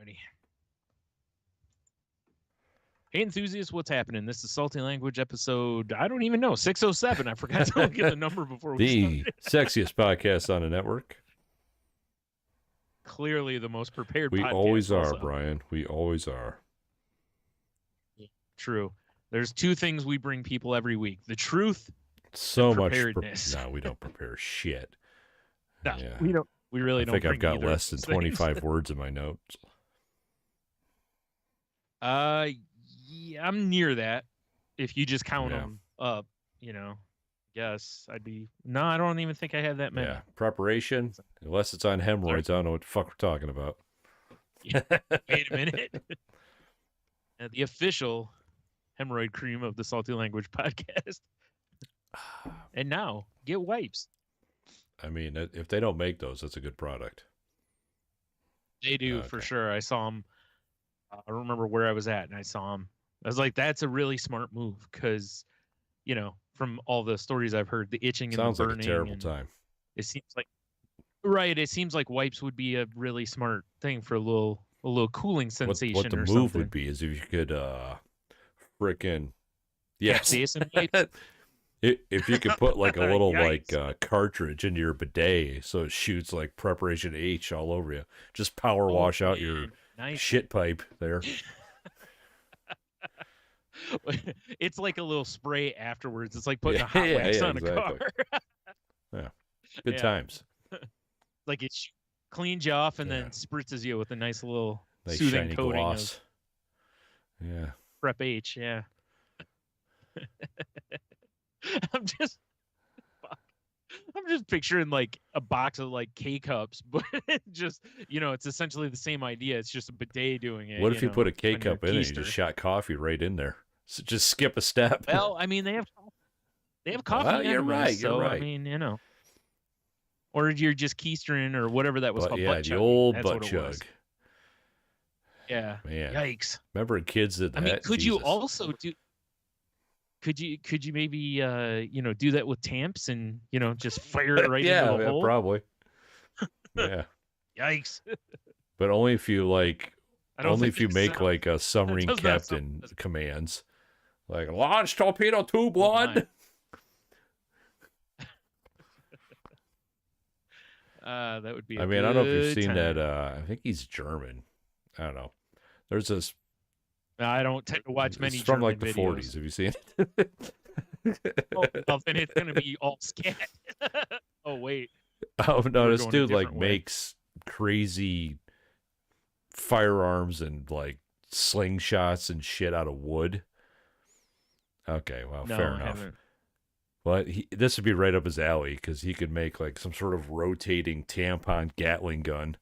Alrighty. Hey, enthusiasts, what's happening? This is Salty Language episode, I don't even know, 607. I forgot to look at the number before we The started. sexiest podcast on the network. Clearly the most prepared We podcast always are, also. Brian. We always are. True. There's two things we bring people every week. The truth So and much. preparedness. No, we don't prepare shit. No, Yeah. we don't. We really I don't think bring I've got either less of than those things. 25 words in my notes. Yeah, I'm near that. If you just count Yeah. them up, guess I'd be. No, I don't even think I have that many. Yeah. Preparation, unless it's on hemorrhoids, I don't know what the fuck we're talking about. Wait a minute. The official hemorrhoid cream of the Salty Language podcast. And now, get wipes. I mean, if they don't make those, that's a good product. They do, for sure. I saw them. I don't remember where I was at, and I saw them. I was like, that's a really smart move because, from all the stories I've heard, the itching and Sounds the burning. like a terrible time. It seems like, right, it seems like wipes would be a really smart thing for a little cooling sensation What the or move something. would be is if you could frickin' yes. Capsaicin wipes? If you could put like a little Yikes. like cartridge into your bidet so it shoots like preparation H all over you. Just power wash out your nice. shit pipe there. It's like a little spray afterwards. It's like putting Yeah, a hot wax on exactly. a car. Yeah. Good Yeah. times. Like it cleans you off and Yeah. then spritzes you with a nice little Nice soothing shiny coating gloss. of Yeah. Prep H. Yeah. I'm just picturing like a box of like K-cups, but just it's essentially the same idea. It's just a bidet doing it. What if you put a on your K-cup in it and you keister. just shot coffee right in there? So just skip a step. Well, I mean they have coffee. Well, you're enemas, right, so you're right. I mean or you're just keistering or whatever that was But called. yeah, butt the chugging. old That's butt what it was. chug. Yeah. Man. Yikes. Remember kids did that? I mean, could you Jesus. also do? Could you maybe do that with tamps and just fire it right into the hole? Probably. Yeah. Yikes. But only if you like. I don't Only think if you it make sounds- like a submarine does not captain sound- commands, like launch torpedo 2 blood. That would be. I mean, I don't know if you've seen that. I think he's German. I don't know. There's this. I don't tend to watch many It's from German like the videos. 40s. Have you seen it? Oh, well, then it's gonna be all scat. Oh wait. Oh no, We're this going a dude like different way. makes crazy firearms and like slingshots and shit out of wood. Okay, well, No, fair I enough. haven't. But this would be right up his alley because he could make like some sort of rotating tampon Gatling gun.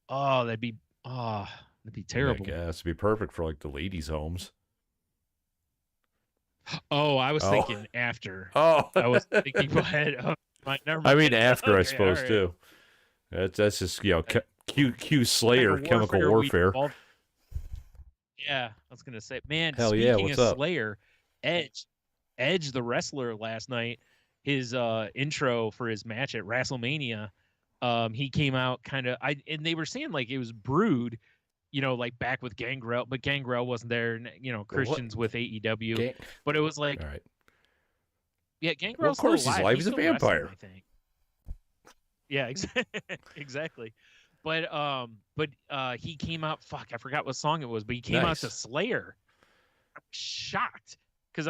Oh, that'd be terrible. I guess it'd be perfect for like the ladies' homes. Oh, I was Oh. thinking after. Oh, I was thinking ahead. Oh, never I mind. mean after, I Okay, suppose all right. too. That's just Q Slayer Type of chemical we warfare. involved- Yeah, I was gonna say, man. Hell speaking yeah, what's of up? Slayer, Edge the wrestler last night, his intro for his match at WrestleMania, he came out and they were saying like it was Brood, like back with Gangrel, but Gangrel wasn't there, and Christian's with AEW, but it was like, All right. yeah, Gangrel's Well, of course still he's alive. alive. He's a still wrestling, vampire. I think. Yeah, exactly. But he came out. Fuck, I forgot what song it was, but he came out to Nice. Slayer. I'm shocked because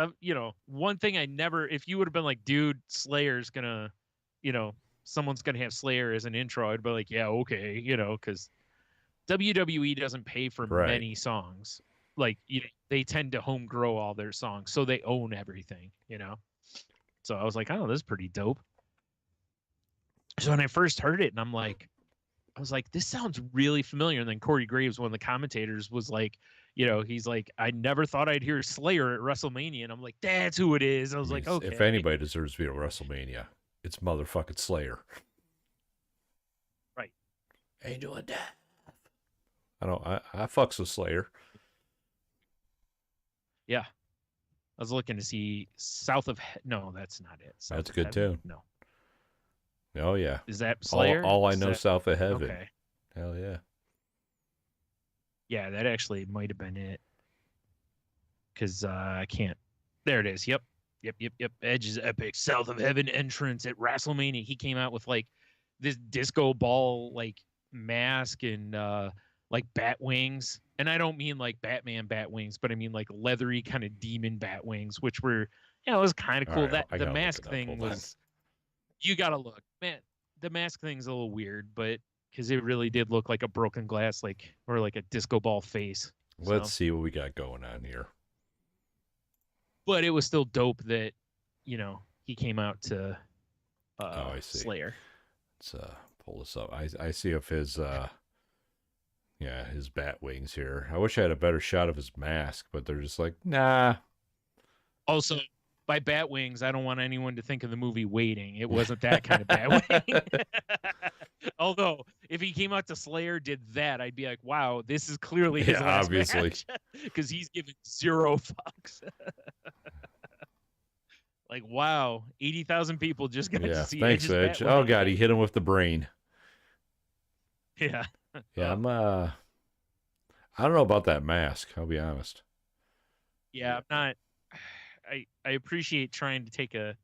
one thing I never. If you would have been like, dude, Slayer's gonna, someone's gonna have Slayer as an intro, I'd be like, yeah, okay, because WWE doesn't pay for Right. many songs. Like they tend to home grow all their songs, so they own everything. So I was like, oh, this is pretty dope. So when I first heard it, and I was like, this sounds really familiar. And then Corey Graves, one of the commentators, was like, he's like, I never thought I'd hear Slayer at WrestleMania. And I'm like, that's who it is. I was like, okay. If anybody deserves to be at WrestleMania, it's motherfucking Slayer. Right. Angel of Death. I fucks with Slayer. Yeah. I was looking to see South of No, that's not it. South That's of good Heaven? too. No. Oh yeah. Is that Slayer? All I Is know that- south of heaven. Okay. Hell yeah. Yeah, that actually might have been it. Because I can't. There it is. Yep. Edge's epic South of Heaven entrance at WrestleMania. He came out with like this disco ball like mask and like bat wings. And I don't mean like Batman bat wings, but I mean like leathery kind of demon bat wings, which were, it was kind of cool. Right, That I the gotta look mask it up. thing Hold on. was, you gotta look, man. The mask thing's a little weird, but because it really did look like a broken glass, like, or like a disco ball face. Let's see what we got going on here. But it was still dope that, you know, he came out to I see. Slayer. Let's pull this up. I see if his his bat wings here. I wish I had a better shot of his mask, but they're just like, nah. Also, by bat wings, I don't want anyone to think of the movie Waiting. It wasn't that kind of bat wing. Although, if he came out to Slayer, did that, I'd be like, wow, this is clearly his last obviously, because he's giving 0 fucks. Like, wow, 80,000 people just got to see. Thanks, Edge. Oh God, he hit him with the brain. Yeah. Yeah, I don't know about that mask. I'll be honest. Yeah, I'm not. I appreciate trying to take a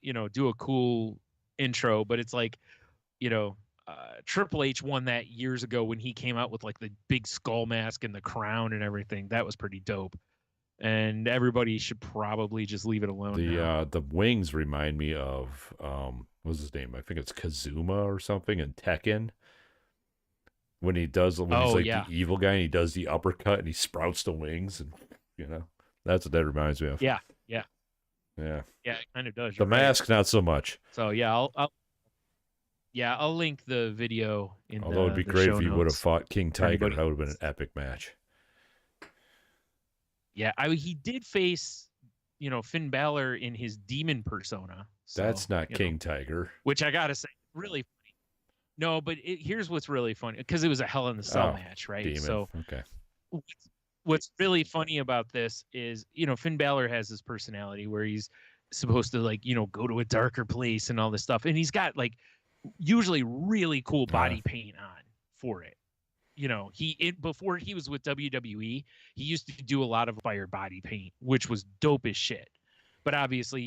do a cool intro, but it's like, Triple H won that years ago when he came out with like the big skull mask and the crown and everything. That was pretty dope. And everybody should probably just leave it alone. The wings remind me of what's his name? I think it's Kazuma or something in Tekken. When he's like the evil guy and he does the uppercut and he sprouts the wings, and that's what that reminds me of. Yeah. Yeah, it kind of does. The mask, not so much. So yeah, I'll link the video in. Although it'd be great if he would have fought King Tiger. That would have been an epic match. Yeah, he did face, Finn Balor in his demon persona. So, that's not King Tiger. Which I gotta say, really funny. No, but here's what's really funny, because it was a Hell in the Cell match, right? Demon. So okay. What's really funny about this is, Finn Balor has this personality where he's supposed to go to a darker place and all this stuff, and he's got like usually really cool body paint on for it. Before he was with WWE, he used to do a lot of fire body paint, which was dope as shit. But obviously,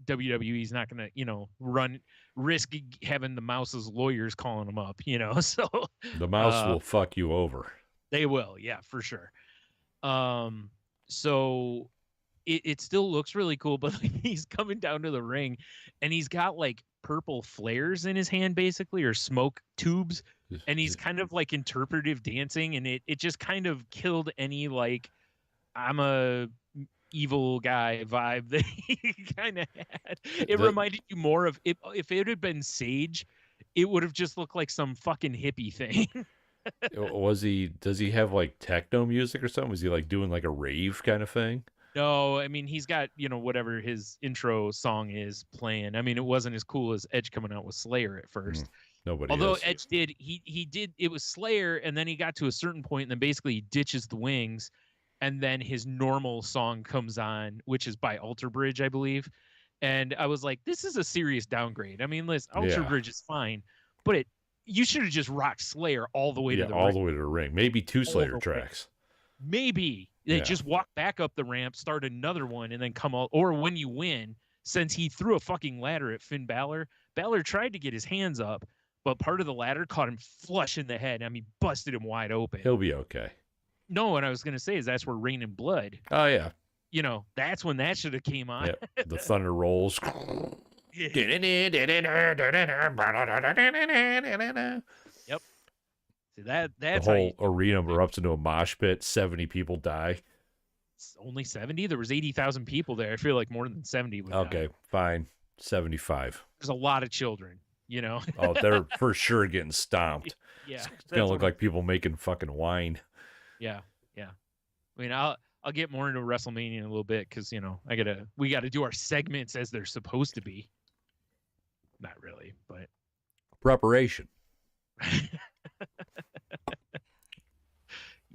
WWE's not gonna, risk having the Mouse's lawyers calling him up, So the Mouse will fuck you over. They will, yeah, for sure. So it still looks really cool, but like, he's coming down to the ring, and he's got like purple flares in his hand, basically, or smoke tubes. And he's kind of like interpretive dancing, and it just kind of killed any like I'm a evil guy vibe that he kind of had. It reminded you more of if it had been Sage, it would have just looked like some fucking hippie thing. Does he have like techno music or something? Was he like doing like a rave kind of thing? No, I mean, he's got, whatever his intro song is playing. I mean, it wasn't as cool as Edge coming out with Slayer at first. Although Edge did, he did, it was Slayer, and then he got to a certain point, and then basically he ditches the wings, and then his normal song comes on, which is by Alter Bridge, I believe. And I was like, this is a serious downgrade. I mean, listen, Alter Bridge is fine, but you should have just rocked Slayer all the way to the ring. All the way to the ring. Maybe 2 Slayer tracks. Maybe. They just walk back up the ramp, start another one, and then come out. Or when you win, since he threw a fucking ladder at Finn Balor, Balor tried to get his hands up, but part of the ladder caught him flush in the head. I mean, busted him wide open. He'll be okay. No, what I was going to say is that's where Rain and Blood. Oh, yeah. That's when that should have came on. Yep. The thunder rolls. Yep. See, that's the whole arena erupts into a mosh pit. 70 people die. It's only 70? There was 80,000 people there. I feel like more than 70 would Okay, die. Fine. 75. There's a lot of children, Oh, they're for sure getting stomped. Yeah. It's going to look like people making fucking wine. Yeah. I mean, I'll get more into WrestleMania in a little bit because, we got to do our segments as they're supposed to be. Not really, but. Preparation.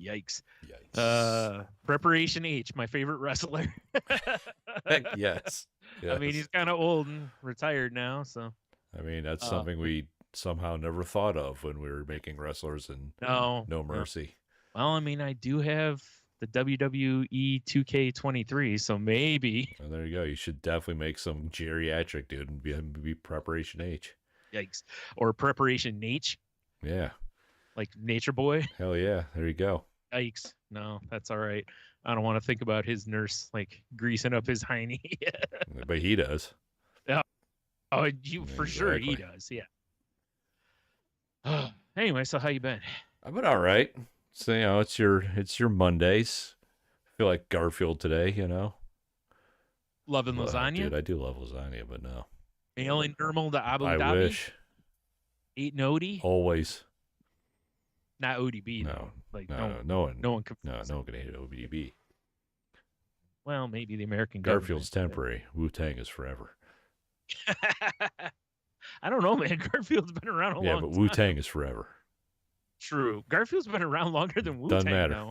Yikes. Preparation H, my favorite wrestler. Yes. I mean, he's kind of old and retired now, so. I mean, that's something we somehow never thought of when we were making wrestlers and No Mercy. Well, I mean, I do have the WWE 2K23, so maybe. Oh, there you go. You should definitely make some geriatric dude and be Preparation H. Yikes. Or Preparation H. Yeah. Like Nature Boy. Hell yeah. There you go. Yikes. No, that's all right. I don't want to think about his nurse like greasing up his hiney. But he does. Yeah. Oh, you for sure he does. Yeah. Anyway, so how you been? I've been all right. So it's your Mondays. I feel like Garfield today. Loving lasagna, dude. I do love lasagna, but no. Mailing normal to Abu Dhabi. I wish. Eating Odie. Always. Not ODB. No. Though. Like no one can hate ODB. Well, maybe the American Garfield's temporary. Wu-Tang is forever. I don't know, man. Garfield's been around a long time. Yeah, but Wu-Tang is forever. True. Garfield's been around longer than Wu-Tang. Doesn't matter.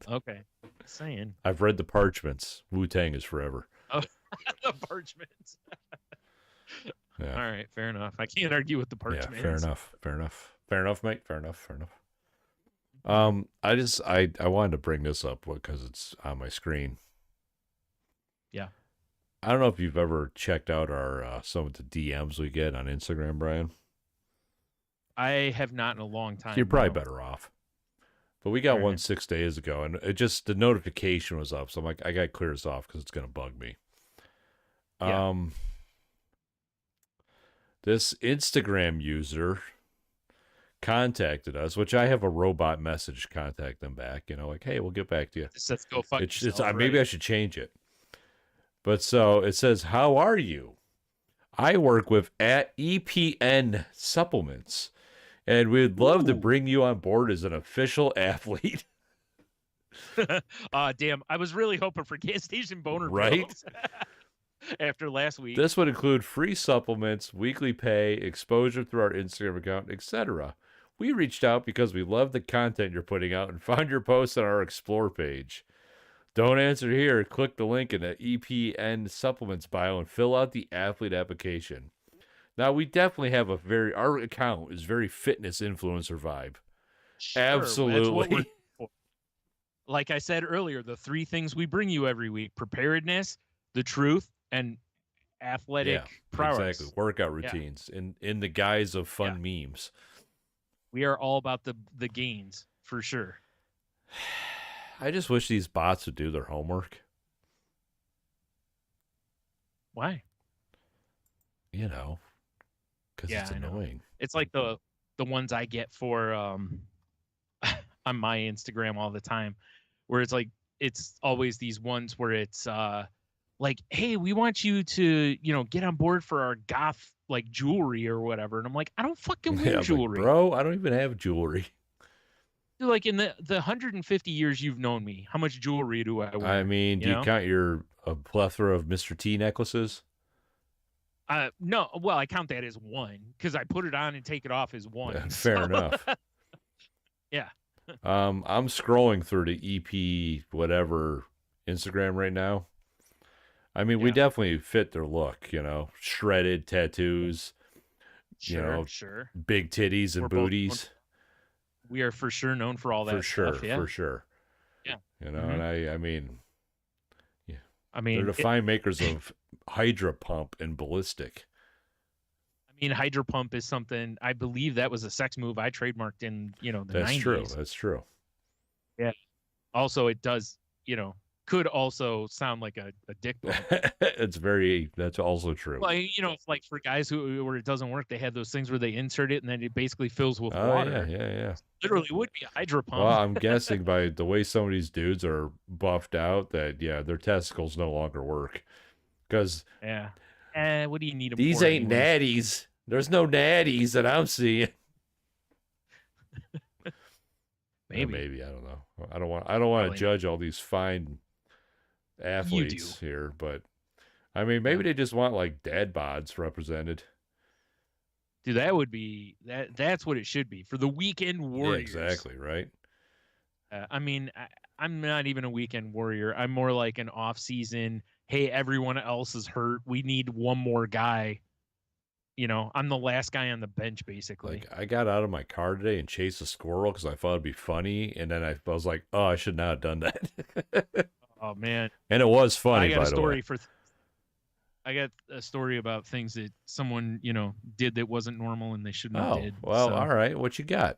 Okay. Just saying. I've read the parchments. Wu-Tang is forever. Oh, the parchments. Yeah. All right, fair enough. I can't argue with the parchments. Yeah, fair enough, mate. Fair enough. I wanted to bring this up because it's on my screen. Yeah. I don't know if you've ever checked out our some of the DMs we get on Instagram, Brian. I have not in a long time. You're probably better off. But we got one 6 days ago, and the notification was up, so I'm like, I got to clear this off because it's going to bug me. Yeah. This Instagram user contacted us, which I have a robot message contact them back, like, hey, we'll get back to you. Let's go fuck yourself, maybe I should change it. But so it says, how are you? I work with @EPN Supplements, and we'd love to bring you on board as an official athlete. Damn, I was really hoping for gas station boner right? pills. After last week. This would include free supplements, weekly pay, exposure through our Instagram account, etc. We reached out because we love the content you're putting out and found your post on our Explore page. Don't answer here. Click the link in the EPN Supplements bio and fill out the athlete application. Now, we definitely have our account is very fitness influencer vibe. Sure, absolutely. Like I said earlier, the three things we bring you every week: preparedness, the truth, and athletic prowess. Exactly. Workout routines in the guise of fun memes. We are all about the gains, for sure. I just wish these bots would do their homework. Why? Because it's annoying. It's like the ones I get for on my Instagram all the time, where it's like it's always these ones where it's like, hey, we want you to get on board for our goth like jewelry or whatever, and I'm like, I don't fucking wear jewelry, like, bro. I don't even have jewelry. Like in the 150 years you've known me, how much jewelry do I wear? I mean, do you count a plethora of Mr. T necklaces? No. Well, I count that as one because I put it on and take it off as one. Yeah, fair enough. Yeah. I'm scrolling through the EP whatever Instagram right now. I mean, we definitely fit their look, shredded tattoos, sure. big titties and booties. We are for sure known for all that stuff. For sure. Yeah. And I mean, they're the fine makers of Hydra Pump and Ballistic. I mean, Hydra Pump is something, I believe that was a sex move I trademarked in, the 90s. That's true. Yeah. Also, it does, could also sound like a dick bump. That's also true. Well, like for guys where it doesn't work, they have those things where they insert it and then it basically fills with water. Yeah. It literally would be a Hydra Pump. Well, I'm guessing by the way some of these dudes are buffed out that, their testicles no longer work. Because what do you need them these for ain't anyway? natties. There's no natties that I'm seeing. Maybe I don't know. I don't want to judge all these fine athletes here, but I mean, maybe they just want like dad bods represented. Dude, that would be that's what it should be for the weekend warriors. Yeah, exactly, right? I mean, I'm not even a weekend warrior. I'm more like an off-season, hey, everyone else is hurt. We need one more guy, I'm the last guy on the bench basically. Like, I got out of my car today and chased a squirrel because I thought it'd be funny, and then I was like, oh, I should not have done that. Oh man. And it was funny, I got by a the story way. I got a story about things that someone, did that wasn't normal and they shouldn't have Oh, did. well, So all right. What you got?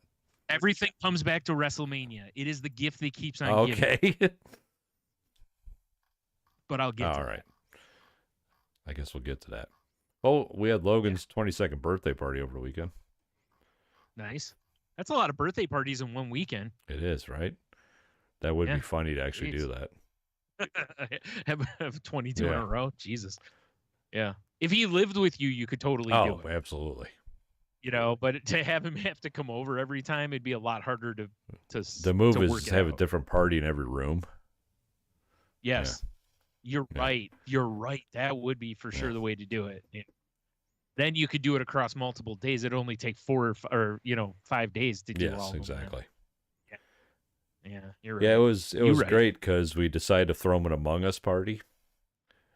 everything comes back to WrestleMania. It is the gift that keeps on giving. Okay. But I'll get to all right. I guess we'll get to that. Oh, we had Logan's 22nd birthday party over the weekend. Nice. That's a lot of birthday parties in one weekend. It is, right? That would be funny to actually do that. have 22 in a row. Jesus. Yeah. If he lived with you, you could totally do it. Oh, absolutely. But to have him have to come over every time, it'd be a lot harder to The move to is work to it have out. a different party in every room. Yes. Yeah. You're right. You're right. That would be for sure the way to do it. Yeah. Then you could do it across multiple days. It'd only take 4 or 5 days to do all of them. Yes, exactly. Yeah, you're right. Yeah, it was great because we decided to throw him an Among Us party.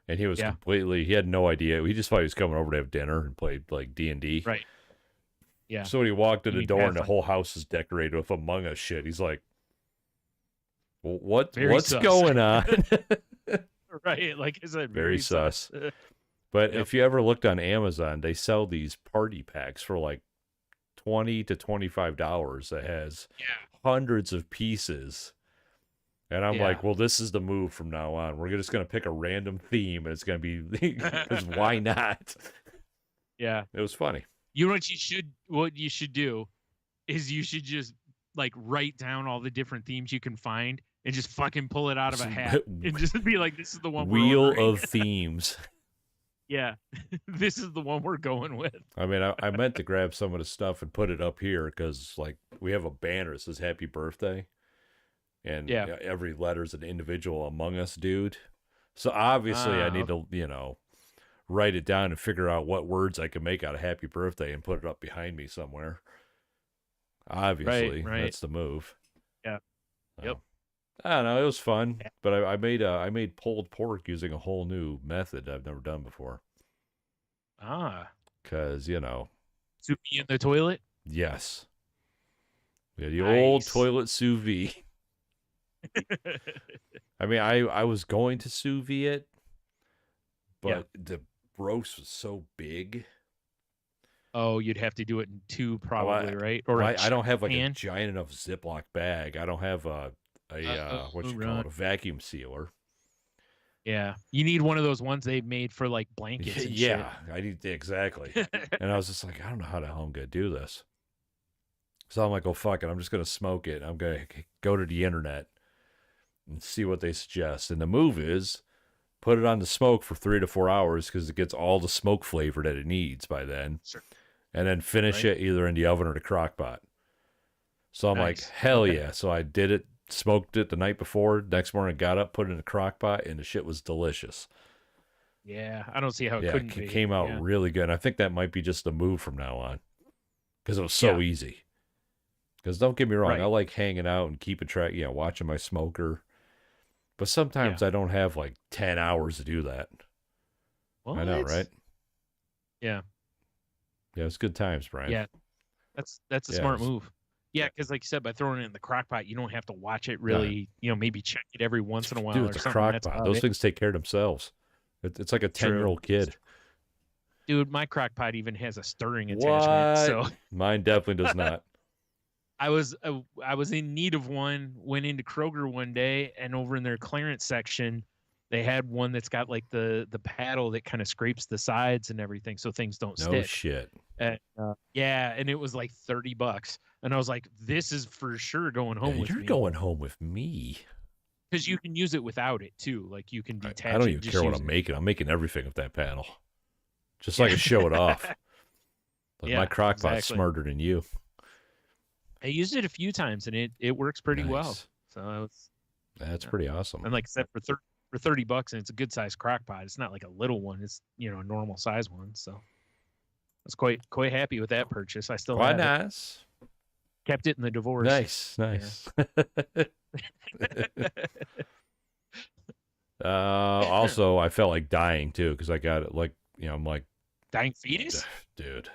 And he was he had no idea. He just thought he was coming over to have dinner and play like D&D. Right. Yeah. So when he walked in the door and the whole house is decorated with Among Us shit, he's like, well, what's going on? Right. Like I said, very sus. But if you ever looked on Amazon, they sell these party packs for like $20 to $25 that has hundreds of pieces. And I'm like, well, this is the move from now on. We're just going to pick a random theme, and it's going to be, because why not? Yeah. It was funny. You know what you should do is you should just like write down all the different themes you can find and just fucking pull it out of a hat and just be like, this is the one Wheel of Themes. Yeah. This is the one we're going with. I mean, I meant to grab some of the stuff and put it up here because like we have a banner that says happy birthday. And every letter's an individual Among Us dude. So obviously I need to, write it down and figure out what words I can make out of happy birthday and put it up behind me somewhere. Obviously, that's the move. Yeah. Yep. I don't know. It was fun, but I made pulled pork using a whole new method I've never done before. Because, Sous vide in the toilet? Yes. Yeah, the old toilet sous vide. I mean, I was going to sous vide it, but the roast was so big. Oh, you'd have to do it in two, probably, right? Or I don't have like a giant enough Ziploc bag. I don't have a vacuum sealer. Yeah, you need one of those ones they've made for like blankets. And shit. I need exactly. And I was just like, I don't know how the hell I'm gonna do this. So I'm like, oh fuck it, I'm just gonna smoke it. I'm gonna go to the internet and see what they suggest. And the move is put it on the smoke for 3 to 4 hours because it gets all the smoke flavor that it needs by then. Sure. And then finish it either in the oven or the crock pot. So I'm like, hell yeah. So I did it, smoked it the night before. Next morning, got up, put it in the crock pot, and the shit was delicious. Yeah, I don't see how it couldn't be. It came out really good. I think that might be just the move from now on because it was so easy. Because don't get me wrong, I like hanging out and keeping track, watching my smoker. But sometimes I don't have like 10 hours to do that. Well, I know, right? Yeah. Yeah, it's good times, Brian. Yeah, that's a smart move. Yeah, because like you said, by throwing it in the crock pot, you don't have to watch it really, maybe check it every once in a while. Dude, it's a crock pot. Those things take care of themselves. It's like a 10-year-old kid. Dude, my crock pot even has a stirring attachment. So mine definitely does not. I was in need of one, went into Kroger one day, and over in their clearance section, they had one that's got like the paddle that kind of scrapes the sides and everything so things don't stick. No shit. And, and it was like $30. And I was like, this is for sure going home with me. You're going home with me. Because you can use it without it too. Like you can detach it. I don't even care what I'm making. I'm making everything with that paddle. Just so I can show it off. Like my crock pot's smarter than you. I used it a few times and it works pretty well. So that's pretty awesome. And like I said, for $30, and it's a good sized crock pot. It's not like a little one. It's a normal size one. So I was quite happy with that purchase. I still have nice. It. Kept it in the divorce. Nice. Also, I felt like dying too because I got it. Like I'm like Dying fetus? Dude,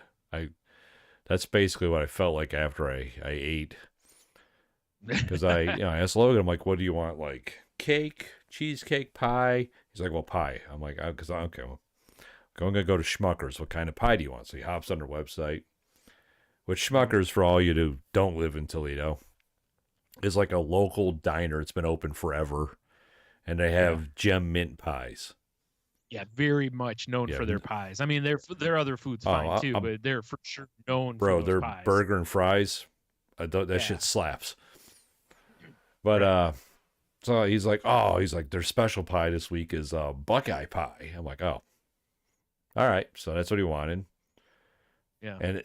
that's basically what I felt like after I ate. Because I asked Logan, I'm like, what do you want? Like cake, cheesecake, pie? He's like, well, pie. I'm like, okay, well, I'm gonna go to Schmucker's. What kind of pie do you want? So he hops on their website. Which Schmucker's, for all you who don't live in Toledo, is like a local diner. It's been open forever, and they have gem mint pies. Yeah, very much known for their pies. I mean, their other food's fine too, but they're for sure known for those their pies. Burger and fries, that shit slaps. But so he's like, their special pie this week is Buckeye pie. I'm like, oh, all right. So that's what he wanted. Yeah. And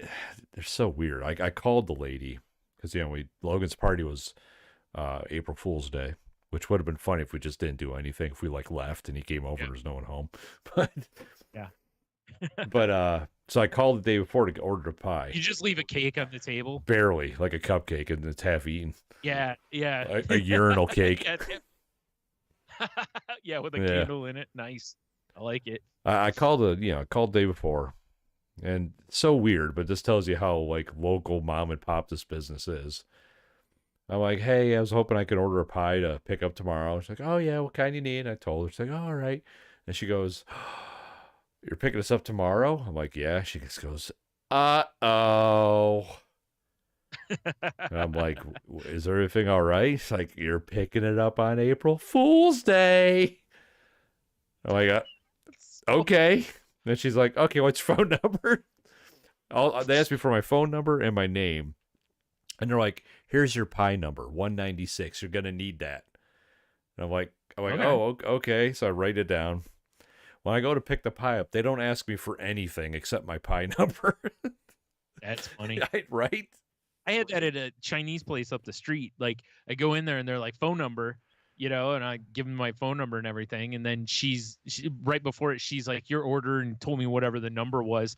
they're so weird. I called the lady because Logan's party was April Fool's Day, which would have been funny if we just didn't do anything. If we like left and he came over and there's no one home. But yeah. But so I called the day before to order a pie. You just leave a cake on the table? Barely, like a cupcake, and it's half eaten. Yeah. A urinal cake. Yeah, with a candle in it. Nice. I like it. I called the day before, and so weird, but this tells you how like local mom and pop this business is. I'm like, hey, I was hoping I could order a pie to pick up tomorrow. She's like, oh yeah, what kind do you need? And I told her. She's like, oh, all right. And she goes, you're picking us up tomorrow? I'm like, yeah. She just goes, uh-oh. And I'm like, is everything all right? She's like, you're picking it up on April Fool's Day. I'm like, okay. Then she's like, okay, what's your phone number? They asked me for my phone number and my name. And they're like, here's your pie number, 196. You're going to need that. And I'm like, okay. Oh, okay. So I write it down. When I go to pick the pie up, they don't ask me for anything except my pie number. That's funny. Right? I had that at a Chinese place up the street. Like, I go in there and they're like, phone number, and I give them my phone number and everything. And then she right before it, she's like, your order, and told me whatever the number was.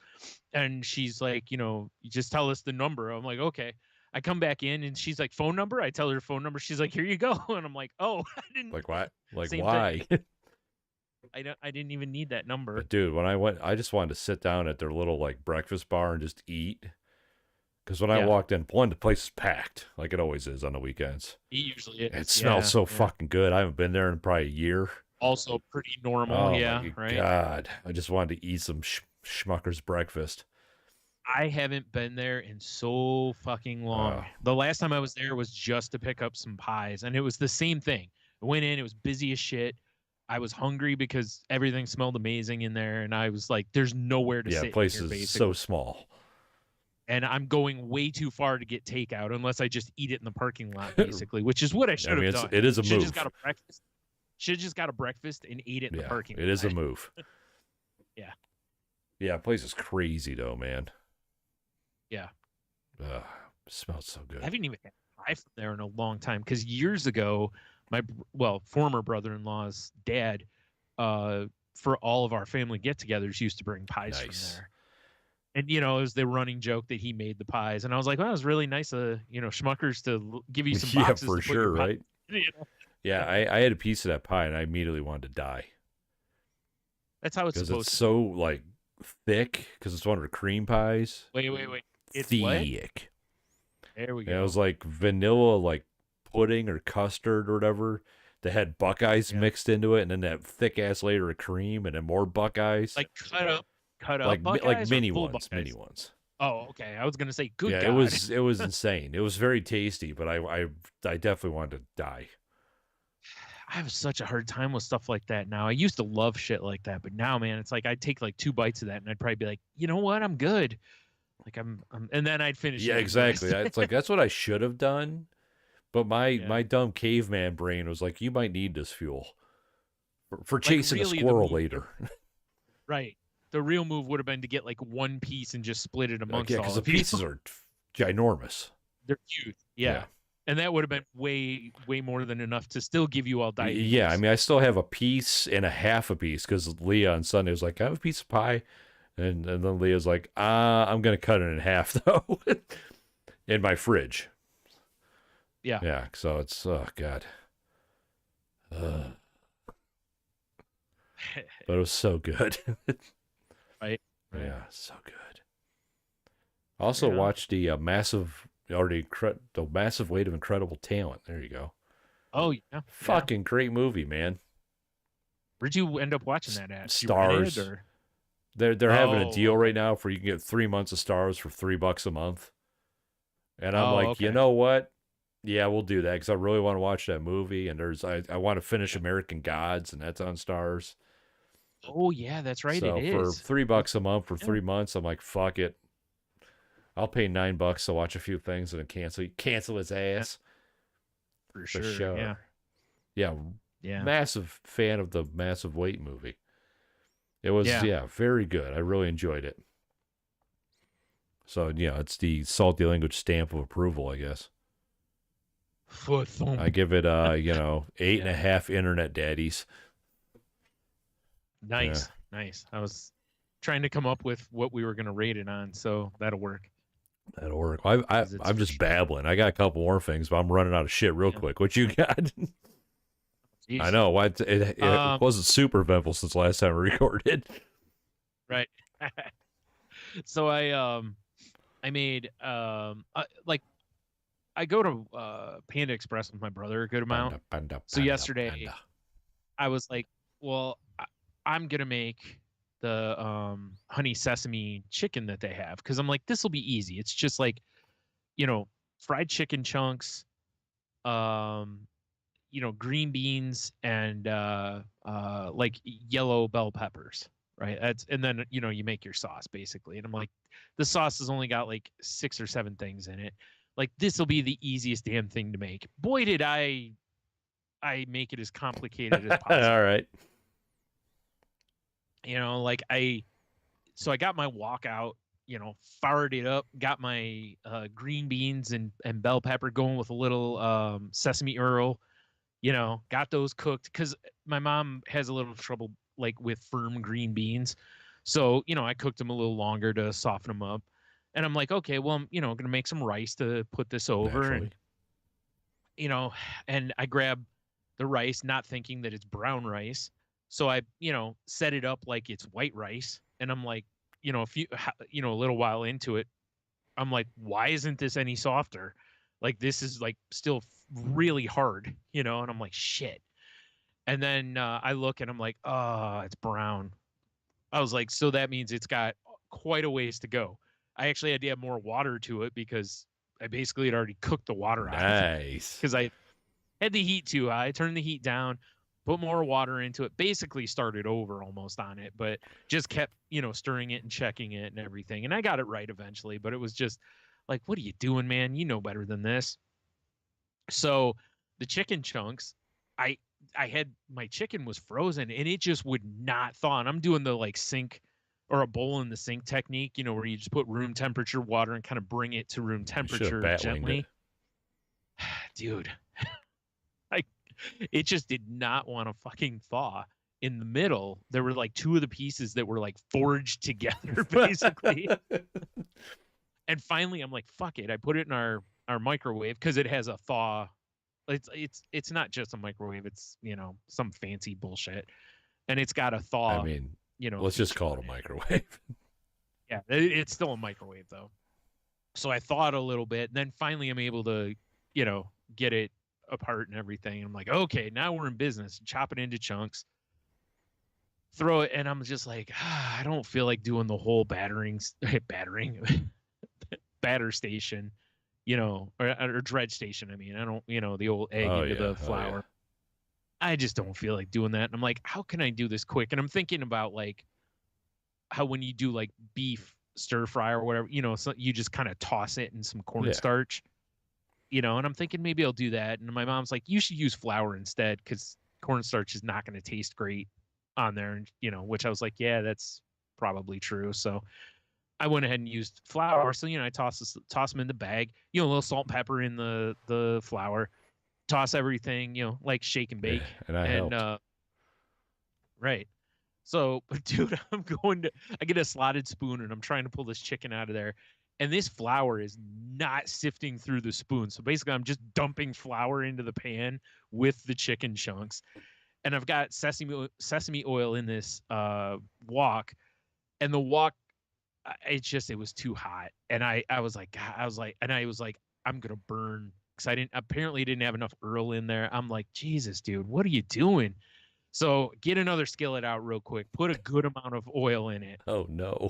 And she's like, you just tell us the number. I'm like, okay. I come back in and she's like, phone number. I tell her phone number. She's like, here you go. And I'm like, oh, I didn't. Like what? Like why? I didn't even need that number. But dude, when I went, I just wanted to sit down at their little like breakfast bar and just eat. Because when I walked in, the place is packed, like it always is on the weekends. It usually is. It smells so fucking good. I haven't been there in probably a year. Also pretty normal, my right? God, I just wanted to eat some Schmucker's breakfast. I haven't been there in so fucking long. The last time I was there was just to pick up some pies, and it was the same thing. I went in, it was busy as shit. I was hungry because everything smelled amazing in there, and I was like, there's nowhere to sit. Yeah, the place is so small. And I'm going way too far to get takeout unless I just eat it in the parking lot, basically, which is what I should have done. It is a move. Should have just got a breakfast and ate it in the parking lot. It is a move. Yeah. Yeah, the place is crazy, though, man. Yeah. Smells so good. I haven't even had pie from there in a long time because years ago, my former brother-in-law's dad, for all of our family get-togethers, used to bring pies from there. And it was the running joke that he made the pies, and I was like, "Well, it was really nice of Schmucker's to give you some boxes." Yeah, for sure, right? Yeah, I had a piece of that pie, and I immediately wanted to die. That's how it's supposed to. Because it's so like thick. Because it's one of the cream pies. Wait. It's thick. What? There we go. Yeah, it was like vanilla, like pudding or custard or whatever. That had Buckeyes mixed into it, and then that thick ass layer of cream, and then more Buckeyes. Like cut up like mini ones, Buckeyes? mini ones. Oh, okay. I was gonna say, good God. it was insane. It was very tasty, but I definitely wanted to die. I have such a hard time with stuff like that now. I used to love shit like that, but now, man, it's like I'd take like 2 bites of that, and I'd probably be like, you know what, I'm good. Like I'm and then I'd finish. Yeah, exactly. It's like that's what I should have done, but my dumb caveman brain was like, you might need this fuel for chasing a squirrel later. Right. The real move would have been to get like one piece and just split it amongst all. Because the pieces are ginormous. They're huge. Yeah. And that would have been way, way more than enough to still give you all diabetes. Yeah, I mean, I still have a piece and a half a piece because Leah on Sunday was like, I have a piece of pie. And then Leah's like, I'm going to cut it in half, though, in my fridge. Yeah. Yeah, so it's, oh, God. But it was so good. Right. Right. Yeah, so good. I also watched the massive weight of incredible talent. There you go. Oh yeah, Fucking great movie, man. Where'd you end up watching that at? You rented Stars. or? They're having a deal Okay. right now for you can get 3 months of Stars for $3 a month. And I'm Oh, like, you okay. know what? Yeah, we'll do that because I really want to watch that movie. And I want to finish American Gods, and that's on Stars. Oh yeah, that's right. It So for is. $3 a month for Yeah, 3 months, I'm like, fuck it. I'll pay $9 to watch a few things and then cancel his yeah, ass for for sure. Yeah. sure. Yeah, Yeah. massive fan of the Massive Weight movie. It was Yeah. very good. I really enjoyed it. So yeah, it's the Salty Language stamp of approval, I guess. Foot thump. I give it 8.5 Yeah. internet daddies. Yeah, Nice. Nice. I was trying to come up with what we were gonna rate it on, so that'll work. that'll work. I'm For just sure. babbling. I got a couple more things, but I'm running out of shit real Yeah. quick. What you got? I Jeez. know. Why it wasn't super eventful since last time we recorded. Right. So I made like I go to Panda Express with my brother a good amount. Panda, panda, So panda, yesterday panda. I was like, well, I'm gonna make the honey sesame chicken that they have because I'm like, this will be easy. It's just like, fried chicken chunks, um, green beans and like yellow bell peppers, right? And then you make your sauce basically. And I'm like, the sauce has only got like 6 or 7 things in it. Like this will be the easiest damn thing to make. Boy, did I make it as complicated as possible. All right. Like so I got my wok out, fired it up, got my green beans and bell pepper going with a little sesame Earl, got those cooked because my mom has a little trouble like with firm green beans. So, I cooked them a little longer to soften them up. And I'm like, okay, well, I'm, going to make some rice to put this over. Naturally. And, and I grab the rice, not thinking that it's brown rice. So I, set it up like it's white rice. And I'm like, a little while into it, I'm like, why isn't this any softer? Like this is like still really hard, and I'm like, shit. And then I look and I'm like, oh, it's brown. I was like, so that means it's got quite a ways to go. I actually had to add more water to it because I basically had already cooked the water out of it Nice. because I had the heat too high, turned the heat down, put more water into it, basically started over almost on it, but just kept, stirring it and checking it and everything. And I got it right eventually, but it was just like, what are you doing, man? You know better than this. So the chicken chunks, I had my chicken was frozen and it just would not thaw. And I'm doing the like sink or a bowl in the sink technique, where you just put room temperature water and kind of bring it to room temperature gently. Dude, it just did not want to fucking thaw. In the middle, there were like 2 of the pieces that were like forged together, basically. And finally, I'm like, fuck it. I put it in our microwave because it has a thaw. It's not just a microwave. It's some fancy bullshit, and it's got a thaw. I mean, let's just call it a microwave. Yeah, it's still a microwave though. So I thawed a little bit, and then finally I'm able to, get it apart and everything. I'm like, okay, now we're in business. Chop it into chunks, throw it, and I'm just like, I don't feel like doing the whole battering batter station, or dredge station. I mean, I don't, the old egg into the flour. Yeah. I just don't feel like doing that. And I'm like, how can I do this quick? And I'm thinking about like how when you do like beef stir fry or whatever, so you just kind of toss it in some cornstarch. And I'm thinking maybe I'll do that. And my mom's like, you should use flour instead because cornstarch is not going to taste great on there. And, which I was like, yeah, that's probably true. So I went ahead and used flour. So, I toss them in the bag, a little salt and pepper in the flour, toss everything, like shake and bake. Yeah, and I helped. Right. So, dude, I get a slotted spoon and I'm trying to pull this chicken out of there. And this flour is not sifting through the spoon. So basically I'm just dumping flour into the pan with the chicken chunks. And I've got sesame oil in this wok. And the wok it was too hot. And I was like, I'm going to burn. Cause apparently didn't have enough Earl in there. I'm like, Jesus, dude, what are you doing? So get another skillet out real quick. Put a good amount of oil in it. Oh no.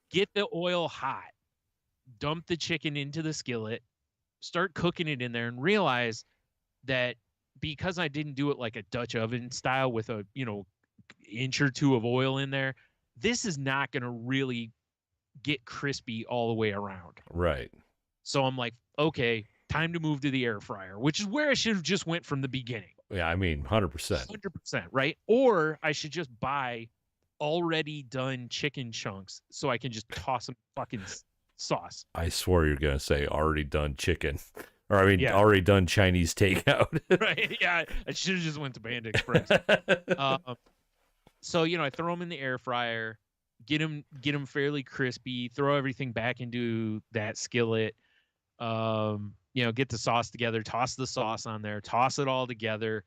Get the oil hot. Dump the chicken into the skillet. Start cooking it in there, and realize that because I didn't do it like a Dutch oven style with a inch or two of oil in there, this is not going to really get crispy all the way around. Right. So I'm like, okay, time to move to the air fryer, which is where I should have just went from the beginning. Yeah, I mean, 100%. 100%, right? Or I should just buy already done chicken chunks so I can just toss some fucking sauce. I swore you're going to say already done chicken. Or, I mean, already done Chinese takeout. Right, yeah. I should have just went to Panda Express. So, I throw them in the air fryer, get them fairly crispy, throw everything back into that skillet, get the sauce together, toss the sauce on there, toss it all together,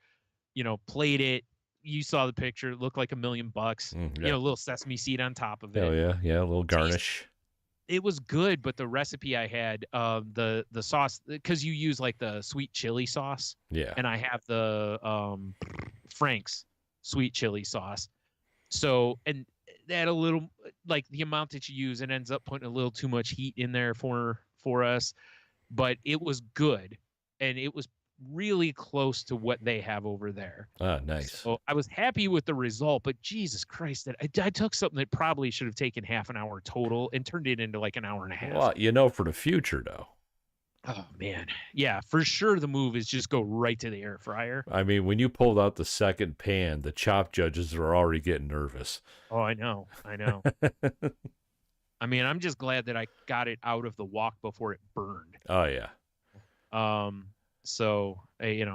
plate it. You saw the picture. It looked like $1 million. Yeah. A little sesame seed on top of it. Oh, yeah. Yeah, a little garnish. It was good, but the recipe I had, the sauce, because you use like the sweet chili sauce. Yeah. And I have the Frank's sweet chili sauce. So, and that a little, like the amount that you use, it ends up putting a little too much heat in there for us. But it was good, and it was really close to what they have over there. Ah, nice. So I was happy with the result, but Jesus Christ, I took something that probably should have taken half an hour total and turned it into like an hour and a half. Well, for the future, though. Oh, man. Yeah, for sure the move is just go right to the air fryer. I mean, when you pulled out the second pan, the chop judges were already getting nervous. Oh, I know. I mean, I'm just glad that I got it out of the wok before it burned. Oh, yeah. So, it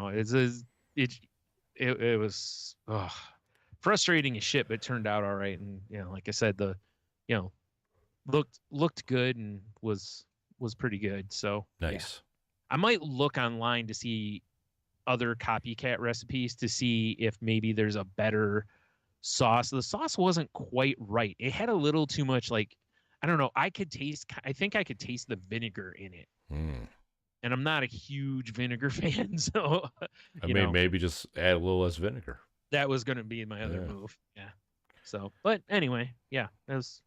was frustrating as shit, but it turned out all right. And, like I said, looked good and was pretty good. So nice. Yeah. I might look online to see other copycat recipes to see if maybe there's a better sauce. The sauce wasn't quite right. It had a little too much, like, I don't know. I think I could taste the vinegar in it. And I'm not a huge vinegar fan. So, maybe just add a little less vinegar. That was going to be my other move. Yeah. So, but anyway, yeah, it was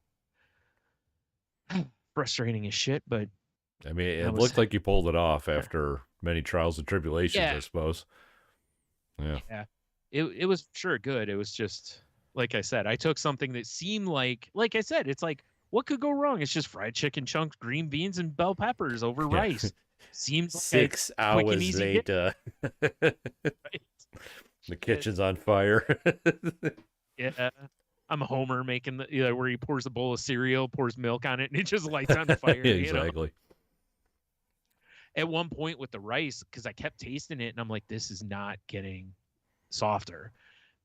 frustrating as shit, but I mean, it looked like you pulled it off after many trials and tribulations, I suppose. Yeah. Yeah. It was sure good. It was just, like I said, I took something that seemed like I said, it's like, what could go wrong? It's just fried chicken chunks, green beans, and bell peppers over rice. Seems like 6 hours later. Right? The kitchen's on fire. Yeah. I'm a Homer making where he pours a bowl of cereal, pours milk on it, and it just lights on the fire. Exactly. At one point with the rice, because I kept tasting it, and I'm like, this is not getting softer.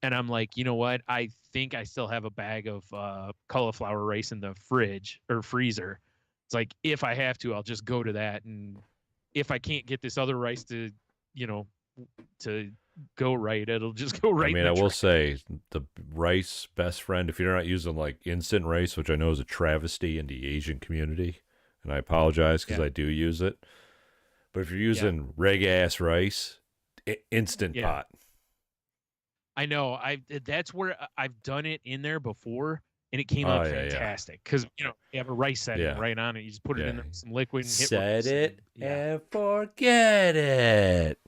And I'm like, you know what? I think I still have a bag of cauliflower rice in the fridge or freezer. It's like, if I have to, I'll just go to that. And if I can't get this other rice to go right, it'll just go right. I mean, I will say the rice best friend, if you're not using like instant rice, which I know is a travesty in the Asian community, and I apologize because I do use it. But if you're using reg-ass rice, instant pot. I know. That's where I've done it in there before, and it came out fantastic. Because you have a rice setting right on it. You just put it in there with some liquid and set it and forget it.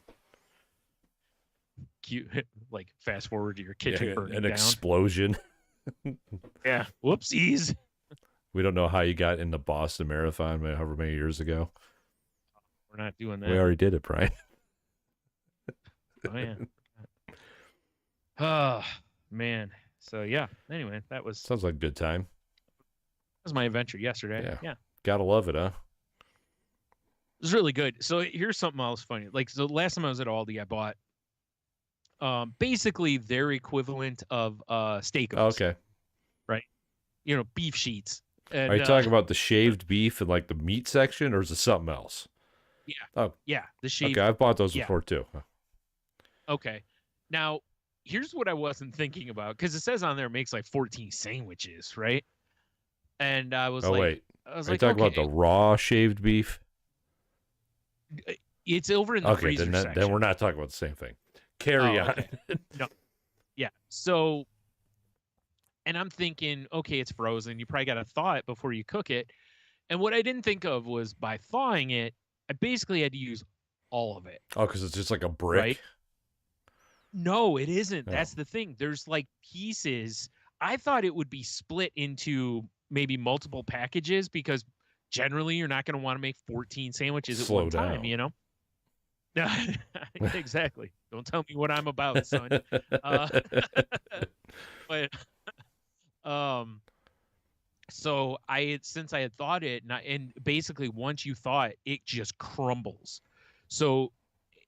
Cute, like fast forward to your kitchen burning an down. Explosion. Yeah. Whoopsies. We don't know how you got in the Boston Marathon however many years ago. We're not doing that. We already did it, Brian. Oh yeah. Oh man. So yeah. Anyway, sounds like a good time. That was my adventure yesterday. Yeah. Gotta love it, huh? It was really good. So here's something else funny. Like, so last time I was at Aldi, I bought basically their equivalent of steak. Okay. Right. Beef sheets. And, are you talking about the shaved beef in like the meat section, or is it something else? Yeah. Oh. Yeah. The shaved. Okay, I've bought those before too. Okay. Now, here's what I wasn't thinking about, because it says on there it makes like 14 sandwiches, right? And I was Oh like, wait, are you talking about the okay, raw shaved beef? it's over in the Okay, freezer then we're section. not talking about the same thing. Carry Oh, on. okay. No, yeah. So, and I'm thinking, okay, it's frozen. You probably got to thaw it before you cook it. And what I didn't think of was by thawing it, I basically had to use all of it, Oh, because it's just like a right? brick. No, it isn't. Oh, That's the thing. There's like pieces. I thought it would be split into maybe multiple packages because generally you're not going to want to make 14 sandwiches at slow one time, down. Exactly. Don't tell me what I'm about, son. Uh, but um so since I had thawed it and basically once you thaw it, it just crumbles. So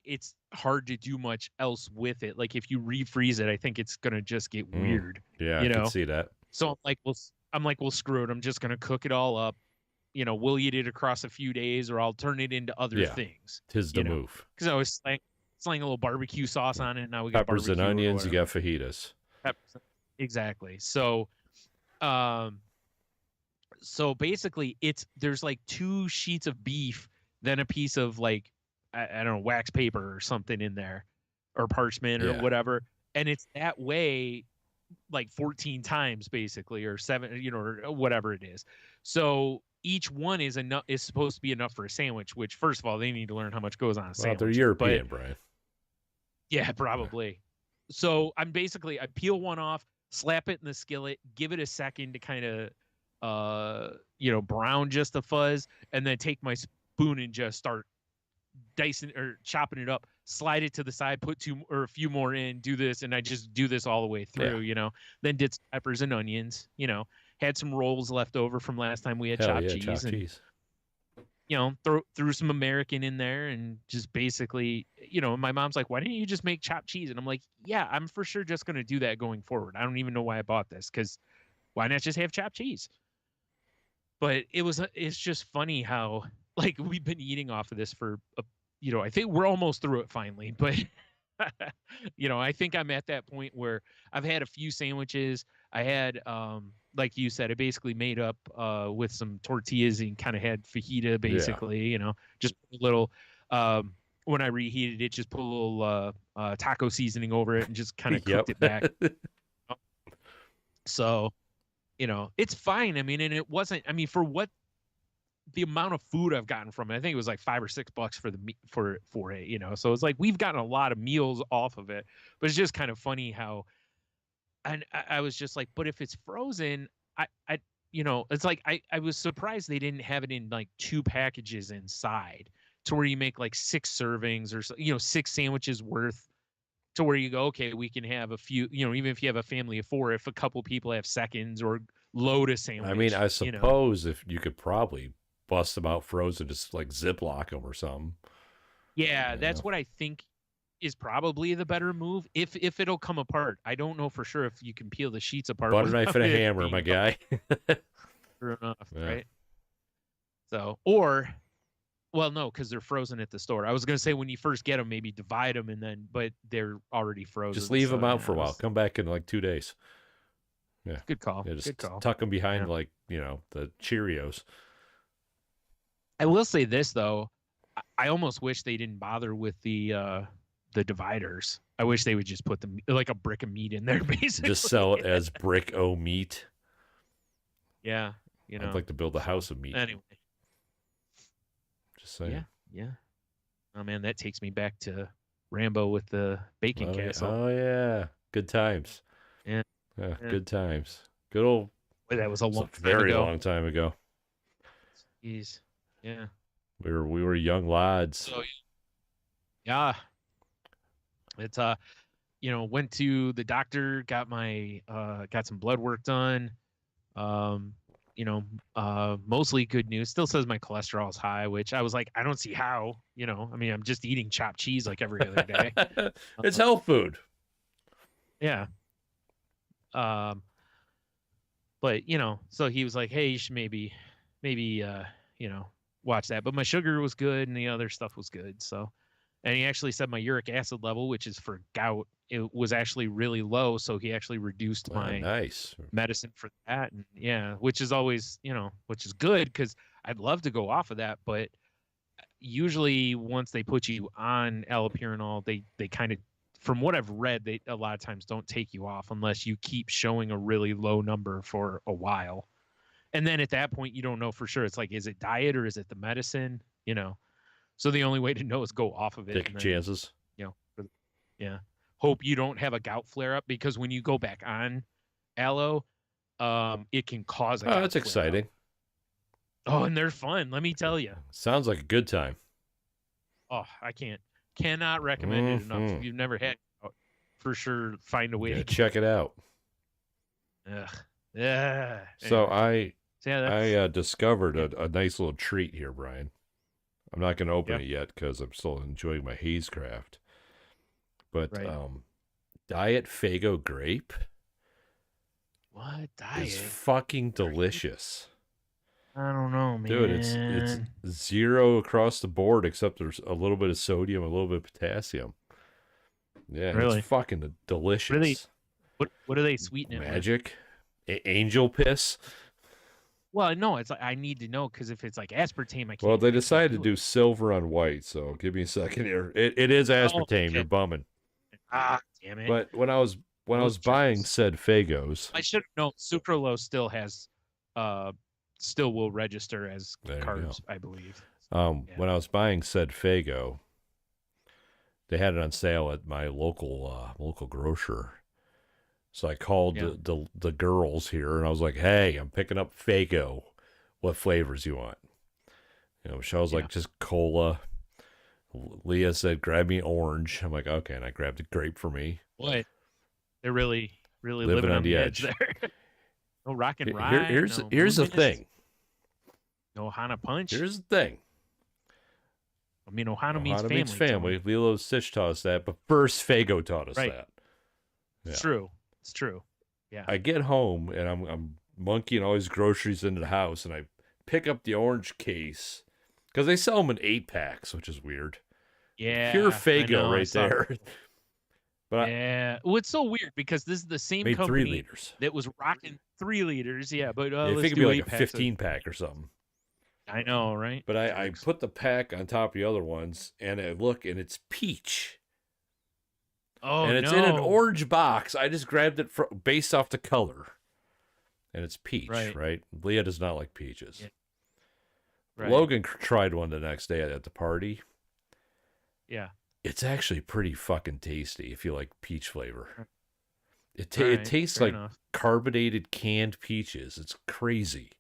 it's hard to do much else with it. Like if you refreeze it, I think it's gonna just get weird, Yeah, I you could know. see that. So I'm like, well, screw it. I'm just gonna cook it all up. We'll eat it across a few days, or I'll turn it into other Yeah, things. tis the move. Because I was slang a little barbecue sauce on it. Now we got Peppers and barbecue or onions, you whatever. got fajitas. Peppers. Exactly. Um, so basically, there's like 2 sheets of beef, then a piece of like I don't know, wax paper or something in there, or parchment or Yeah. whatever, and it's that way like 14 times basically, or 7, or whatever it is. So each one is supposed to be enough for a sandwich. Which first of all, they need to learn how much goes on a Well, sandwich. they're But European, Brian. yeah, probably. So I peel one off, slap it in the skillet, give it a second to kind of brown just a fuzz, and then take my spoon and just start dicing or chopping it up, slide it to the side, put 2 or a few more in, do this, and I just do this all the way through, Then did peppers and onions, had some rolls left over from last time we had Hell chopped yeah, cheese, chopped and cheese. threw some American in there, and just basically, my mom's like, why didn't you just make chopped cheese? And I'm like, yeah, I'm for sure just going to do that going forward. I don't even know why I bought this, because why not just have chopped cheese? But it's just funny how like we've been eating off of this for I think we're almost through it finally, but I think I'm at that point where I've had a few sandwiches. I had like you said, I basically made up with some tortillas and kind of had fajita basically, just a little when I reheated it, just put a little taco seasoning over it and just kind of cooked it back. So, it's fine. I mean, and it wasn't, for what the amount of food I've gotten from it, I think it was like $5 or $6 for the meat for it, So it's like we've gotten a lot of meals off of it, but it's just kind of funny how, and I was just like, but if it's frozen, it's like I was surprised they didn't have it in like 2 packages inside, to where you make like 6 servings or 6 sandwiches worth, to where you go, okay, we can have a few, even if you have a family of 4, if a couple people have seconds, or load a sandwich. I mean, I suppose if you could probably bust them out frozen, just like Ziploc them or something. Yeah, that's what I think is probably the better move, if it'll come apart. I don't know for sure if you can peel the sheets apart. Butter knife and a hammer, my guy. Sure enough, Yeah. right? So, well, no, because they're frozen at the store. I was going to say when you first get them, maybe divide them, but they're already frozen. Just leave them out for a while. Come back in like 2 days. Yeah. Good call. Yeah, just Good call. tuck them behind like, the Cheerios. I will say this though, I almost wish they didn't bother with the dividers. I wish they would just put them like a brick of meat in there, basically. Just sell it as brick o meat. Yeah, I'd like to build a house of meat. Anyway, just saying. Yeah. Oh man, that takes me back to Rambo with the bacon castle. Oh yeah, good times. Yeah, good times. Good old. Boy, that was a very long time ago. Jeez. Yeah. We were young lads. So, yeah. It's went to the doctor, got some blood work done. Mostly good news. Still says my cholesterol is high, which I was like, I don't see how. I'm just eating chopped cheese like every other day. It's health food. Yeah. But so he was like, hey, you should maybe watch that. But my sugar was good and the other stuff was good. So And he actually said my uric acid level, which is for gout, it was actually really low. So he actually reduced my nice medicine for that. And yeah, which is always, which is good because I'd love to go off of that. But usually once they put you on allopurinol, they kind of, from what I've read, they a lot of times don't take you off unless you keep showing a really low number for a while. And then at that point, you don't know for sure. It's like, is it diet or is it the medicine? So the only way to know is go off of it. Take chances. Yeah. Hope you don't have a gout flare up, because when you go back on aloe, it can cause a gout that's exciting. Oh, and they're fun. Let me tell you. Sounds like a good time. Oh, I cannot recommend it enough. If you've never had, for sure, find a way to check it out. Yeah. So I discovered a nice little treat here, Brian. I'm not going to open it yet because I'm still enjoying my haze craft. But Diet Faygo grape. What diet? Is fucking delicious. I don't know, man. Dude, it's 0 across the board, except there's a little bit of sodium, a little bit of potassium. Yeah, really? It's fucking delicious. What are they sweetening it Magic? Angel piss? Well, no, it's like, I need to know, because if it's like aspartame, I can't. Well, they decided to do silver on white, so give me a second here. It is aspartame. You're bumming. Ah, damn it! But when I was buying said Faygos, I should have known sucralose still will register as carbs, I believe. When I was buying said Faygo, they had it on sale at my local grocer. So I called the girls here, and I was like, "Hey, I'm picking up Faygo. What flavors you want?" Michelle's like, "Just cola." Leah said, "Grab me orange." I'm like, "Okay," and I grabbed a grape for me. Boy, they're really living on the edge there. No rock and rye. Here's the thing. No Ohana Punch. Here's the thing. I mean, Ohana means family. Lilo Stitch taught us that, but first Faygo taught us that. Yeah. It's true. It's true. Yeah. I get home and I'm monkeying all these groceries into the house, and I pick up the orange case because they sell them in 8-packs, which is weird. Yeah. Pure Faygo right there. But well, it's so weird because this is the same company 3 liters. that was rocking 3 liters. Yeah, but I think it'd be like a 15-pack or something. I know, right? But I put the pack on top of the other ones, and I look, and it's peach. Oh, and it's in an orange box. I just grabbed it based off the color, and it's peach, right? Leah does not like peaches. Yeah. Right. Logan tried one the next day at the party. Yeah. It's actually pretty fucking tasty if you like peach flavor. It tastes like carbonated canned peaches. It's crazy.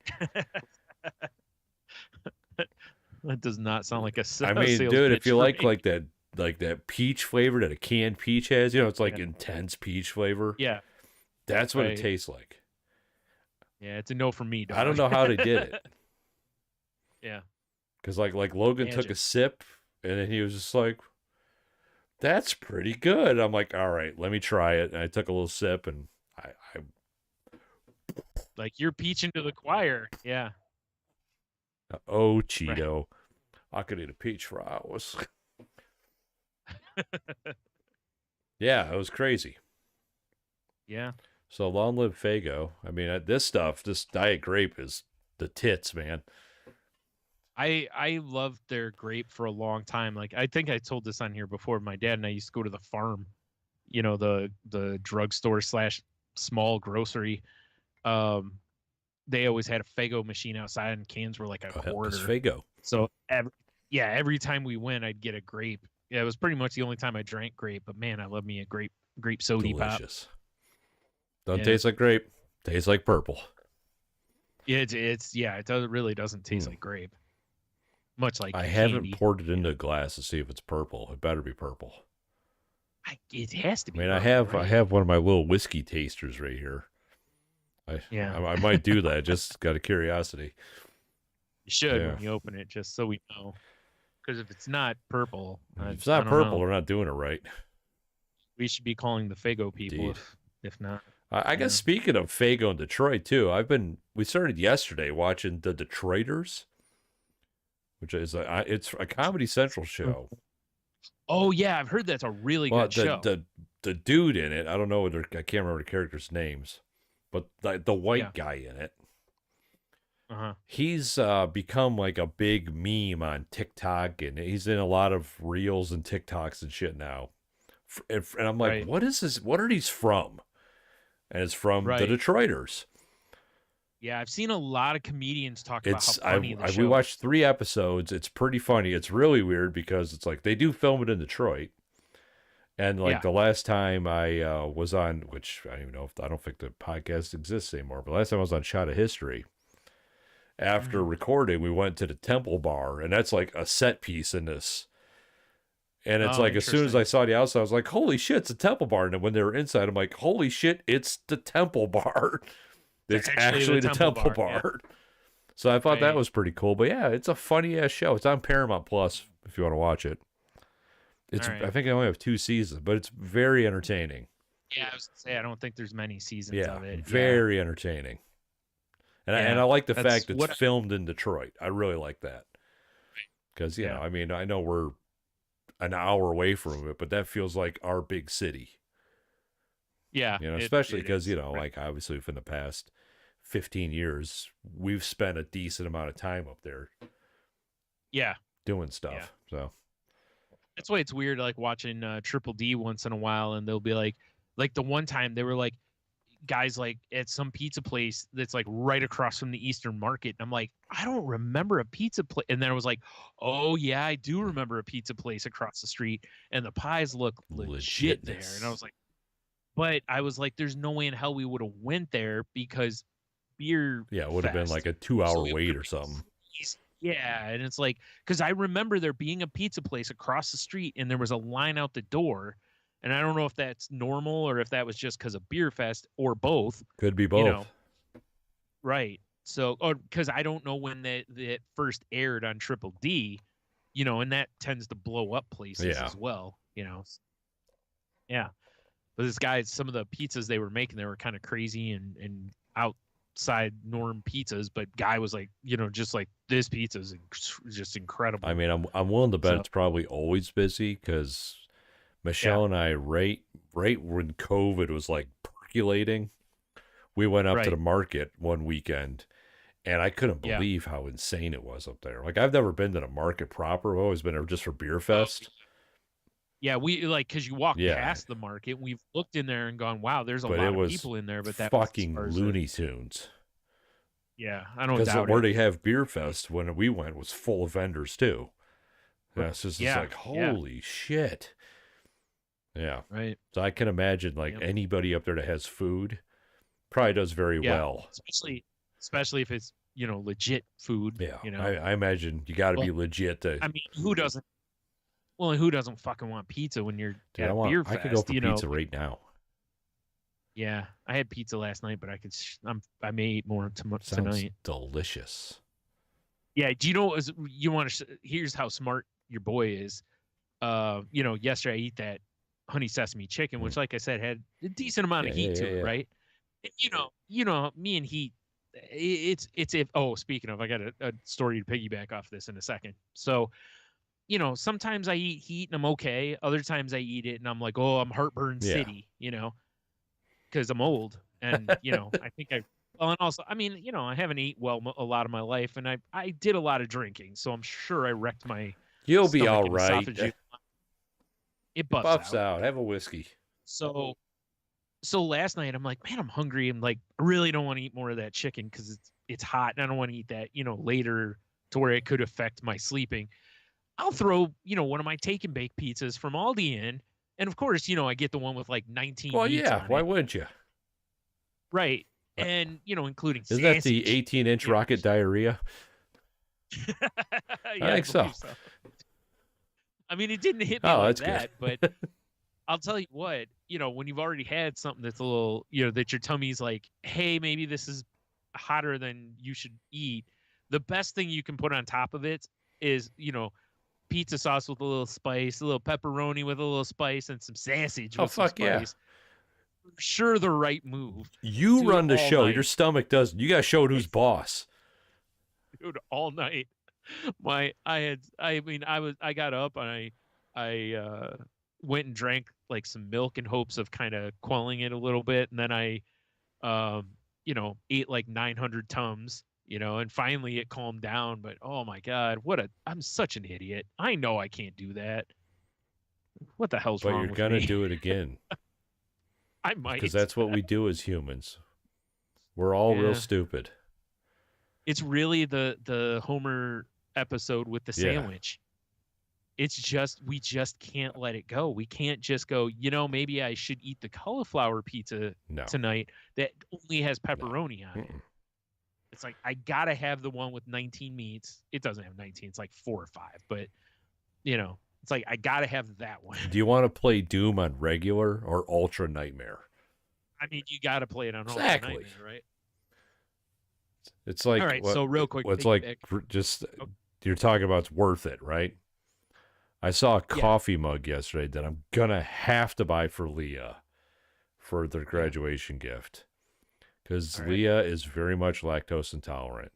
That does not sound like a I mean, dude, if you like that peach flavor that a canned peach has, it's like intense peach flavor. Yeah. That's what it tastes like. Yeah, it's a no for me, dog. I don't know how they did it. Yeah. Because like Logan took a sip, and then he was just like, "That's pretty good." I'm like, "All right, let me try it." And I took a little sip, and I like, you're preaching to the choir. Yeah. Oh, Cheeto. I could eat a peach for hours. Yeah, it was crazy. Yeah. So long live Faygo. I mean, this Diet Grape is the tits, man. I loved their grape for a long time. Like, I think I told this on here before. My dad and I used to go to the farm, the drugstore / small grocery. They always had a Faygo machine outside, and cans were like a quarter. Faygo. So every time we went, I'd get a grape. Yeah, it was pretty much the only time I drank grape. But man, I love me a grape soda pop. Delicious. Don't taste like grape. Tastes like purple. It really doesn't taste like grape. Much like I candy. haven't poured it into a glass to see if it's purple. It better be purple. It has to be. I mean, purple, I have one of my little whiskey tasters right here. I might do that. Just got a curiosity. You should when you open it, just so we know. Because if it's not purple, if it's not purple, we're not doing it right. We should be calling the Faygo people if not. I guess speaking of Faygo in Detroit too, we started yesterday watching the Detroiters, which is it's a Comedy Central show. Oh yeah, I've heard that's a really Well, good show. the dude in it, I don't know what I can't remember the characters' names, but the Yeah. white guy in it, Uh-huh. he's become like a big meme on TikTok, and he's in a lot of reels and TikToks and shit now. And I'm like, Right. what is this? What are these from? And it's from the Right. Detroiters. Yeah, I've seen a lot of comedians talk about how It's funny the show we is. watched 3 episodes. It's pretty funny. It's really weird because it's like they do film it in Detroit. And like Yeah. the last time I was on, which I don't even know if I don't think the podcast exists anymore, but last time I was on Shot of History, after Mhm. recording, we went to the Temple Bar, and that's like a set piece in this. And it's Oh, like as soon as interesting. I saw the outside, I was like, "Holy shit, it's a Temple Bar!" And then when they were inside, I'm like, "Holy shit, it's the Temple Bar! It's actually the Temple Yeah. Bar." So I thought that Right. was pretty cool. But yeah, it's a funny ass show. It's on Paramount Plus if you want to watch it. All I right. think I only have 2 seasons, but it's very entertaining. Yeah, I was gonna say I don't think there's many seasons Yeah, of it. very entertaining. And Yeah. I like the That's fact it's what filmed in Detroit. I really like that because Yeah. I mean, I know we're an hour away from it, but that feels like our big city. Yeah. Especially it because is. like obviously from the past 15 years, we've spent a decent amount of time up there. Yeah. Doing stuff. Yeah. So That's why it's weird, like watching Triple D once in a while, and they'll be like the one time they were like guys like at some pizza place that's like right across from the Eastern Market. And I'm like, I don't remember a pizza place. And then I was like, oh yeah, I do remember a pizza place across the street, and the pies look legit there. And I was like, but I was like, there's no way in hell we would have went there because beer. Yeah, it would have been like a 2-hour wait or something. Yeah, and it's like because I remember there being a pizza place across the street, and there was a line out the door, and I don't know if that's normal or if that was just because of Beer Fest or both. Could be both. Right. So, or because I don't know when that first aired on Triple D, and that tends to blow up places as well. Yeah. But this guy, some of the pizzas they were making, they were kind of crazy and outside norm pizzas. But guy was like, just like this pizza is just incredible. I mean, I'm willing to bet it's probably always busy because Michelle and I, right when COVID was like percolating, we went up to the market one weekend, and I couldn't believe how insane it was up there. Like I've never been to the market proper. I've always been there just for Beer Fest. Yeah, we because you walk past the market, we've looked in there and gone, wow, there's a lot of people in there, but that fucking Looney Tunes. Yeah, I don't doubt because where they have Beer Fest when we went was full of vendors too. Yeah, it's just it's like holy shit. Yeah, right. So I can imagine like anybody up there that has food probably does very well, especially if it's legit food. Yeah, I imagine you got to be legit to. I mean, who doesn't? Well, and who doesn't fucking want pizza when you're at a Beer Fest? I could go for pizza right now. Yeah, I had pizza last night, but I may eat more tonight. Sounds delicious. Yeah, do you know? You want to? Here's how smart your boy is. Yesterday I eat that honey sesame chicken, which, like I said, had a decent amount of heat to it, right? And, me and heat. It's if. Oh, speaking of, I got a story to piggyback off this in a second. So. Sometimes I eat heat and I'm okay. Other times I eat it and I'm like, oh, I'm heartburn city, because I'm old. And, I think and also, I mean, I haven't eaten well a lot of my life, and I did a lot of drinking. So I'm sure I wrecked my You'll be all right. It buffs out. Have a whiskey. So last night I'm like, man, I'm hungry. I'm like, I really don't want to eat more of that chicken because it's hot and I don't want to eat that, later to where it could affect my sleeping. I'll throw, one of my take and bake pizzas from Aldi in. And of course, I get the one with like 19 Well, meats yeah. on Why it. wouldn't you? Right. And, including Isn't that the 18-inch rocket diarrhea? I think so. I mean, it didn't hit me like that, but I'll tell you what, when you've already had something that's a little, that your tummy's like, hey, maybe this is hotter than you should eat. The best thing you can put on top of it is, pizza sauce with a little spice, a little pepperoni with a little spice, and some sausage with some spice. Yeah. For sure, the right move. You run the show. Night. Your stomach doesn't. You got to show it who's boss. Dude, all night. I got up and I went and drank like some milk in hopes of kind of quelling it a little bit, and then I ate like 900 tums, and finally it calmed down. But oh my God, I'm such an idiot. I know I can't do that. What the hell's But wrong you're with gonna me? do it again. I might. Because that's what we do as humans. We're all real stupid. It's really the Homer episode with the sandwich. It's just, we just can't let it go. We can't just go, maybe I should eat the cauliflower pizza tonight that only has pepperoni on it. It's like, I gotta have the one with 19 meats. It doesn't have 19, it's like 4 or 5, but it's like, I gotta have that one. Do you want to play Doom on regular or Ultra Nightmare? I mean, you gotta play it on Ultra Nightmare, right? It's like, all right, so real quick, it's like just you're talking about, it's worth it, right? I saw a coffee mug yesterday that I'm gonna have to buy for Leah for their graduation gift, because Leah is very much lactose intolerant,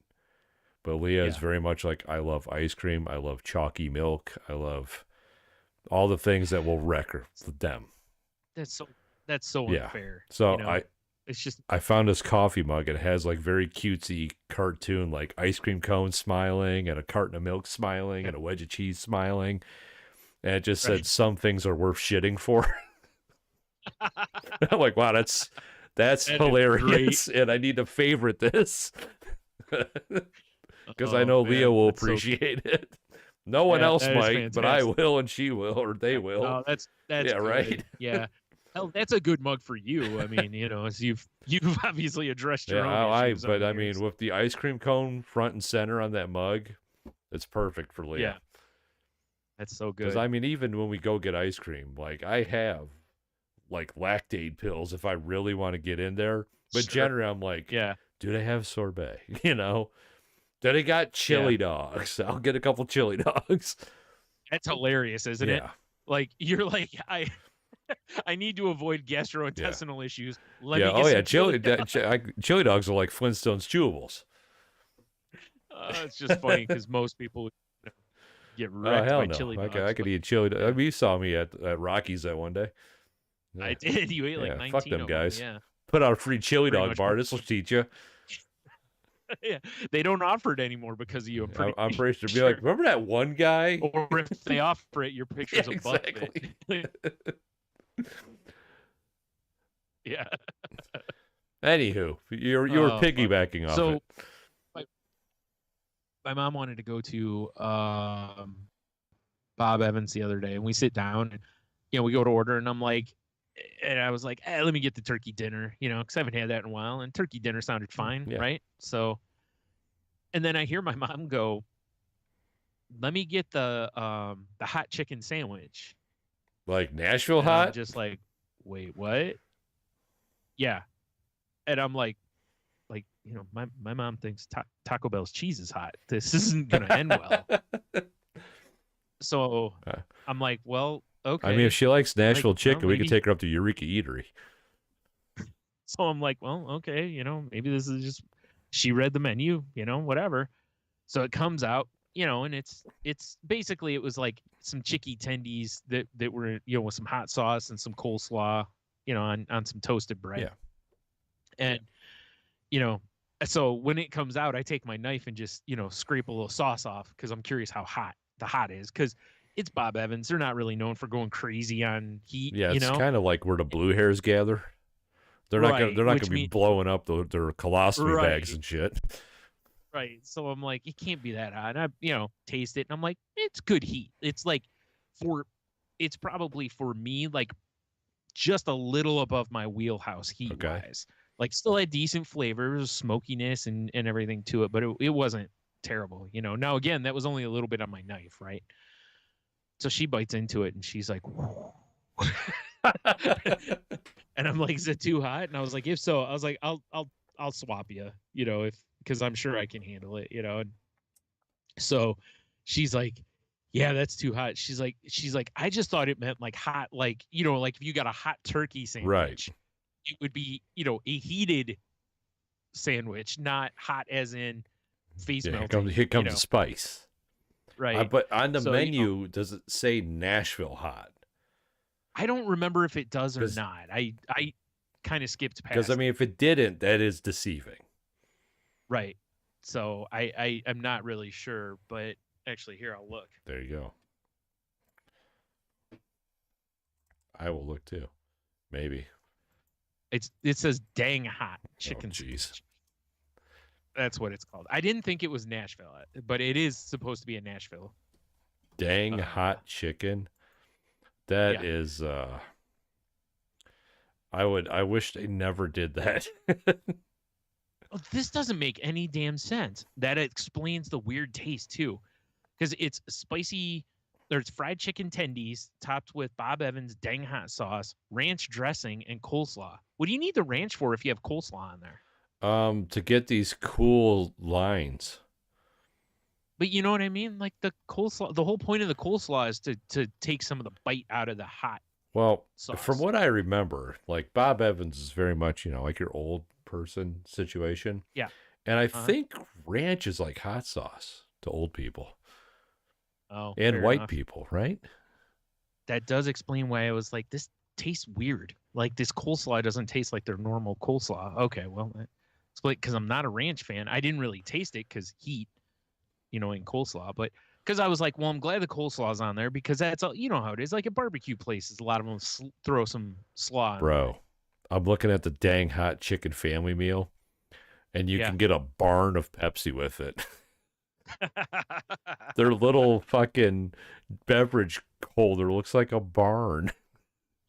but Leah is very much like, I love ice cream, I love chalky milk, I love all the things that will wreck them. That's so unfair. So it's just, I found this coffee mug. It has like very cutesy cartoon, like ice cream cone smiling and a carton of milk smiling and a wedge of cheese smiling. And it just said, some things are worth shitting for. I'm like, wow, that's hilarious. And I need to favorite this. Because I know Leah will appreciate it. No one else might, but I will, and she will, or they will. Oh, that's good. Right. Yeah. Hell, that's a good mug for you. I mean, as you've obviously addressed your own issues. But I mean, with the ice cream cone front and center on that mug, it's perfect for Leah. Yeah. That's so good. Because I mean, even when we go get ice cream, like, I have like Lactaid pills if I really want to get in there. But generally, I'm like, do they have sorbet? Do they got chili dogs? I'll get a couple chili dogs. That's hilarious, isn't it? Like, you're like, I need to avoid gastrointestinal issues. Let me get chili dogs are like Flintstones chewables. It's just funny because most people get wrecked by chili dogs. I could eat chili dogs. I mean, you saw me at Rockies that one day. Yeah. I did. You ate like 19 fuck them of guys. Them, Put out a free chili dog bar. This will teach you. Yeah, they don't offer it anymore because of you. I'm pretty sure. Be like, remember that one guy? Or if they offer it, your picture's above it. Yeah. Anywho, you were piggybacking off it. My mom wanted to go to Bob Evans the other day, and we sit down, and we go to order, and I was like, let me get the turkey dinner, because I haven't had that in a while, and turkey dinner sounded fine, right? So, and then I hear my mom go, let me get the hot chicken sandwich. Like Nashville hot? I'm just like, wait, what? Yeah. And I'm like, my mom thinks Taco Bell's cheese is hot. This isn't going to end well. So I'm like, well, okay. I mean, if she likes Nashville chicken, we could take her up to Eureka Eatery. So I'm like, well, okay, maybe this is just, she read the menu, whatever. So it comes out, and it's basically, it was like some chicky tendies that were, with some hot sauce and some coleslaw, on some toasted bread. Yeah. And, so when it comes out, I take my knife and just, scrape a little sauce off because I'm curious how hot the hot is, because it's Bob Evans. They're not really known for going crazy on heat. Yeah, it's kind of like where the blue hairs gather. They're not gonna be blowing up their colostomy bags and shit. Right. So I'm like, it can't be that hot. And I, taste it, and I'm like, it's good heat. It's like it's probably for me like just a little above my wheelhouse heat wise. Like, still had decent flavors, smokiness and everything to it, but it wasn't terrible. Now again, that was only a little bit on my knife, right? So she bites into it and she's like, and I'm like, is it too hot? And I was like, if so, I was like, I'll swap you, because I'm sure I can handle it, And so she's like, yeah, that's too hot. She's like, I just thought it meant like hot, like, like if you got a hot turkey sandwich, right, it would be, a heated sandwich, not hot as in face melting. Here comes the spice. right. But on the So, menu, does it say Nashville hot? I don't remember if it does or not. I kind of skipped past. Because I mean, if it didn't, that is deceiving. Right. So I'm not really sure, but actually here I'll look. There you go. I will look too. Maybe. It says dang hot chicken. Jeez. That's what it's called. I didn't think it was Nashville, but it is supposed to be in Nashville. Dang hot chicken. That is I wish they never did that. Oh, this doesn't make any damn sense. That explains the weird taste too. Because it's spicy. There's fried chicken tendies topped with Bob Evans dang hot sauce, ranch dressing, and coleslaw. What do you need the ranch for if you have coleslaw on there? To get these cool lines. But you know what I mean? Like the coleslaw, the whole point of the coleslaw is to take some of the bite out of the hot sauce. From what I remember, like Bob Evans is very much, like your old person situation. Yeah. And I think ranch is like hot sauce to old people. Oh, and white people, right? That does explain why I was like, this tastes weird. Like this coleslaw doesn't taste like their normal coleslaw. Okay, well, it's like because I'm not a ranch fan. I didn't really taste it because heat, in coleslaw. But because I was like, well, I'm glad the coleslaw's on there because that's all. You know how it is. Like at barbecue places, a lot of them throw some slaw. Bro, I'm looking at the dang hot chicken family meal, and you can get a barn of Pepsi with it. Their little fucking beverage holder looks like a barn.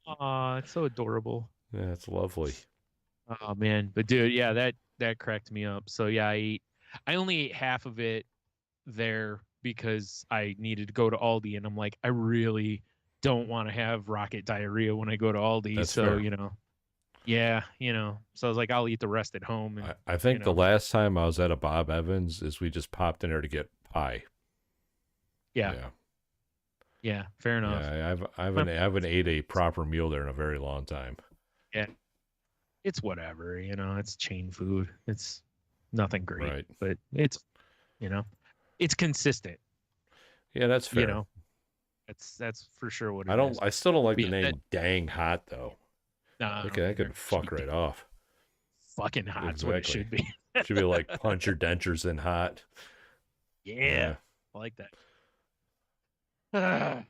Aw, it's so adorable. Yeah, it's lovely. Oh man, but dude, yeah, that cracked me up. So yeah, I only ate half of it there because I needed to go to Aldi, and I'm like, I really don't want to have rocket diarrhea when I go to Aldi. That's so fair. Yeah, so I was like, I'll eat the rest at home. And, I think the last time I was at a Bob Evans is we just popped in there to get pie. Yeah, fair enough. Yeah, I haven't ate a proper meal there in a very long time. Yeah, it's whatever. It's chain food. It's nothing great, right. But it's it's consistent. Yeah, that's fair. That's for sure what it is. I still don't like the name dang hot though. Nah, that could fuck right off. Fucking hot is what it should be. Should be like punch your dentures in hot. Yeah. I like that.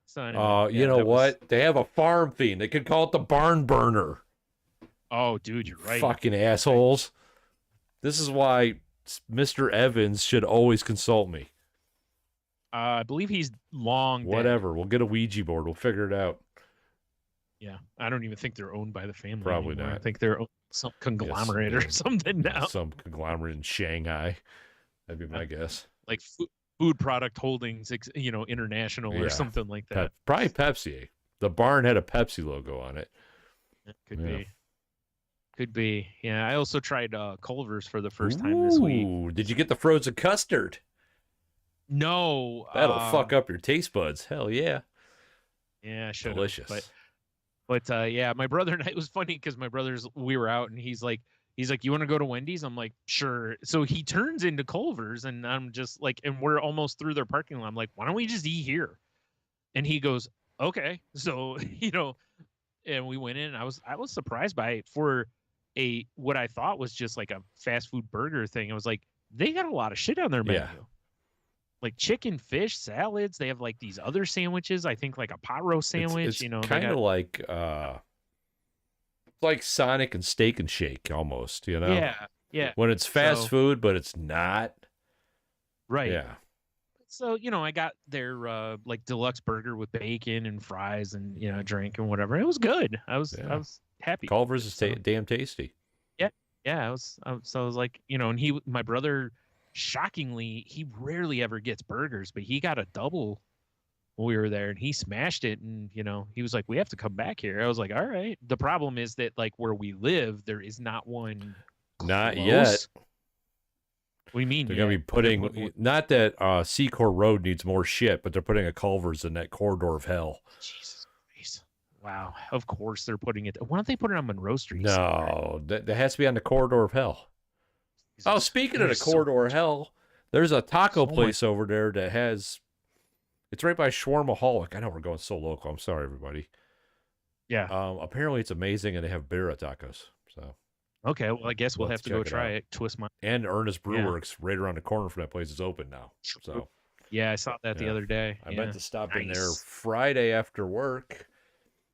So anyway, you know what? They have a farm theme. They could call it the barn burner. Oh, dude, you're right. Fucking assholes. This is why Mr. Evans should always consult me. I believe he's long Whatever. dead. We'll get a Ouija board. We'll figure it out. Yeah. I don't even think they're owned by the family Probably anymore. not. I think they're some conglomerate or something now. Some conglomerate in Shanghai. That'd be my guess. Like Food Product Holdings, International or something like that. Probably Pepsi. The barn had a Pepsi logo on it. Could be. Yeah, I also tried Culver's for the first time this week. Did you get the frozen custard? No. That'll fuck up your taste buds. Hell yeah. Yeah, should have. Delicious. But yeah, my brother and I, it was funny because we were out and he's like, you want to go to Wendy's? I'm like, sure. So he turns into Culver's and I'm just like, and we're almost through their parking lot. I'm like, why don't we just eat here? And he goes, okay. So, and we went in and I was surprised by it for what I thought was just like a fast food burger thing. I was like, they got a lot of shit on their menu. Yeah. Like chicken, fish, salads. They have like these other sandwiches. I think like a pot roast sandwich. It's kind of like Sonic and Steak and Shake almost. Yeah. When it's fast food, but it's not. Right. Yeah. So I got their like deluxe burger with bacon and fries and drink and whatever. It was good. I was happy. Culver's is damn tasty. Yeah. I was like and my brother. Shockingly, he rarely ever gets burgers, but he got a double when we were there and he smashed it. And, he was like, we have to come back here. I was like, all right. The problem is that like where we live, there is not one. Not yet. What do you mean? They're going to be putting, not that Secor Road needs more shit, but they're putting a Culver's in that corridor of hell. Jesus Christ. Wow. Of course they're putting it. Why don't they put it on Monroe Street? No, that has to be on the corridor of hell. Speaking of the corridor of hell, There's a taco place over there that has. It's right by Shawarmaholic. I know we're going so local. I'm sorry, everybody. Yeah. Apparently it's amazing, and they have birria tacos. So. Okay, well, I guess we'll have to go try it. Twist my. And Ernest Brewworks right around the corner from that place is open now. So. Yeah, I saw that the other day. I meant to stop in there Friday after work.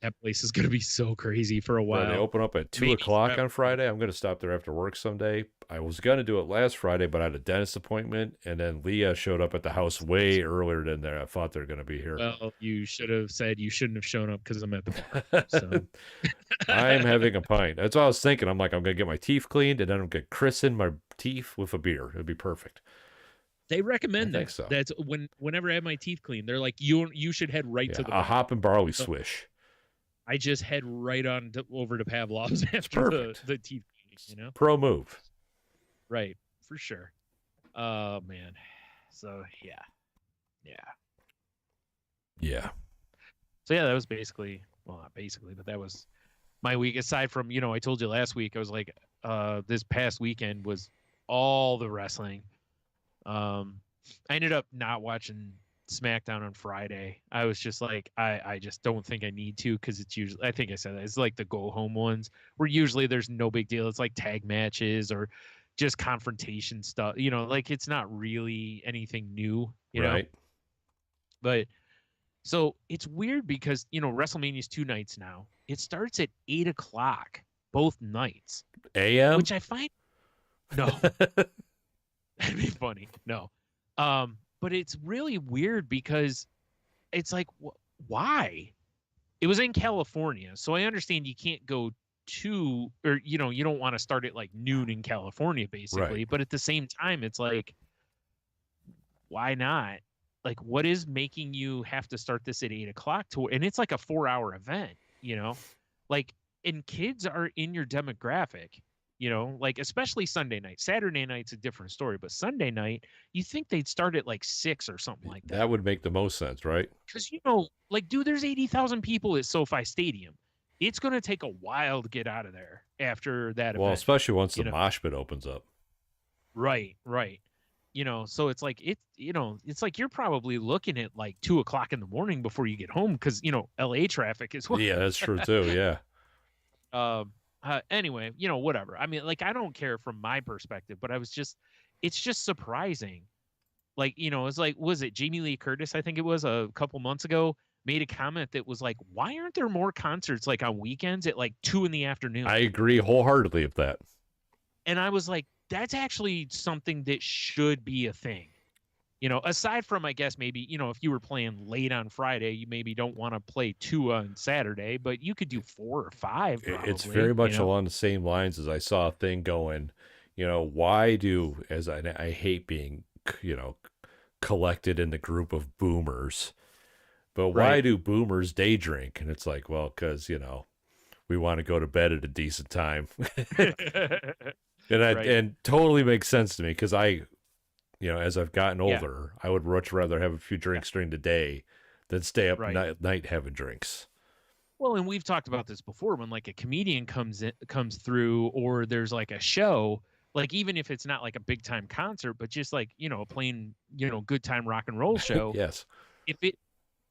That place is going to be so crazy for a while. They open up at 2 o'clock on Friday. I'm going to stop there after work someday. I was going to do it last Friday, but I had a dentist appointment, and then Leah showed up at the house way earlier than I thought they were going to be here. Well, you should have said you shouldn't have shown up because I'm at the bar. So. I'm having a pint. That's what I was thinking. I'm like, I'm going to get my teeth cleaned, and then I'm going to christen my teeth with a beer. It'd be perfect. They recommend that. So. That's whenever I have my teeth cleaned, they're like, you should head right to the bar. A hop and barley swish. I just head right on over to Pavlov's after the teeth cleaning, you know? Pro move. Right, for sure. Oh, man. So, yeah. So, yeah, that was basically, well, not basically, but that was my week. Aside from, I told you last week, I was like, this past weekend was all the wrestling. I ended up not watching SmackDown on Friday. I was just like, I just don't think I need to, because it's usually, I think I said that, it's like the go home ones where usually there's no big deal. It's like tag matches or just confrontation stuff, like it's not really anything new, you know. But so it's weird because WrestleMania's 2 nights now. It starts at 8 o'clock both nights, AM, which I find that'd be funny. No. But it's really weird because it's like, why? It was in California, so I understand you can't go to, or you don't want to start at like noon in California, basically. Right. But at the same time, it's like, why not? Like, what is making you have to start this at 8 o'clock and it's like a 4-hour event, like, and kids are in your demographic. Like especially Sunday night. Saturday night's a different story, but Sunday night, you think they'd start at like 6 or something like that. That would make the most sense, right? Because like, dude, there's 80,000 people at SoFi Stadium. It's gonna take a while to get out of there after that event. Well, especially once the mosh pit opens up. Right. So it's like it's like you're probably looking at like 2 o'clock in the morning before you get home because LA traffic is. Yeah, that's true too. Yeah. Anyway, whatever. I mean, like, I don't care from my perspective, but it's just surprising. Like, it's like, was it Jamie Lee Curtis? I think it was a couple months ago, made a comment that was like, why aren't there more concerts like on weekends at like 2 p.m? I agree wholeheartedly with that. And I was like, that's actually something that should be a thing. Aside from, I guess, maybe, if you were playing late on Friday, you maybe don't want to play 2 on Saturday, but you could do 4 or 5. Probably, it's very much along the same lines as I saw a thing going, why do, as I hate being, collected in the group of boomers, but why do boomers day drink? And it's like, well, because, we want to go to bed at a decent time. And totally makes sense to me because as I've gotten older, I would much rather have a few drinks during the day than stay up night having drinks. Well, and we've talked about this before when like a comedian comes through, or there's like a show, like even if it's not like a big time concert, but just like, a plain, good time rock and roll show. Yes.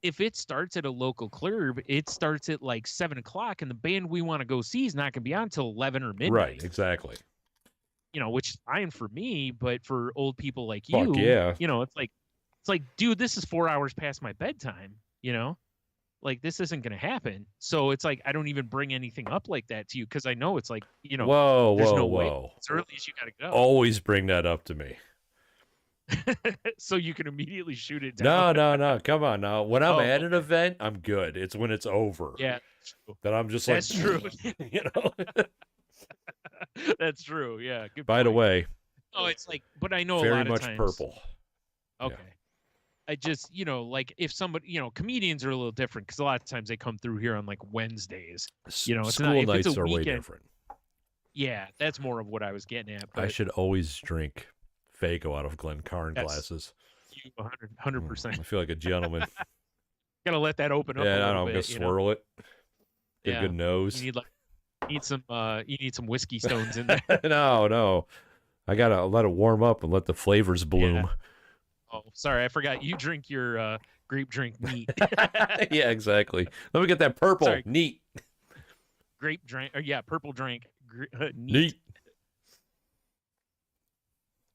If it starts at a local club, it starts at like 7 o'clock, and the band we want to go see is not going to be on until 11 or midnight. Right. Exactly. Which is fine for me, but for old people like you, it's like, dude, this is 4 hours past my bedtime, like this isn't going to happen. So it's like, I don't even bring anything up like that to you. Cause I know it's like, there's no way. As early as you got to go. Always bring that up to me. So you can immediately shoot it down. No. Come on now. When I'm at an event, I'm good. It's when it's over. Yeah. That I'm just that's like, true. That's true. Yeah. Good By the way. Oh, it's like, but I know very a lot of much times, purple. Okay. Yeah. I just, like if somebody, comedians are a little different because a lot of times they come through here on like Wednesdays. It's School not, nights it's a are weekend, way different. Yeah, that's more of what I was getting at. But I should always drink Faygo out of Glencairn glasses. 100%. I feel like a gentleman. Gotta let that open up. Yeah, a little I'm bit, gonna swirl it. Get a good nose. You need some whiskey stones in there. No. I gotta let it warm up and let the flavors bloom. Yeah. Oh, sorry, I forgot. You drink your grape drink neat. Yeah, exactly. Let me get that purple. Sorry. Neat. Grape drink. Or yeah, purple drink. Neat. Neat.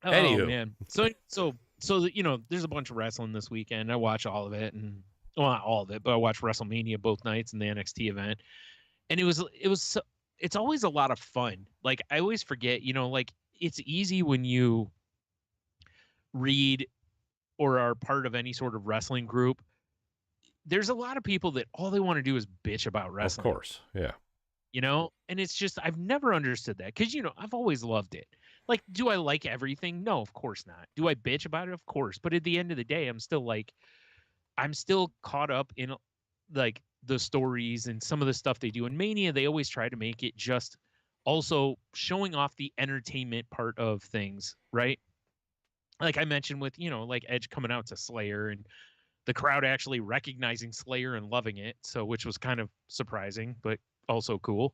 Oh Anywho. man. So you know, there's a bunch of wrestling this weekend. I watch all of it, and well, not all of it, but I watch WrestleMania both nights and the NXT event, and it's always a lot of fun. Like I always forget, you know, like it's easy when you read or are part of any sort of wrestling group. There's a lot of people that all they want to do is bitch about wrestling. Of course, yeah. You know, and it's just I've never understood that because you know I've always loved it. Like, do I like everything? No, of course not. Do I bitch about it? Of course. But at the end of the day, I'm still caught up in like the stories and some of the stuff they do. In Mania, they always try to make it just also showing off the entertainment part of things, right? Like I mentioned with, you know, like Edge coming out to Slayer and the crowd actually recognizing Slayer and loving it. So, which was kind of surprising, but also cool.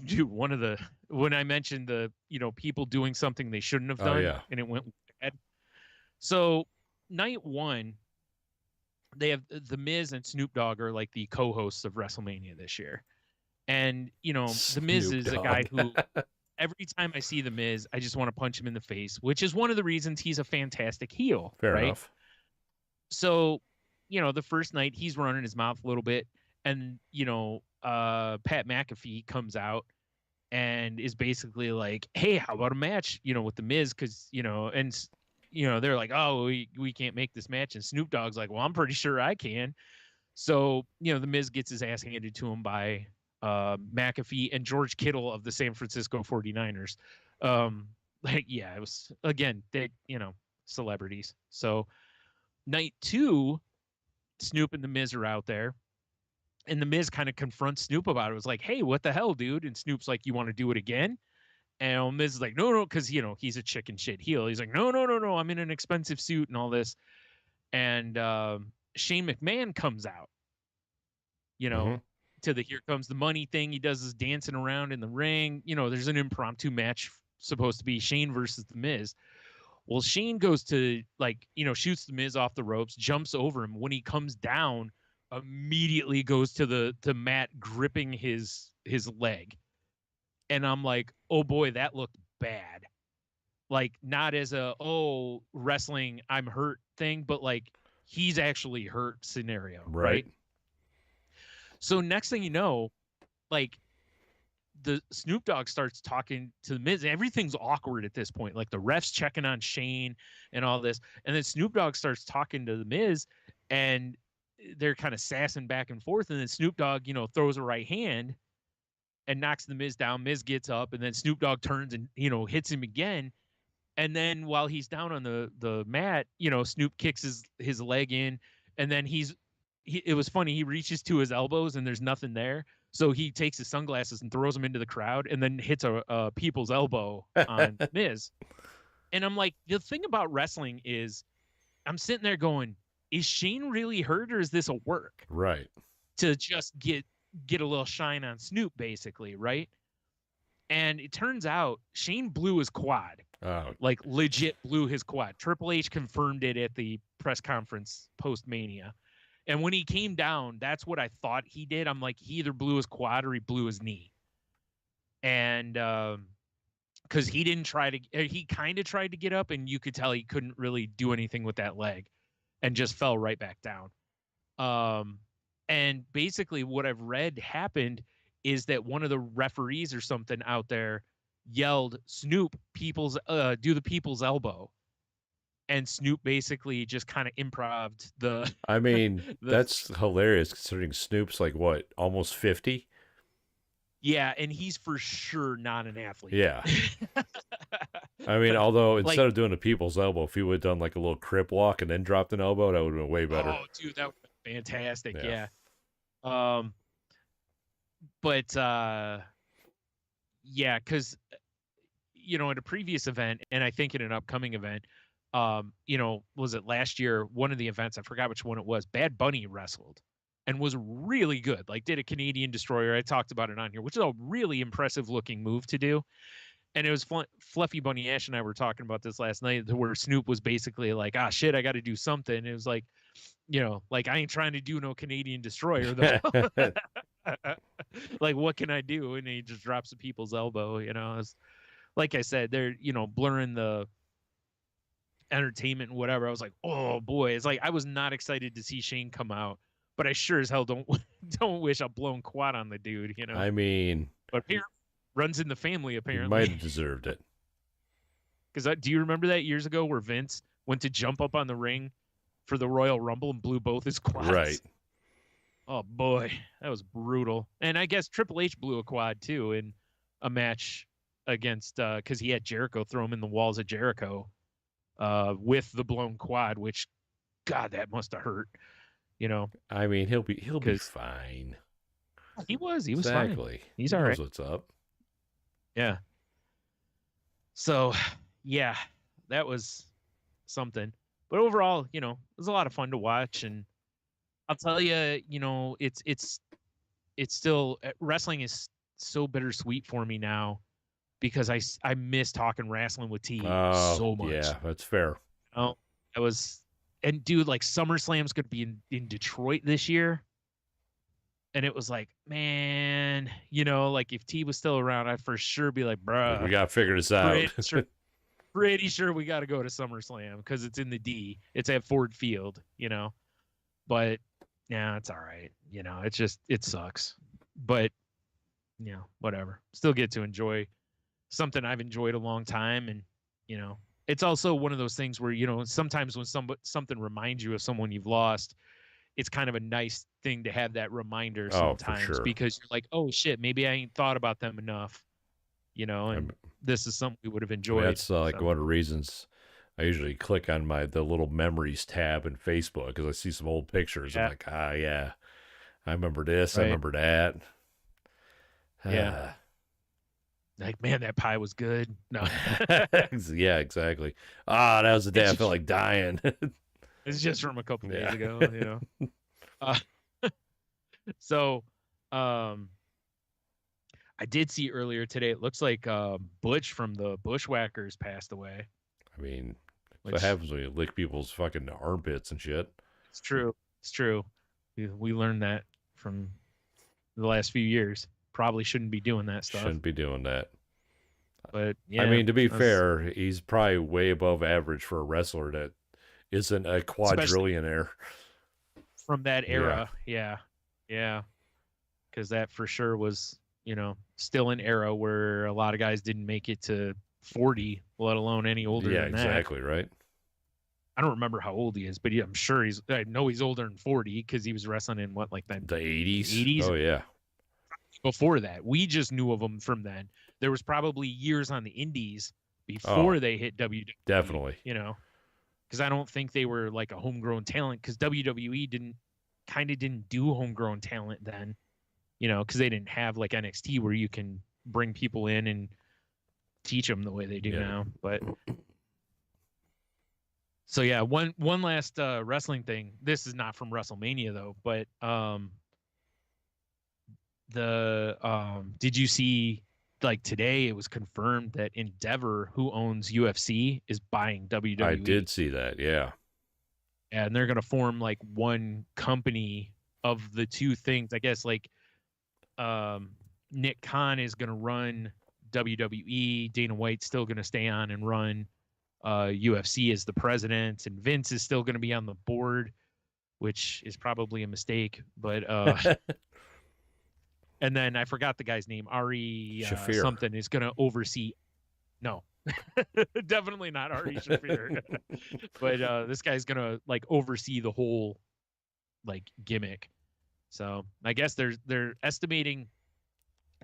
Dude, when I mentioned the, you know, people doing something they shouldn't have done, and it went bad. So night one, they have the Miz and Snoop Dogg are like the co-hosts of WrestleMania this year. And, you know, the Miz is a guy who every time I see the Miz, I just want to punch him in the face, which is one of the reasons he's a fantastic heel. Fair right? enough. So, you know, the first night he's running his mouth a little bit, and, you know, Pat McAfee comes out and is basically like, hey, how about a match, you know, with the Miz? Because, you know, and, you know, they're like, oh, we can't make this match. And Snoop Dogg's like, well, I'm pretty sure I can. So, you know, the Miz gets his ass handed to him by McAfee and George Kittle of the San Francisco 49ers. Like, yeah, it was, again, they, you know, celebrities. So night two, Snoop and the Miz are out there. And the Miz kind of confronts Snoop about it. It was like, hey, what the hell, dude? And Snoop's like, you want to do it again? And Miz is like, no, because, you know, he's a chicken shit heel. He's like, no, I'm in an expensive suit and all this. And Shane McMahon comes out, you know, to the Here Comes the Money thing. He does his dancing around in the ring. You know, there's an impromptu match supposed to be Shane versus the Miz. Well, Shane goes to, like, you know, shoots the Miz off the ropes, jumps over him. When he comes down, immediately goes to the mat, gripping his leg. And I'm like, oh boy, that looked bad. Like, not as a, oh, wrestling, I'm hurt thing, but like he's actually hurt scenario. Right. So next thing you know, like the Snoop Dogg starts talking to the Miz. Everything's awkward at this point. Like the ref's checking on Shane and all this. And then Snoop Dogg starts talking to the Miz, and they're kind of sassing back and forth. And then Snoop Dogg, you know, throws a right hand and knocks the Miz down. Miz gets up, and then Snoop Dogg turns and, you know, hits him again. And then while he's down on the mat, you know, Snoop kicks his leg in, and then it was funny. He reaches to his elbows and there's nothing there. So he takes his sunglasses and throws them into the crowd and then hits a people's elbow on Miz. And I'm like, the thing about wrestling is I'm sitting there going, is Shane really hurt, or is this a work? Right. To just get a little shine on Snoop, basically, right? And it turns out Shane blew his quad. Oh. Like legit blew his quad. Triple H confirmed it at the press conference post-Mania. And when he came down, that's what I thought he did. I'm like, he either blew his quad or he blew his knee. And because he didn't he kind of tried to get up, and you could tell he couldn't really do anything with that leg and just fell right back down. And basically what I've read happened is that one of the referees or something out there yelled, Snoop, do the people's elbow. And Snoop basically just kind of improv'd the. I mean, that's hilarious considering Snoop's like what, almost 50? Yeah, and he's for sure not an athlete. Yeah. I mean, although instead of doing a people's elbow, if he would have done like a little crip walk and then dropped an elbow, that would have been way better. Oh, dude, that would have been fantastic. Yeah. Yeah, because, you know, in a previous event, and I think in an upcoming event, you know, was it last year, one of the events, I forgot which one it was, Bad Bunny wrestled. and was really good. Like did a Canadian destroyer. I talked about it on here, which is a really impressive looking move to do. And it was Fluffy Bunny Ash and I were talking about this last night, where Snoop was basically like, ah, shit, I got to do something. And it was like, like I ain't trying to do no Canadian destroyer though. Like, what can I do? And he just drops the people's elbow. It's, like I said, they're blurring the entertainment and whatever. I was like, oh boy, it's like I was not excited to see Shane come out, but I sure as hell don't wish a blown quad on the dude. I mean, but runs in the family apparently. He might have deserved it. Because do you remember that years ago where Vince went to jump up on the ring for the Royal Rumble and blew both his quads? Right. Oh boy, that was brutal. And I guess Triple H blew a quad too in a match against because he had Jericho throw him in the walls of Jericho with the blown quad, which, God, that must have hurt. I mean, he'll be fine. He was exactly. Fine. He's all right. What's up? Yeah. So, yeah, that was something. But overall, it was a lot of fun to watch, and I'll tell you, it's still, wrestling is so bittersweet for me now because I miss talking wrestling with T so much. Yeah, that's fair. And dude, like SummerSlam's going to be in Detroit this year. And it was like, man, like if T was still around, I'd for sure be like, bruh, we got to figure this out. Pretty sure we got to go to SummerSlam because it's in the D. It's at Ford Field, But yeah, it's all right. It sucks. But whatever. Still get to enjoy something I've enjoyed a long time, and it's also one of those things where sometimes when something reminds you of someone you've lost, it's kind of a nice thing to have that reminder sometimes, for sure. Because you're like, oh shit, maybe I ain't thought about them enough, and this is something we would have enjoyed. That's one of the reasons I usually click on the little memories tab in Facebook because I see some old pictures. Yeah. I'm like, yeah, I remember this. Right. I remember that. Yeah. Like, man, that pie was good. No. Yeah, exactly. That was the day I felt like dying. It's just from a couple days ago, So, I did see earlier today, it looks like Butch from the Bushwhackers passed away. I mean, what happens when you lick people's fucking armpits and shit? It's true. It's true. We learned that from the last few years. Probably shouldn't be doing that stuff. Shouldn't be doing that. But yeah, I mean, to be fair, he's probably way above average for a wrestler that isn't a quadrillionaire. From that era, yeah. Because that for sure was, still an era where a lot of guys didn't make it to 40, let alone any older than that. Yeah, exactly, right. I don't remember how old he is, but I'm sure I know he's older than 40 because he was wrestling in what, like that? The 80s? 80s? Oh, yeah. Before that, we just knew of him from then. There was probably years on the indies before they hit WWE. Definitely. Because I don't think they were like a homegrown talent because WWE didn't do homegrown talent then, because they didn't have like NXT where you can bring people in and teach them the way they do now. But so yeah, one last wrestling thing. This is not from WrestleMania though, but did you see like today it was confirmed that Endeavor, who owns UFC, is buying WWE? I did see that, yeah. And they're gonna form like one company of the two things. I guess like Nick Khan is gonna run WWE, Dana White's still gonna stay on and run UFC as the president, and Vince is still gonna be on the board, which is probably a mistake, but and then I forgot the guy's name. Ari something is going to oversee. No, definitely not Ari Shaffir. But this guy's going to like oversee the whole like gimmick. So I guess they're estimating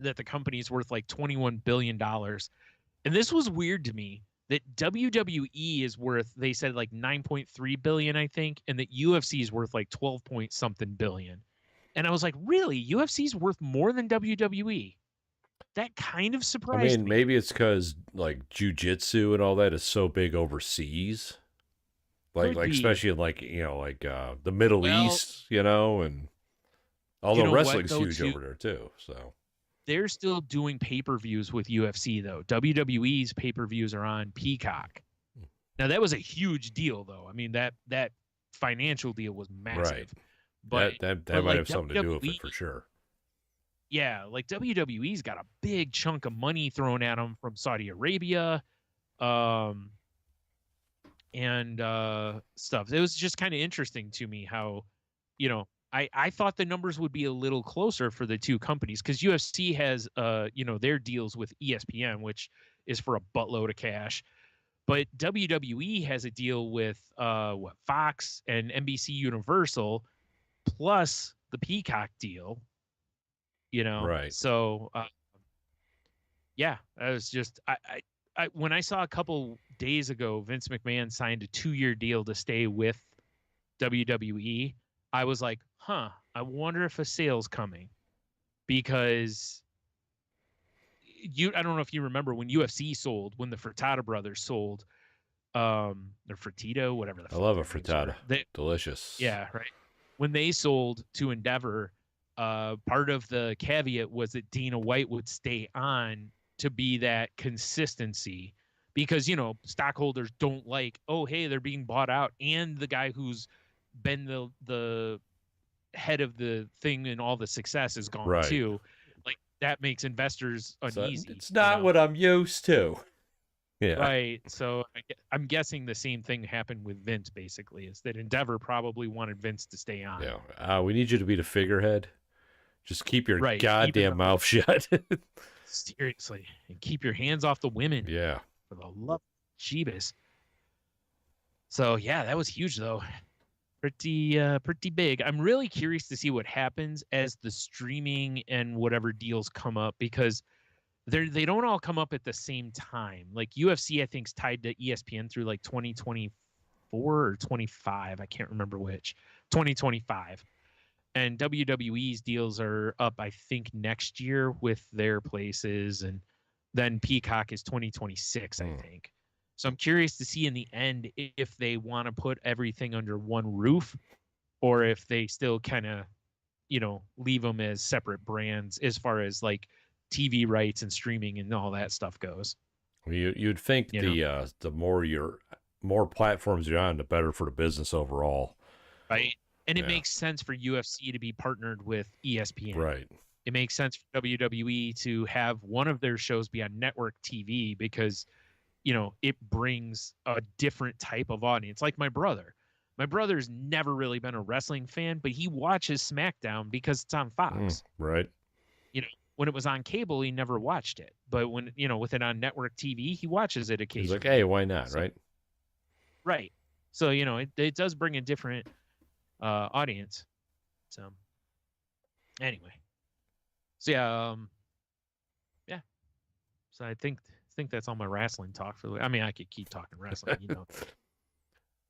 that the company's worth like $21 billion. And this was weird to me that WWE is worth, they said like 9.3 billion, I think, and that UFC is worth like 12 point something billion. And I was like, really? UFC's worth more than WWE? That kind of surprised me. Maybe it's because like jiu-jitsu and all that is so big overseas. Like especially in like, the Middle East, and Although wrestling's huge over there too, so they're still doing pay-per-views with UFC though. WWE's pay-per-views are on Peacock. Now that was a huge deal though. I mean that financial deal was massive. Right. But that but might like have something to do with it for sure. Yeah, like WWE's got a big chunk of money thrown at them from Saudi Arabia, and stuff. It was just kind of interesting to me how, you know, I thought the numbers would be a little closer for the two companies because UFC has you know, their deals with ESPN, which is for a buttload of cash. But WWE has a deal with Fox and NBC Universal plus the Peacock deal, you know. Right. So yeah, I was just I when I saw a couple days ago Vince McMahon signed a 2-year deal to stay with WWE, I was like, huh, I wonder if a sale's coming. Because I don't know if you remember when UFC sold, when the Furtado brothers sold, or Fertito, whatever the I love a frittata. Delicious. Yeah, right. When they sold to Endeavor, part of the caveat was that Dana White would stay on to be that consistency because, you know, stockholders don't like, oh, hey, they're being bought out. And the guy who's been the head of the thing and all the success is gone too. Like that makes investors uneasy. It's not what I'm used to. Yeah. Right. So I'm guessing the same thing happened with Vince, basically, is that Endeavor probably wanted Vince to stay on. Yeah. We need you to be the figurehead. Just keep your goddamn mouth shut. Seriously. And keep your hands off the women. Yeah. For the love of Jeebus. So, yeah, that was huge, though. Pretty big. I'm really curious to see what happens as the streaming and whatever deals come up because they don't all come up at the same time. Like UFC, I think, is tied to ESPN through like 2024 or 25. I can't remember which. 2025. And WWE's deals are up, I think, next year with their places. And then Peacock is 2026, I think. So I'm curious to see in the end if they want to put everything under one roof or if they still kind of, you know, leave them as separate brands as far as like TV rights and streaming and all that stuff goes. Well, you'd think the more platforms you're on, the better for the business overall. Right. And it makes sense for UFC to be partnered with ESPN. Right. It makes sense for WWE to have one of their shows be on network TV because, you know, it brings a different type of audience. Like my brother. My brother's never really been a wrestling fan, but he watches SmackDown because it's on Fox. Right. You know, when it was on cable, he never watched it. But when, you know, with it on network TV, he watches it occasionally. He's like, hey, why not? So, right. Right. So, you know, it does bring a different audience. So anyway. So yeah. So I think that's all my wrestling talk for the I mean, I could keep talking wrestling, you know.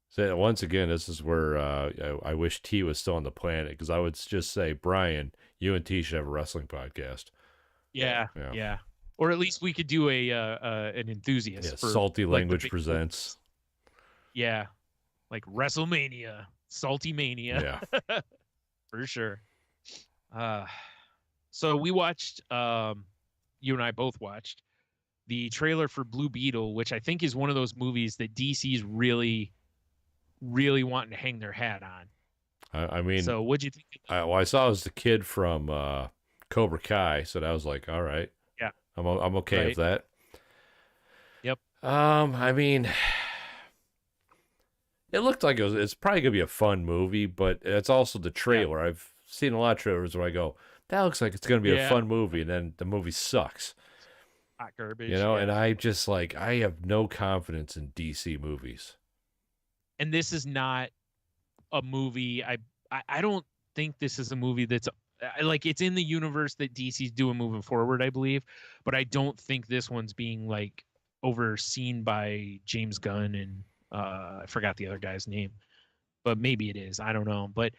So once again, this is where I wish T was still on the planet because I would just say, Brian, you and T should have a wrestling podcast. Yeah. Or at least we could do an enthusiast. Yeah, Salty Language presents. Yeah, like WrestleMania, Salty Mania. Yeah, for sure. So we watched. You and I both watched the trailer for Blue Beetle, which I think is one of those movies that DC's really wanting to hang their hat on. I mean, so what'd you think? I saw as the kid from Cobra Kai, so I was like, all right, yeah, I'm okay with that. Yep. I mean, it looked like it's probably gonna be a fun movie, but it's also the trailer. Yeah. I've seen a lot of trailers where I go, that looks like it's gonna be a fun movie, and then the movie sucks. Hot garbage. You know, and I just like I have no confidence in DC movies. And this is not a movie. I don't think this is a movie that's like it's in the universe that DC's doing moving forward, I believe, but I don't think this one's being like overseen by James Gunn and I forgot the other guy's name, but maybe it is. I don't know, but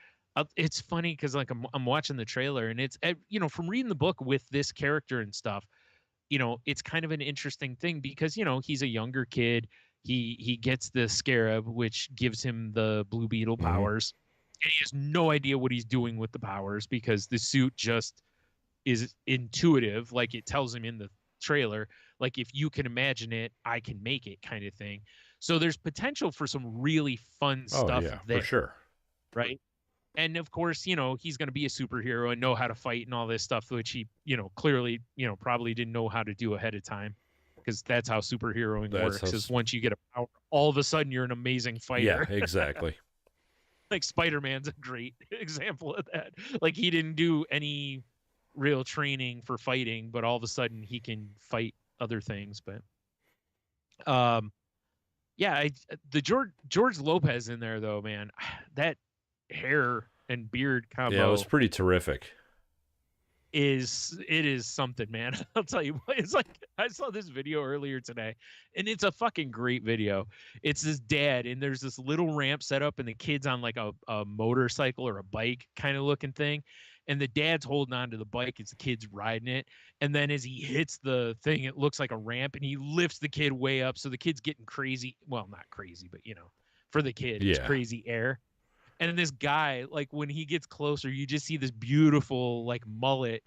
it's funny because like I'm watching the trailer and it's, you know, from reading the book with this character and stuff, you know, it's kind of an interesting thing because, you know, he's a younger kid. He gets the scarab, which gives him the Blue Beetle powers. And he has no idea what he's doing with the powers because the suit just is intuitive, like it tells him in the trailer, like if you can imagine it, I can make it kind of thing. So there's potential for some really fun Oh stuff yeah, there, for sure. right? And of course, he's going to be a superhero and know how to fight and all this stuff, which he, clearly, probably didn't know how to do ahead of time, because that's how superheroing works. Is once you get a power, all of a sudden you're an amazing fighter. Yeah, exactly. Like Spider-Man's a great example of that. Like he didn't do any real training for fighting, but all of a sudden he can fight other things. But yeah, the George Lopez in there though, man, that hair and beard combo, yeah, it was pretty terrific. It is something, man. I'll tell you what, it's like, I saw this video earlier today, and it's a fucking great video. It's this dad, and there's this little ramp set up, and the kid's on like a motorcycle or a bike kind of looking thing, and the dad's holding on to the bike as the kid's riding it. And then as he hits the thing, it looks like a ramp, and he lifts the kid way up, so the kid's getting crazy. Well, not crazy, but for the kid, it's crazy air. And this guy, like when he gets closer, you just see this beautiful like mullet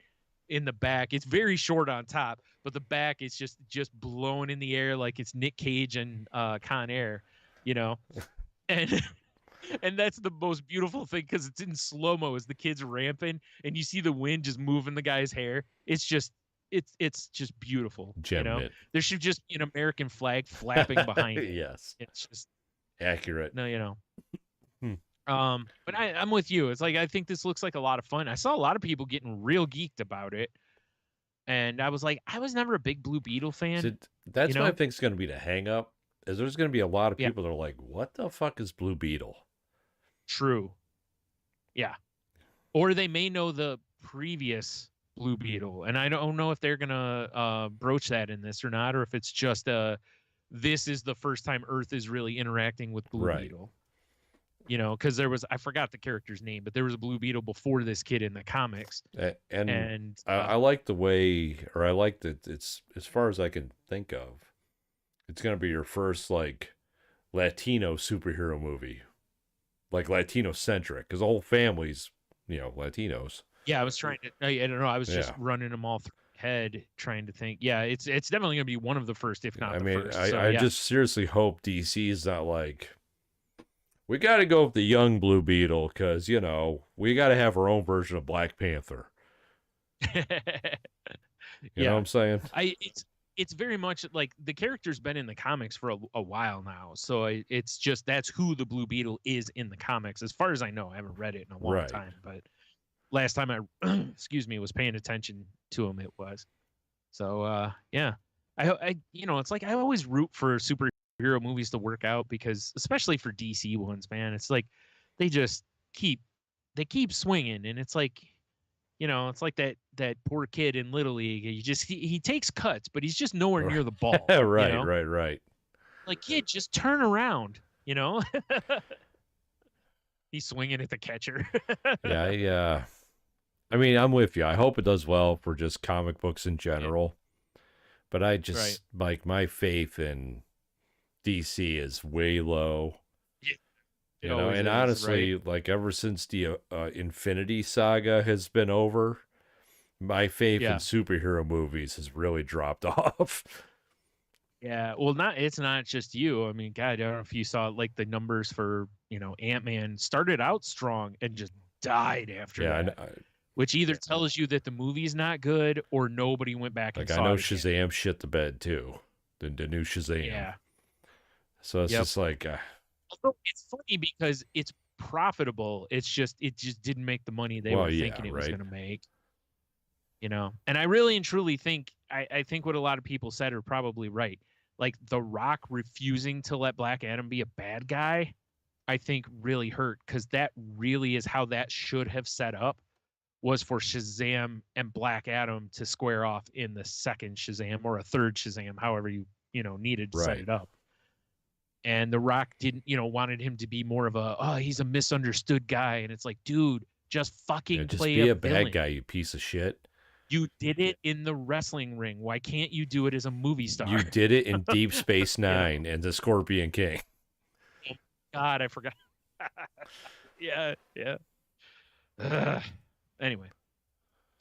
in the back. It's very short on top, but the back is just blowing in the air like it's Nick Cage and Con Air, and and that's the most beautiful thing, because it's in slow-mo as the kid's ramping, and you see the wind just moving the guy's hair. It's just beautiful. There should just be an American flag flapping behind it. Yes, it's just accurate. No, but I'm with you. It's like, I think this looks like a lot of fun. I saw a lot of people getting real geeked about it, and I was like, I was never a big Blue Beetle fan. So that's what I think is going to be the hang up, is there's going to be a lot of people that are like, what the fuck is Blue Beetle? True. Yeah. Or they may know the previous Blue Beetle, and I don't know if they're going to broach that in this or not, or if it's just this is the first time Earth is really interacting with Blue Beetle. Because there was, I forgot the character's name, but there was a Blue Beetle before this kid in the comics. And I like the way, or I like that it's, as far as I can think of, it's going to be your first like Latino superhero movie, like Latino centric, because the whole family's, Latinos. Yeah, I was trying to, I don't know, I was just running them all through my head, trying to think. Yeah, it's definitely going to be one of the first, if not the first. I just seriously hope DC is not like, we got to go with the young Blue Beetle because, we got to have our own version of Black Panther. You know what I'm saying? It's very much like the character's been in the comics for a while now. So it's just, that's who the Blue Beetle is in the comics. As far as I know, I haven't read it in a long time, but last time I, was paying attention to him, it was. So, yeah. I it's like, I always root for superhero movies to work out, because especially for DC ones, man, it's like they just keep swinging, and it's like, it's like that poor kid in Little League. He takes cuts, but he's just nowhere near the ball. Right. Like, kid, just turn around. He's swinging at the catcher. Yeah. I mean, I'm with you. I hope it does well for just comic books in general, but I just like, my faith in DC is way low, and honestly, like ever since the Infinity Saga has been over, my faith in superhero movies has really dropped off. Yeah, well, it's not just you. I mean, God, I don't know if you saw like the numbers for Ant-Man started out strong and just died after that. Which either tells you that the movie's not good or nobody went back and saw it. I know Shazam shit the bed too, the new Shazam. Yeah. So it's just like, it's funny because it's profitable. It just didn't make the money they were thinking it was going to make. And I really and truly think, I think what a lot of people said are probably right. Like The Rock refusing to let Black Adam be a bad guy, I think really hurt, because that really is how that should have set up, was for Shazam and Black Adam to square off in the second Shazam or a third Shazam, however you needed to set it up. And The Rock didn't, wanted him to be more of he's a misunderstood guy. And it's like, dude, just fucking play be a villain. bad guy, you piece of shit. You did it in the wrestling ring. Why can't you do it as a movie star? You did it in Deep Space Nine and the Scorpion King. God, I forgot. Yeah, yeah. Ugh. Anyway,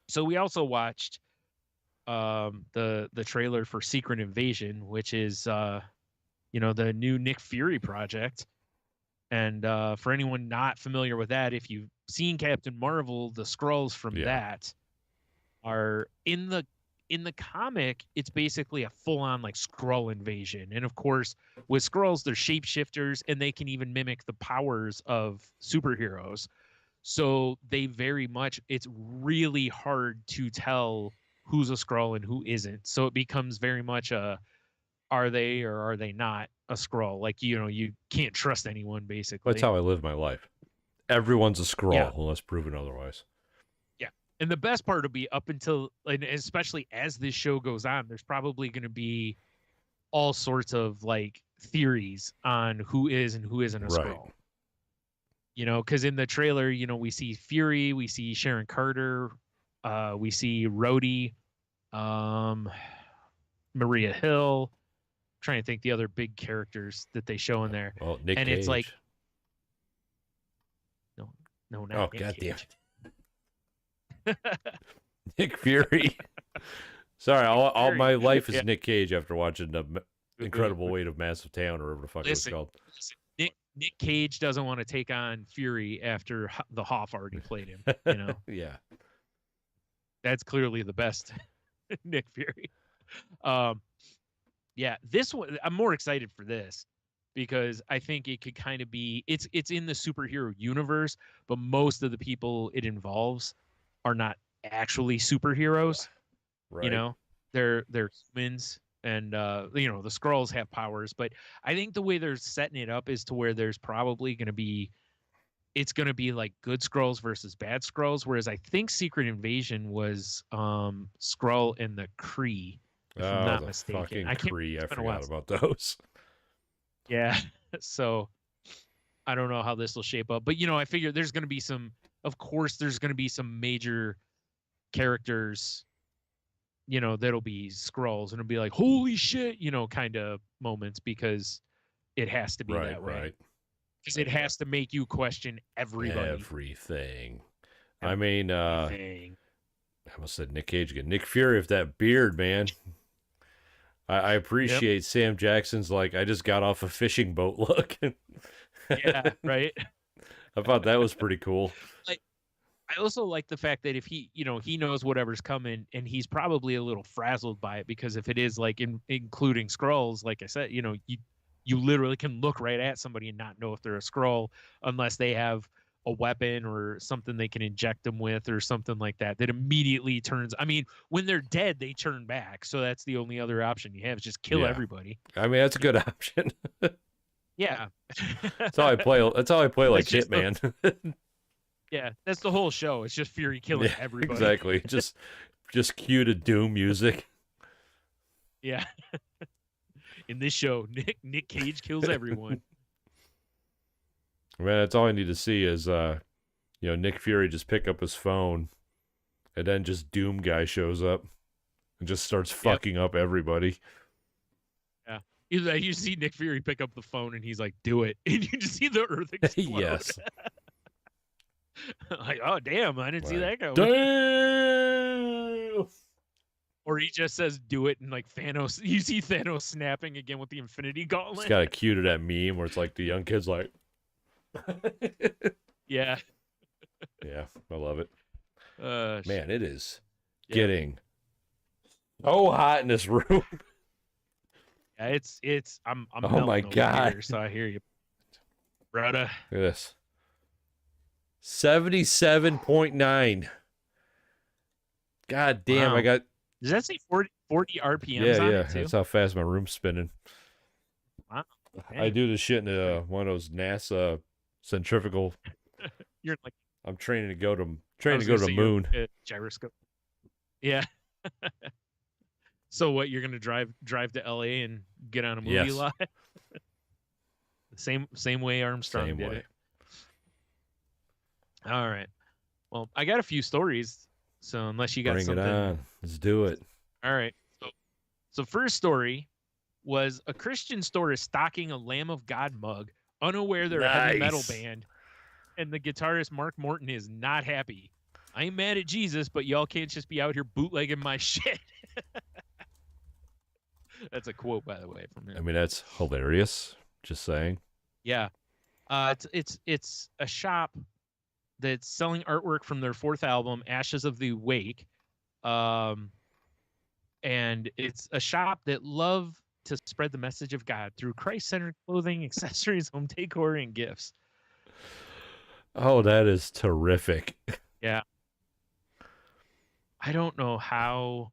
so we also watched the trailer for Secret Invasion, which is the new Nick Fury project. And for anyone not familiar with that, if you've seen Captain Marvel, the Skrulls from that are in the comic. It's basically a full-on like Skrull invasion, and of course, with Skrulls, they're shapeshifters, and they can even mimic the powers of superheroes. So they very much, it's really hard to tell who's a Skrull and who isn't. So it becomes very much a, are they or are they not a Skrull? Like, you can't trust anyone basically. That's how I live my life. Everyone's a Skrull unless proven otherwise. Yeah. And the best part will be up until, and especially as this show goes on, there's probably going to be all sorts of like theories on who is and who isn't a Skrull. Because in the trailer, we see Fury, we see Sharon Carter, we see Rhodey, Maria Hill. I'm trying to think the other big characters that they show in there. Well, Nick Cage. It's like, no, not Nick God Cage. Damn it. Nick Fury. Sorry, all my life is Nick Cage after watching the Incredible Weight of Massive Talent, or whatever the fuck it was called. Nick Cage doesn't want to take on Fury after the Hoff already played him. Yeah, that's clearly the best Nick Fury. Yeah, this one I'm more excited for this because I think it could kind of be it's in the superhero universe, but most of the people it involves are not actually superheroes. Right. They're humans. And the Skrulls have powers, but I think the way they're setting it up is to where there's probably going to be, it's going to be like good Skrulls versus bad Skrulls. Whereas I think Secret Invasion was Skrull and the Kree, if I'm not mistaken. I forgot about those. Yeah, so I don't know how this will shape up, but I figure there's going to be of course, there's going to be some major characters. That'll be Skrulls, and it'll be like, holy shit, kind of moments, because it has to be that way. Right. Because it has to make you question everybody. Everything. I mean, I almost said Nick Cage again. Nick Fury with that beard, man. I appreciate Sam Jackson's like, I just got off a fishing boat look. Yeah, right. I thought that was pretty cool. I also like the fact that if he knows whatever's coming, and he's probably a little frazzled by it, because if it is like including Skrulls, like I said, you literally can look right at somebody and not know if they're a Skrull unless they have a weapon or something they can inject them with or something like that. That immediately turns. I mean, when they're dead, they turn back. So that's the only other option you have, is just kill everybody. I mean, that's a good option. Yeah. That's how I play. That's how I play like Hitman. Yeah, that's the whole show. It's just Fury killing everybody. Exactly. Just cue to Doom music. Yeah. In this show, Nick Cage kills everyone. Man, that's all I need to see is Nick Fury just pick up his phone, and then just Doom guy shows up and just starts fucking up everybody. Yeah. You see Nick Fury pick up the phone and he's like, "Do it," and you just see the earth explode. Yes. Like, oh damn, I didn't see that going. Damn! Or he just says do it, and like Thanos, you see Thanos snapping again with the Infinity Gauntlet. It's got a cue to that meme where it's like the young kid's like Yeah. Yeah, I love it. Man, it is getting so hot in this room. Yeah, it's I'm oh my god here, so I hear you, brother. Look at this. 77.9. God damn, wow. I got... Does that say 40 RPMs yeah, on yeah. it too? That's how fast my room's spinning. Wow. I do this shit in one of those NASA centrifugal... You're like... I'm training to go to the moon. Gyroscope. Yeah. So what, you're going to drive to LA and get on a movie lot? Same way Armstrong did it. All right. Well, I got a few stories, so unless you got Bring something. Bring it on. Let's do it. All right. So first story was a Christian store is stocking a Lamb of God mug, unaware they're a heavy metal band, And the guitarist Mark Morton is not happy. I ain't mad at Jesus, but y'all can't just be out here bootlegging my shit. That's a quote, by the way, from him. I mean, that's hilarious. Just saying. Yeah. It's a shop that's selling artwork from their fourth album, Ashes of the Wake. And it's a shop that love to spread the message of God through Christ-centered clothing, accessories, home decor, and gifts. Oh, that is terrific. Yeah. I don't know how.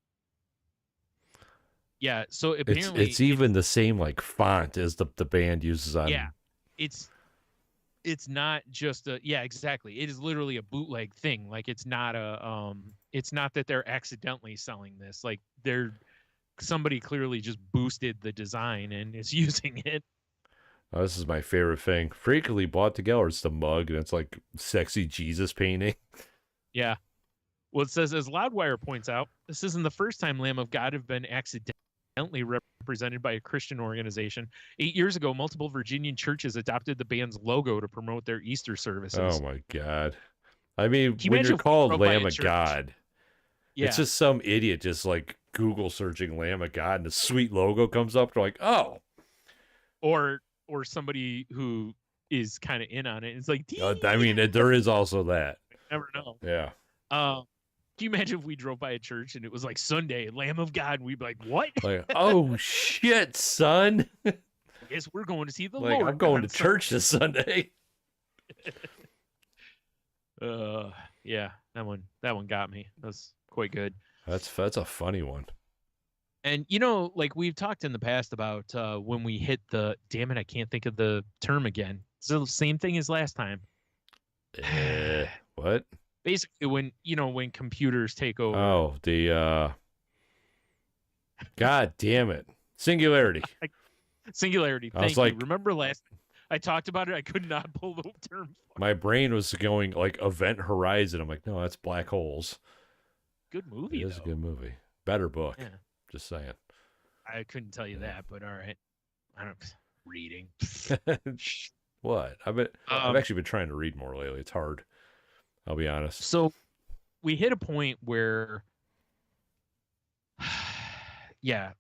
Yeah, so apparently it's even the same like font as the band uses on. Yeah. It's not just exactly. It is literally a bootleg thing. Like it's not that they're accidentally selling this. Like somebody clearly just boosted the design and is using it. Oh, this is my favorite thing. Freakily bought together. It's the mug and it's like sexy Jesus painting. Yeah. Well, it says, as Loudwire points out, this isn't the first time Lamb of God have been accidentally represented by a Christian organization. 8 years ago, multiple Virginian churches adopted the band's logo to promote their Easter services. Oh my God. I mean, when you're called Lamb of God, it's just some idiot just like Google searching Lamb of God and the sweet logo comes up. They're like, oh. Or somebody who is kind of in on it. It's like, I mean, there is also that. I never know. Yeah. Can you imagine if we drove by a church and it was like Sunday, Lamb of God, and we'd be like, what? Like, oh, shit, son. I guess we're going to see the Lord. I'm going to church this Sunday. Yeah, that one got me. That's quite good. That's a funny one. And, like we've talked in the past about when we hit damn it, I can't think of the term again. It's the same thing as last time. What? Basically, when computers take over. Oh, God damn it. Singularity. Singularity. Thank you. Remember last I talked about it, I could not pull the term. My brain was going like Event Horizon. I'm like, no, that's black holes. Good movie, It is a good movie. Better book. Yeah. Just saying. I couldn't tell you that, but all right. I don't reading. What? I've actually been trying to read more lately. It's hard. I'll be honest. So we hit a point where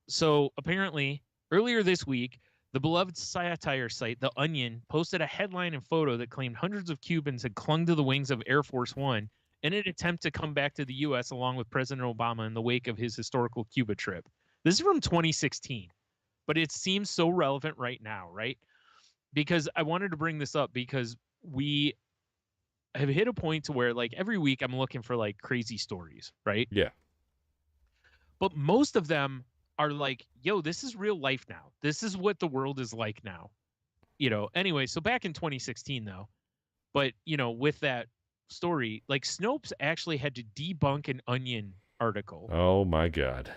so apparently earlier this week, the beloved satire site, The Onion, posted a headline and photo that claimed hundreds of Cubans had clung to the wings of Air Force One in an attempt to come back to the U.S. along with President Obama in the wake of his historical Cuba trip. This is from 2016, but it seems so relevant right now, right? Because I wanted to bring this up because we have hit a point to where, like, every week I'm looking for, like, crazy stories, right? Yeah. But most of them are like, yo, this is real life now. This is what the world is like now. Anyway, so back in 2016, though, but, with that story, like Snopes actually had to debunk an Onion article. Oh my God.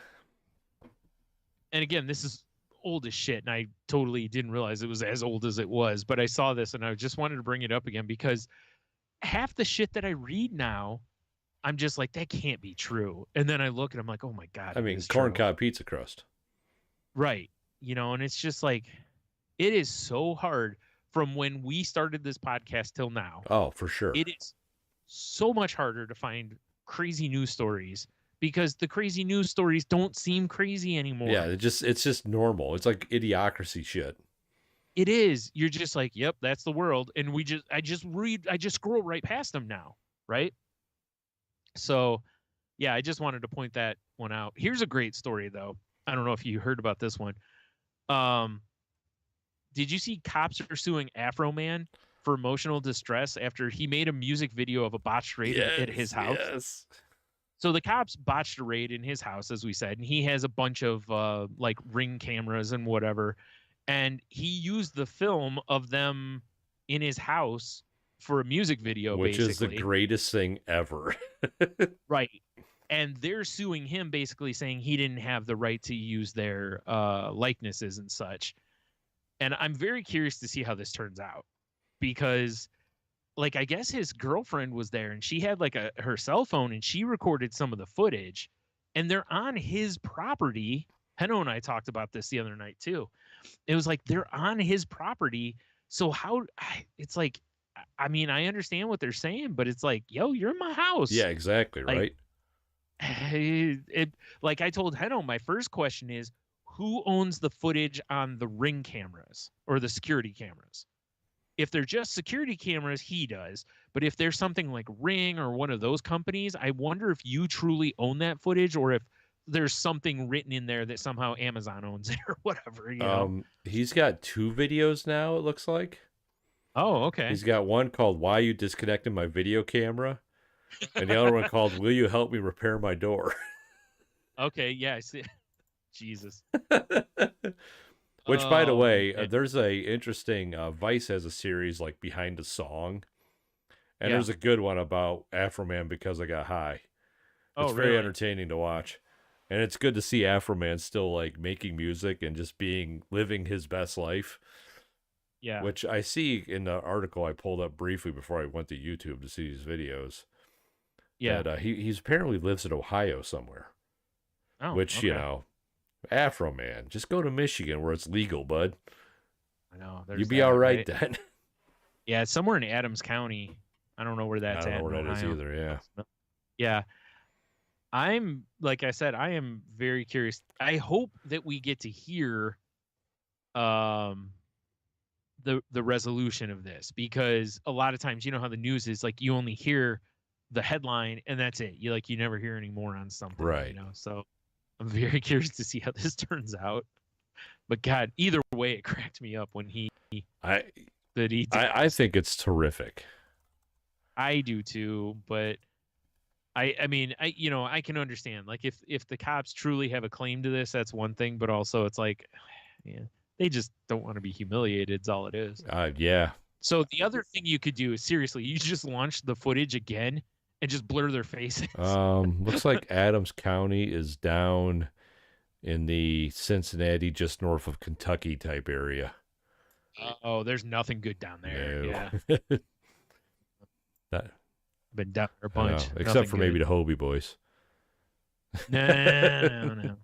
And again, this is old as shit, and I totally didn't realize it was as old as it was, but I saw this and I just wanted to bring it up again because half the shit that I read now, I'm just like, that can't be true. And then I look and I'm like, oh my God. I mean, corncob pizza crust. Right. And it's just like, it is so hard from when we started this podcast till now. Oh, for sure. It is so much harder to find crazy news stories because the crazy news stories don't seem crazy anymore. Yeah, it's just normal. It's like idiocracy shit. It is. You're just like, yep, that's the world. And I just scroll right past them now, right? So, yeah, I just wanted to point that one out. Here's a great story, though. I don't know if you heard about this one. Did you see cops are suing Afro Man for emotional distress after he made a music video of a botched raid at his house? Yes. So the cops botched a raid in his house, as we said, and he has a bunch of like Ring cameras and whatever. And he used the film of them in his house for a music video, which basically. Is the greatest thing ever. Right. And they're suing him, basically saying he didn't have the right to use their likenesses and such. And I'm very curious to see how this turns out because, like, I guess his girlfriend was there and she had like her cell phone and she recorded some of the footage and they're on his property. Heno and I talked about this the other night too. It was like, they're on his property. So it's like, I mean, I understand what they're saying, but it's like, yo, you're in my house. Yeah, exactly, like, right? Like I told Heno, my first question is, who owns the footage on the Ring cameras or the security cameras? If they're just security cameras, he does. But if there's something like Ring or one of those companies, I wonder if you truly own that footage, or if there's something written in there that somehow Amazon owns it or whatever, you know? He's got 2 videos now, it looks like. Oh, okay. He's got one called Why You Disconnected My Video Camera, and the other one called Will You Help Me Repair My Door? Okay, yeah, I see. Jesus. Which, by the way, man. there's a interesting Vice has a series like Behind the Song, and Yeah. there's a good one about Afro Man Because I Got High. It's very really? entertaining to watch, and it's good to see Afro Man still like making music and just living his best life. Yeah. Which I see in the article I pulled up briefly before I went to YouTube to see these videos. Yeah. That he's apparently lives in Ohio somewhere. Oh, which, okay. you know, Afro Man, just go to Michigan where it's legal, bud. I know. You'd be all right then. Yeah, it's somewhere in Adams County. I don't know where that's at. I don't know where that is either, yeah. Yeah. I'm, like I said, I am very curious. I hope that we get to hear the resolution of this, because a lot of times, you know how the news is, like, you only hear the headline and that's it. You never hear any more on something, right? You know, so I'm very curious to see how this turns out. But God, either way, it cracked me up when I think it's terrific. I do too, but I mean, I can understand, like, if the cops truly have a claim to this, that's one thing, but also it's like, yeah, they just don't want to be humiliated. It's all it is. Yeah. So the other thing you could do is, seriously, you just launch the footage again and just blur their faces. Looks like Adams County is down in the Cincinnati, just north of Kentucky type area. Oh, there's nothing good down there. No. Yeah. Been down there a bunch. Except for maybe the Hobie boys. No.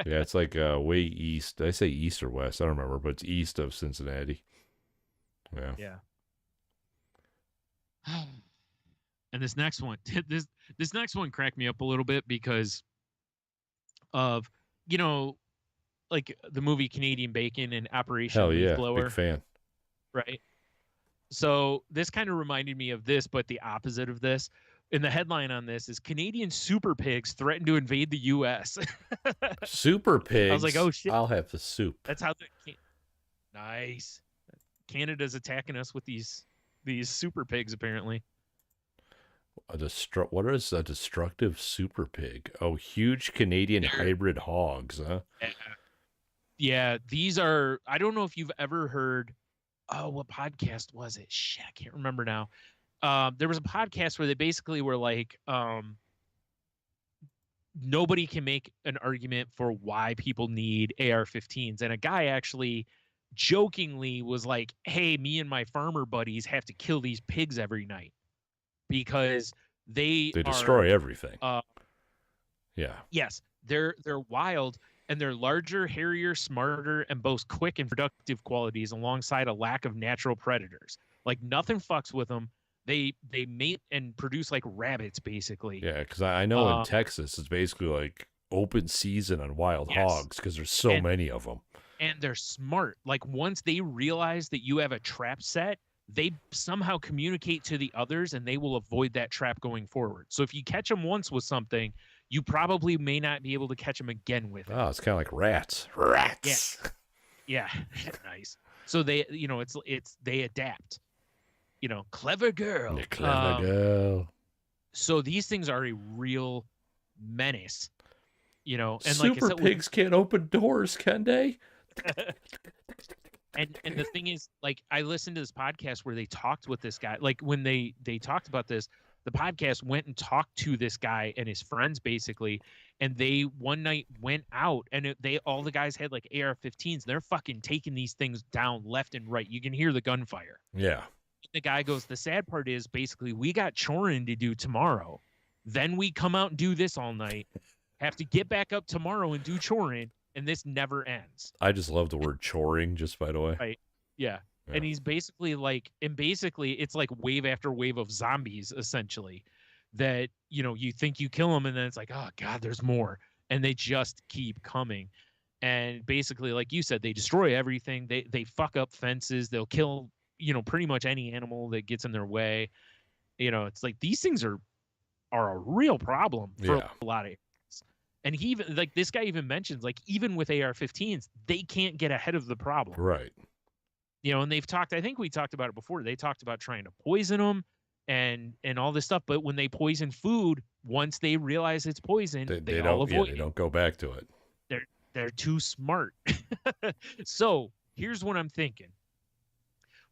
Yeah, it's like way east. Did I say east or west? I don't remember, but it's east of Cincinnati. Yeah. Yeah. And this next one, this next one cracked me up a little bit because of, like the movie Canadian Bacon and Operation Leaf Blower. Big fan. Right. So this kind of reminded me of this, but the opposite of this. And the headline on this is Canadian super pigs threaten to invade the U.S. Super pigs? I was like, oh, shit. I'll have the soup. That's how nice. Canada's attacking us with these super pigs, apparently. What is a destructive super pig? Oh, huge Canadian hybrid hogs, huh? Yeah, these are, I don't know if you've ever heard, what podcast was it? Shit, I can't remember now. There was a podcast where they basically were like, nobody can make an argument for why people need AR-15s. And a guy actually jokingly was like, hey, me and my farmer buddies have to kill these pigs every night because they destroy everything. Yeah. Yes, they're wild, and they're larger, hairier, smarter, and boast quick and productive qualities alongside a lack of natural predators. Like, nothing fucks with them. They mate and produce like rabbits, basically. Yeah, because I know in Texas it's basically like open season on wild hogs because there's so many of them. And they're smart. Like, once they realize that you have a trap set, they somehow communicate to the others and they will avoid that trap going forward. So if you catch them once with something, you probably may not be able to catch them again with it. Oh, it's kind of like rats. Rats. Yeah. Nice. So they, they adapt. Clever girl. The clever girl. So these things are a real menace. And super like I said, pigs can't open doors, can they? And the thing is, like, I listened to this podcast where they talked with this guy. Like, when they talked about this, the podcast went and talked to this guy and his friends, basically. And they one night went out and all the guys had like AR-15s. They're fucking taking these things down left and right. You can hear the gunfire. Yeah. The guy goes, the sad part is basically we got choring to do tomorrow. Then we come out and do this all night. Have to get back up tomorrow and do choring. And this never ends. I just love the word choring, just by the way. Right. Yeah. Yeah. And he's basically like, it's like wave after wave of zombies, essentially, that, you think you kill them and then it's like, oh God, there's more. And they just keep coming. And basically, like you said, they destroy everything. They fuck up fences. They'll kill, pretty much any animal that gets in their way. It's like these things are a real problem for a lot of areas. And he even, like, this guy even mentions, like, even with AR-15s, they can't get ahead of the problem. Right. And they've talked, I think we talked about it before. They talked about trying to poison them and all this stuff. But when they poison food, once they realize it's poison, they all avoid it. They don't go back to it. They're too smart. So here's what I'm thinking.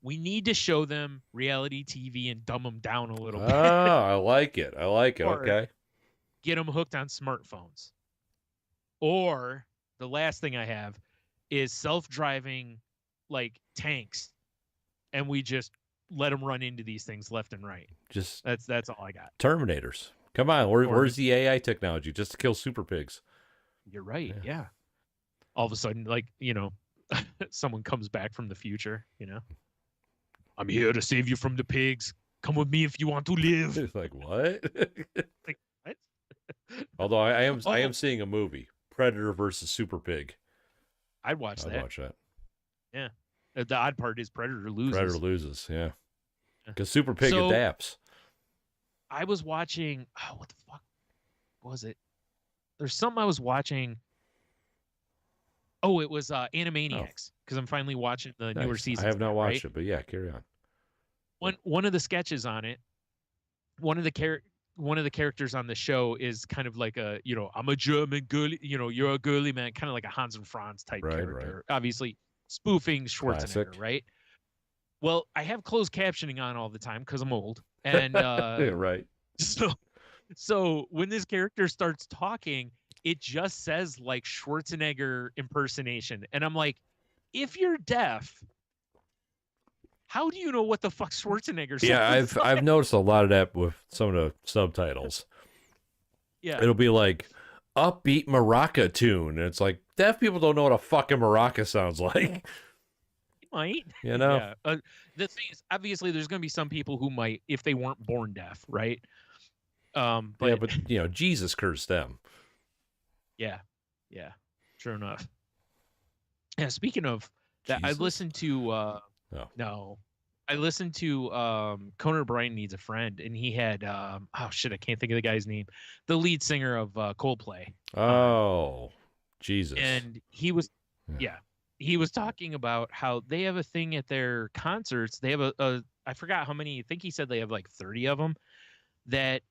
We need to show them reality TV and dumb them down a little bit. I like it. Okay. Get them hooked on smartphones. Or the last thing I have is self-driving, like, tanks, and we just let them run into these things left and right. Just that's all I got. Terminators. Come on, where's the AI technology just to kill super pigs? You're right. Yeah. All of a sudden, like, someone comes back from the future. I'm here to save you from the pigs. Come with me if you want to live. It's like, what? Like, what? Although I am seeing a movie, Predator versus Super Pig. I'd watch that. Watch that. Yeah. The odd part is Predator loses. Predator loses, yeah. Because Super Pig adapts. I was watching, what the fuck was it? There's something I was watching. Oh, it was Animaniacs, because I'm finally watching the newer seasons. I have not watched it, but yeah, carry on. One of the sketches on it, one of the characters on the show is kind of like a, I'm a German girly, you're a girly man, kind of like a Hans and Franz type character. Right. Obviously spoofing Schwarzenegger, classic. Right? Well, I have closed captioning on all the time because I'm old. And right. So when this character starts talking, it just says like Schwarzenegger impersonation. And I'm like, if you're deaf, how do you know what the fuck Schwarzenegger sounds like? Yeah, I've noticed a lot of that with some of the subtitles. Yeah. It'll be like upbeat maraca tune. And it's like, deaf people don't know what a fucking maraca sounds like. Might. Yeah. The thing is, obviously there's going to be some people who might, if they weren't born deaf, right? But Jesus cursed them. Yeah, sure enough. Yeah, speaking of that, I listened to I listened to Conan O'Brien Needs a Friend, and he had I can't think of the guy's name, the lead singer of Coldplay. Oh, Jesus. And he was he was talking about how they have a thing at their concerts. They have a I forgot how many, I think he said they have like 30 of them that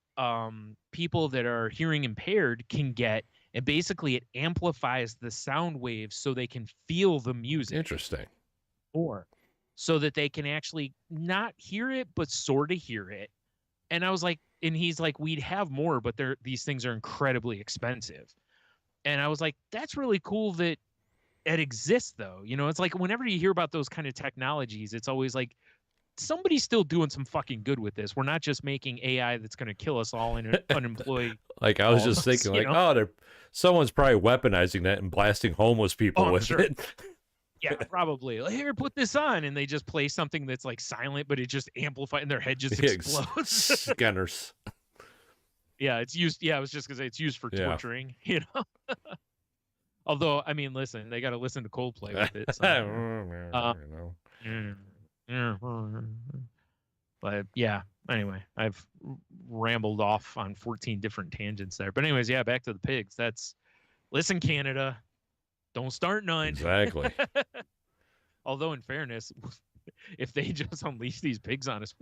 people that are hearing impaired can get, and basically it amplifies the sound waves so they can feel the music. Interesting. Or so that they can actually not hear it but sort of hear it. And I was like, and he's like, we'd have more, but these things are incredibly expensive. And I was like, that's really cool that it exists, though. It's like whenever you hear about those kind of technologies, it's always like, somebody's still doing some fucking good with this. We're not just making AI that's going to kill us all and unemploy. Like, I was just thinking, someone's probably weaponizing that and blasting homeless people with it. Yeah, probably. Like, here, put this on, and they just play something that's like silent, but it just amplifies, and their head just explodes. Scanners. Yeah, it's used. Yeah, I was just gonna say it's used for torturing. Although, I mean, listen, they got to listen to Coldplay with it. So. But yeah, anyway, I've rambled off on 14 different tangents there. But anyways, yeah, back to the pigs. Listen, Canada, don't start none. Exactly. Although, in fairness, if they just unleash these pigs on us,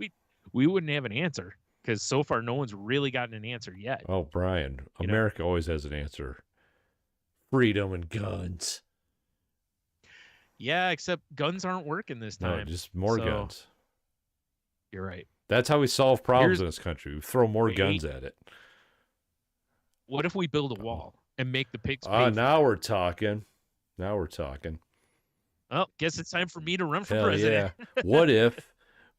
we wouldn't have an answer, because so far no one's really gotten an answer yet. Oh, Brian, America always has an answer. Freedom and guns. Yeah, except guns aren't working this time. No, just more guns. You're right. That's how we solve problems in this country. We throw more guns at it. What if we build a wall and make the pigs pay now we're talking. Well, guess it's time for me to run for president. Yeah. What if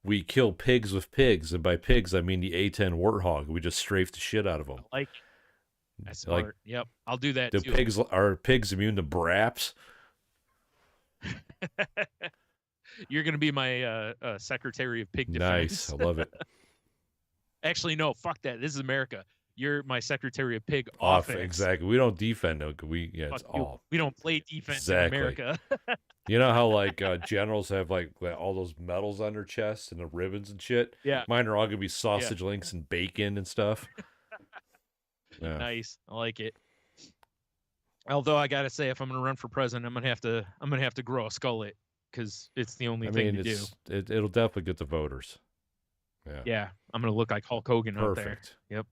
we kill pigs with pigs? And by pigs, I mean the A10 warthog. We just strafe the shit out of them. That's smart. Yep, I'll do that too. Are pigs immune to braps? You're gonna be my Secretary of Pig Defense. Nice, I love it. Actually, no, fuck that. This is America. You're my Secretary of Pig Off, Offense. exactly. We don't defend. No, it's all. We don't play defense in America. You know how like generals have like all those medals on their chest and the ribbons and shit? Yeah. Mine are all gonna be sausage links and bacon and stuff. Yeah. Nice. I like it. Although I gotta say, if I'm gonna run for president, I'm gonna have to grow a skullet because it's the only thing to do. It'll definitely get the voters. Yeah. Yeah. I'm gonna look like Hulk Hogan out there. Perfect. Yep.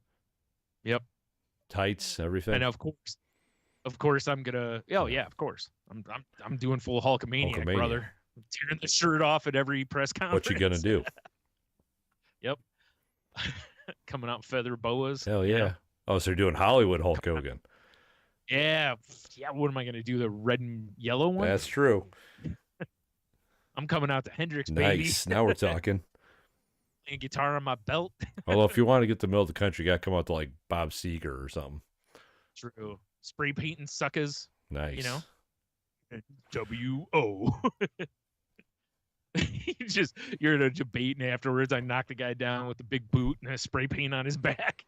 Tights, everything. And of course, I'm gonna. Oh yeah, of course. I'm doing full Hulkamaniac, brother. I'm tearing the shirt off at every press conference. What you gonna do? Yep. Coming out feather boas. Hell yeah. Oh, so you're doing Hollywood Hulk Hogan. Yeah. What am I gonna do? The red and yellow one? That's true. I'm coming out to Hendrix, baby. Nice. Now we're talking. Playing guitar on my belt. Although if you want to get the middle of the country, you got to come out to like Bob Seger or something. True. Spray painting suckers. Nice. You know? W-O. You're in a debate, and afterwards I knock the guy down with a big boot and a spray paint on his back.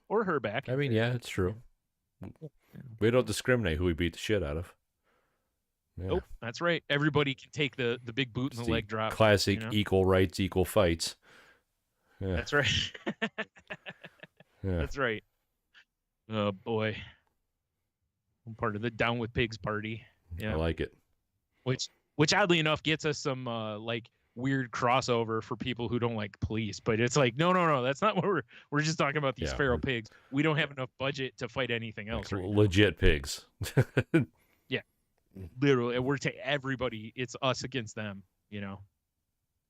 Or her back. I mean, yeah, it's true. We don't discriminate who we beat the shit out of. Yeah. Nope, that's right. Everybody can take the big boot and the leg drop. Classic equal rights, equal fights. Yeah. That's right. Yeah. That's right. Oh boy. I'm part of the Down with Pigs party. Yeah. I like it. Which oddly enough gets us some like weird crossover for people who don't like police. But it's like, no, that's not what we're just talking about these feral pigs. We don't have enough budget to fight anything else. Like legit pigs. Yeah. Literally, everybody. It's us against them. You know,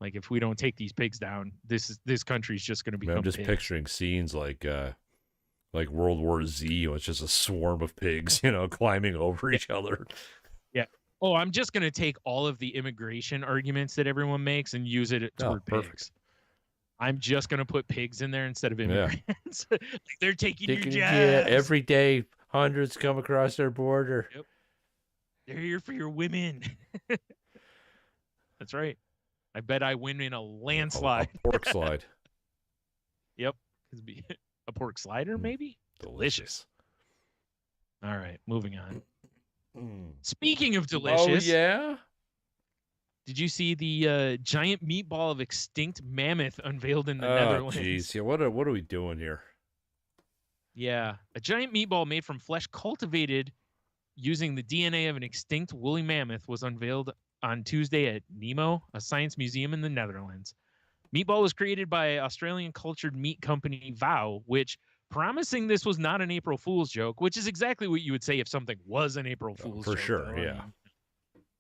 like if we don't take these pigs down, this country's just going to become. I'm just picturing scenes like World War Z. It's just a swarm of pigs, climbing over each other. Yeah. Oh, I'm just going to take all of the immigration arguments that everyone makes and use it toward pigs. I'm just going to put pigs in there instead of immigrants. Like they're taking your jobs. Yeah, every day hundreds come across their border. Yep. They're here for your women. That's right. I bet I win in a landslide. A pork slide. Yep. A pork slider, maybe? Delicious. All right, moving on. Speaking of delicious. Oh, yeah? Did you see the giant meatball of extinct mammoth unveiled in the Netherlands? Jeez. Yeah, what are we doing here? Yeah. A giant meatball made from flesh cultivated using the DNA of an extinct woolly mammoth was unveiled on Tuesday at Nemo, a science museum in the Netherlands. Meatball was created by Australian cultured meat company Vow, which promising this was not an April Fool's joke, which is exactly what you would say if something was an April Fool's joke. For sure, though. yeah.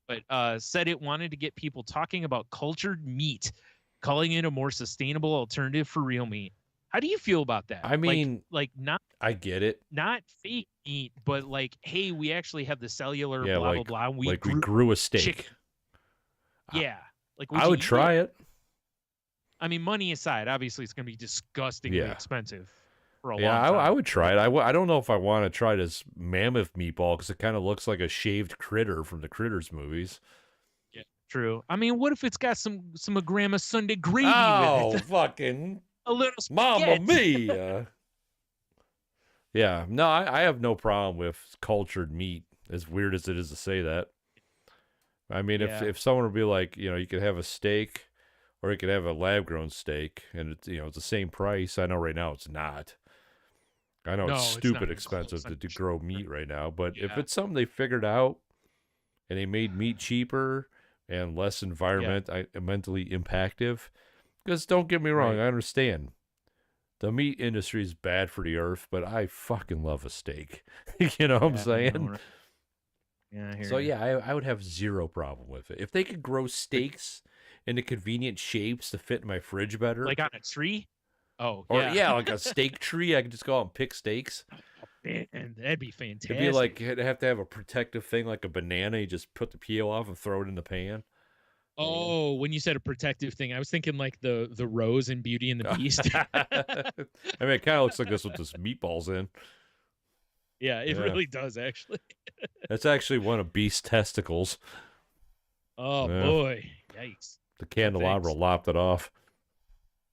But said it wanted to get people talking about cultured meat, calling it a more sustainable alternative for real meat. How do you feel about that? I mean, like not. I get it. Not fake meat, but like, hey, we actually have the cellular blah blah blah. We grew a steak. Chicken. Yeah, like I would try it. I mean, money aside, obviously it's going to be disgustingly expensive for a long time. Yeah, I would try it. I don't know if I want to try this mammoth meatball because it kind of looks like a shaved critter from the Critters movies. Yeah, true. I mean, what if it's got some of Grandma's Sunday gravy with it? Fucking a little Mamma Mia. Yeah, no, I have no problem with cultured meat, as weird as it is to say that. I mean, if someone would be like, you could have a steak or you could have a lab-grown steak, and it's the same price. I know right now it's not. I know it's stupid expensive to grow meat right now, but if it's something they figured out and they made meat cheaper and less environmentally impactive, because don't get me wrong, I understand. The meat industry is bad for the earth, but I fucking love a steak. You know what I'm saying? Yeah, I hear so you. I would have zero problem with it. If they could grow steaks into convenient shapes to fit in my fridge better. Like on a tree? Oh, or, like a steak tree. I could just go out and pick steaks. Man, that'd be fantastic. It'd be like, it'd have to have a protective thing like a banana. You just put the peel off and throw it in the pan. Oh, when you said a protective thing, I was thinking like the rose in Beauty and the Beast. I mean, it kind of looks like this with this meatballs in. Yeah, it really does, actually. That's actually one of Beast's testicles. Oh Yeah. boy, yikes! The candelabra lopped it off.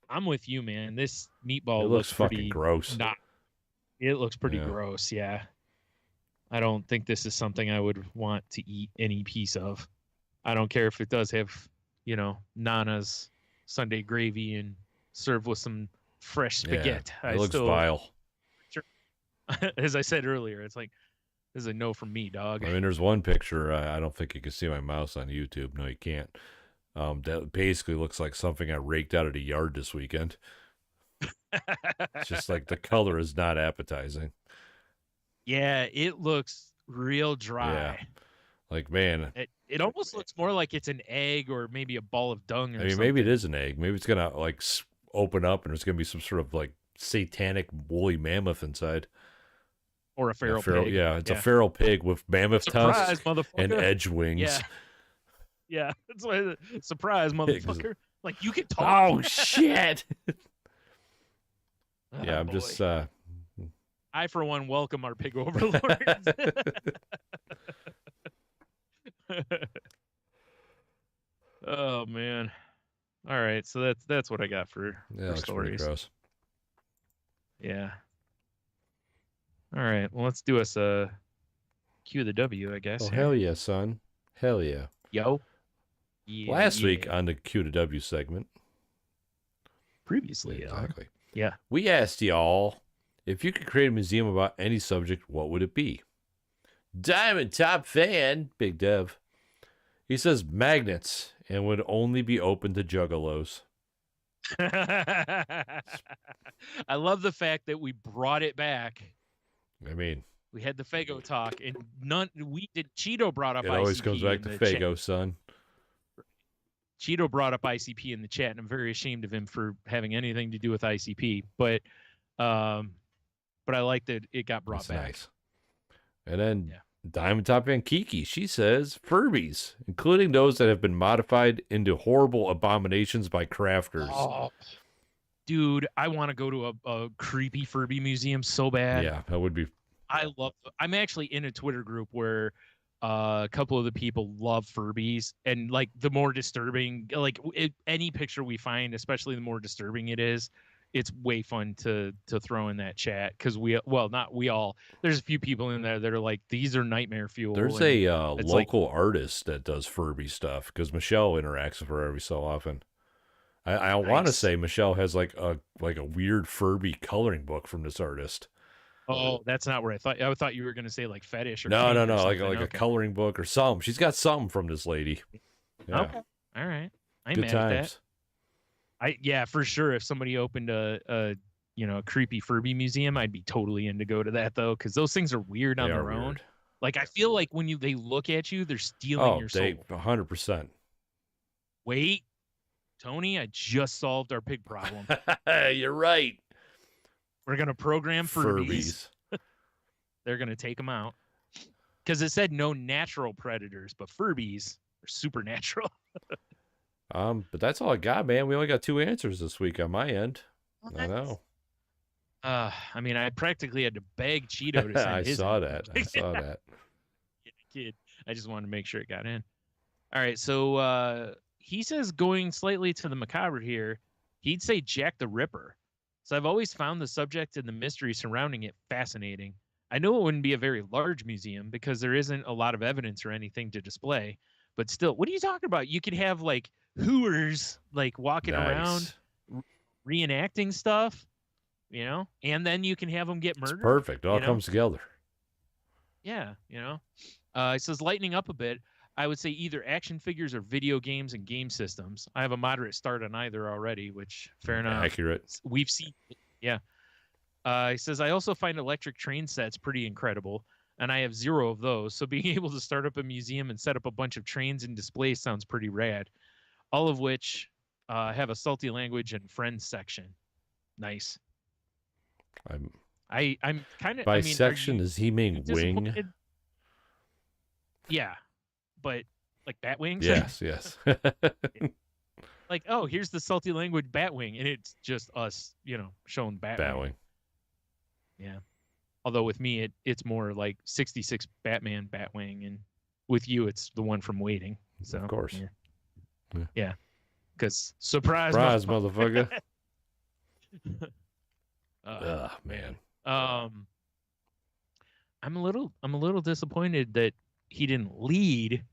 I'm with you, man. This It meatball looks fucking pretty gross. It looks pretty Yeah. gross. Yeah, I don't think this is something I would want to eat any piece of. I don't care if it does have, Nana's Sunday gravy and served with some fresh Yeah, spaghetti. it looks vile. As I said earlier, it's like, this is a no from me, dog. I mean, there's one picture. I don't think you can see my mouse on YouTube. No, you can't. That basically looks like something I raked out of the yard this weekend. It's just like the color is not appetizing. Yeah, it looks real dry. Yeah. Like, man. It almost looks more like it's an egg or maybe a ball of dung or something. Maybe it is an egg. Maybe it's going to, like, open up and there's going to be some sort of, like, satanic woolly mammoth inside. Or a feral pig. Yeah, it's a feral pig with mammoth tusks and edge wings. Yeah. Yeah, that's why. Surprise, motherfucker! Like, you can talk. Oh shit! Yeah, I'm just. I, for one, welcome our pig overlords. Oh man! All right, so that's what I got for stories. Gross. Yeah. All right, well, let's do us a cue the W, I guess. Oh hell yeah, son! Hell yeah! Yo. Yeah, Last week on the Q to W segment. Previously, exactly. Yeah. We asked y'all if you could create a museum about any subject, what would it be? Diamond Top Fan, Big Dev. He says magnets and would only be open to juggalos. I love the fact that we brought it back. I mean, we had the Fago talk, and Cheeto brought up ICP. It always comes back to Fago, son. Cheeto brought up ICP in the chat, and I'm very ashamed of him for having anything to do with ICP. But I like that it got brought back. Nice. And then Diamond Top Fan Kiki, she says Furbies, including those that have been modified into horrible abominations by crafters. Oh, dude, I want to go to a creepy Furby museum so bad. Yeah, that would be. I'm actually in a Twitter group where a couple of the people love Furbies, and like the more disturbing, any picture we find, especially the more disturbing it is, it's way fun to throw in that chat because there's a few people in there that are like, these are nightmare fuel. There's a local artist that does Furby stuff because Michelle interacts with her every so often. I want to say Michelle has like a weird Furby coloring book from this artist. Oh, that's not where I thought. I thought you were going to say like fetish or no, like a coloring book or something. She's got something from this lady. Yeah. Okay, all right. I'm Good mad times. At that. For sure. If somebody opened a creepy Furby museum, I'd be totally in to go to that though, because those things are weird on their own. Like, I feel like when they look at you, they're stealing your soul. 100%. Wait, Tony, I just solved our pig problem. You're right. We're going to program Furbies. They're going to take them out. Because it said no natural predators, but Furbies are supernatural. But that's all I got, man. We only got 2 answers this week on my end. I know. I mean, I practically had to beg Cheeto to send his. I saw that. Kid. I just wanted to make sure it got in. All right, so he says, going slightly to the macabre here, he'd say Jack the Ripper. So I've always found the subject and the mystery surrounding it fascinating. I know it wouldn't be a very large museum because there isn't a lot of evidence or anything to display, but still, what are you talking about? You could have like hooers like walking around reenacting stuff, and then you can have them get murdered. It's perfect. It all comes together. Yeah, it says lightening up a bit. I would say either action figures or video games and game systems. I have a moderate start on either already, which fair enough. Accurate. We've seen, yeah. He says, I also find electric train sets pretty incredible, and I have 0 of those. So being able to start up a museum and set up a bunch of trains and displays sounds pretty rad. All of which have a salty language and friends section. Nice. I'm kind of. By section, does he mean wing? Yeah. But like bat wings? Yes. Like, oh, here's the salty language bat wing, and it's just us, showing bat wing. Yeah. Although with me, it's more like 66 Batman bat wing, and with you, it's the one from Waiting. So, of course. Yeah. Because surprise, motherfucker. Man. I'm a little disappointed that he didn't lead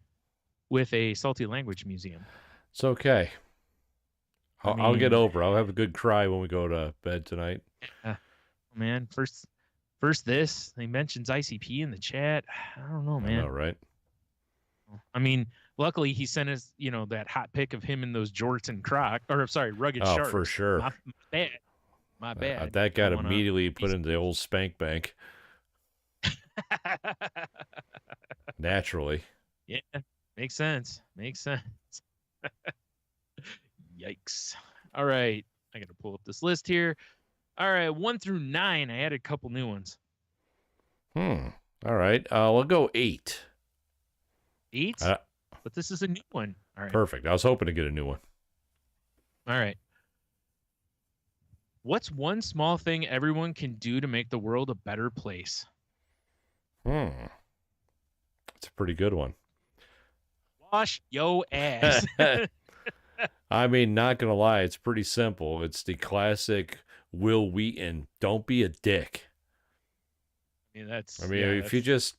with a salty language museum. It's okay. I'll get over. I'll have a good cry when we go to bed tonight. Man, first this. He mentions ICP in the chat. I don't know, man. I know, right? I mean, luckily he sent us, that hot pic of him in those jorts and rugged sharks. Oh, for sure. My bad. That got immediately put into the old spank bank. Naturally. Yeah, makes sense. Yikes. All right. I got to pull up this list here. All right. 1 through 9. I added a couple new ones. All right. We'll go 8. 8? But this is a new one. All right. Perfect. I was hoping to get a new one. All right. What's one small thing everyone can do to make the world a better place? That's a pretty good one. Wash yo ass. I mean, not going to lie, it's pretty simple. It's the classic Will Wheaton, don't be a dick. If you just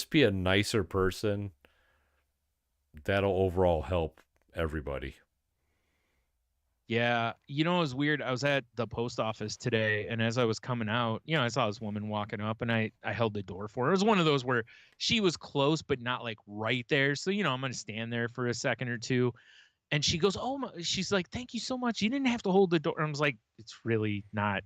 be a nicer person, that'll overall help everybody. Yeah. It was weird. I was at the post office today, and as I was coming out, I saw this woman walking up, and I held the door for her. It was one of those where she was close, but not like right there. So, I'm going to stand there for a second or two. And she goes, she's like, thank you so much. You didn't have to hold the door. And I was like, it's really not.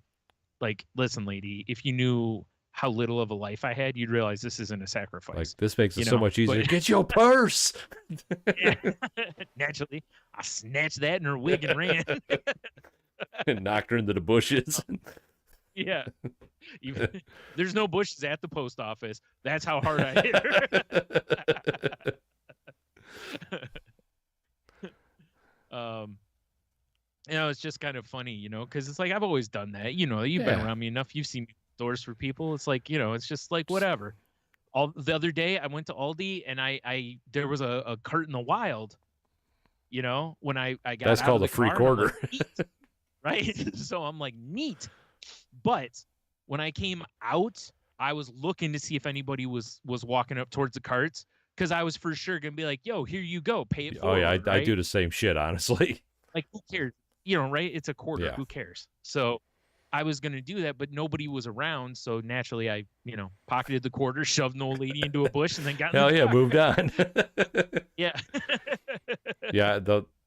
Like, listen, lady, if you knew how little of a life I had, you'd realize this isn't a sacrifice. Like, this makes it so much easier. Get your purse. Yeah. Naturally, I snatched that in her wig and ran. And knocked her into the bushes. Yeah. There's no bushes at the post office. That's how hard I hit her. It's just kind of funny, because it's like I've always done that. You've been around me enough. You've seen me doors for people. It's like, it's just like whatever. The other day I went to Aldi and I there was a cart in the wild. When I got that's out called of the a free car, quarter, like, right? So I'm like, neat. But when I came out, I was looking to see if anybody was walking up towards the carts, because I was for sure gonna be like, yo, here you go, pay it forward. Oh yeah, I right? do the same shit, honestly. Like, who cares? Right? It's a quarter. Yeah. Who cares? So I was going to do that, but nobody was around. So naturally, I, pocketed the quarter, shoved an old lady into a bush, and then got Hell yeah, moved on. Yeah. Yeah,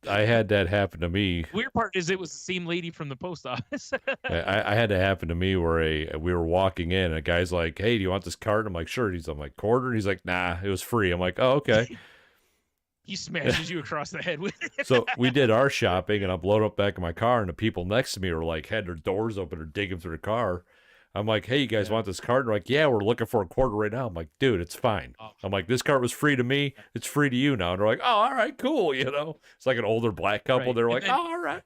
I had that happen to me. Weird part is it was the same lady from the post office. I had that happen to me where we were walking in, and a guy's like, hey, do you want this card? I'm like, sure. I'm like, quarter? And he's like, nah, it was free. I'm like, oh, okay. He smashes you across the head with it. So we did our shopping, and I'm loading up back in my car, and the people next to me were like, had their doors open or digging through the car. I'm like, hey, you guys want this card? And they're like, yeah, we're looking for a quarter right now. I'm like, dude, it's fine. I'm like, this card was free to me. It's free to you now. And they're like, oh, all right, cool. It's like an older black couple. Right. They're like, oh, all right.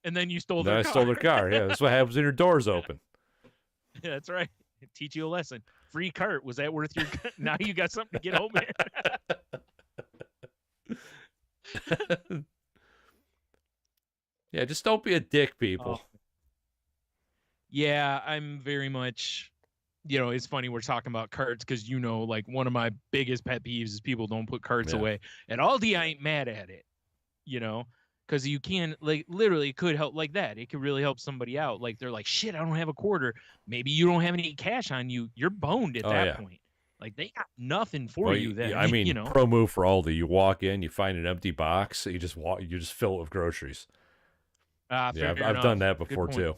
And then you stole their car. I stole their car. Yeah, that's what happens when your door's open. Yeah, that's right. Teach you a lesson. Free cart. Was that worth your... Now you got something to get home in. Yeah, just don't be a dick, people. Yeah, I'm very much, it's funny we're talking about cards because, like one of my biggest pet peeves is people don't put cards away. At Aldi, I ain't mad at it, because you can, like, literally it could help like that. It could really help somebody out. Like, they're like, shit, I don't have a quarter. Maybe you don't have any cash on you. You're boned at that point. Like, they got nothing for you then. I mean, pro move for Aldi. You walk in, you find an empty box, you just fill it with groceries. I've done that before too.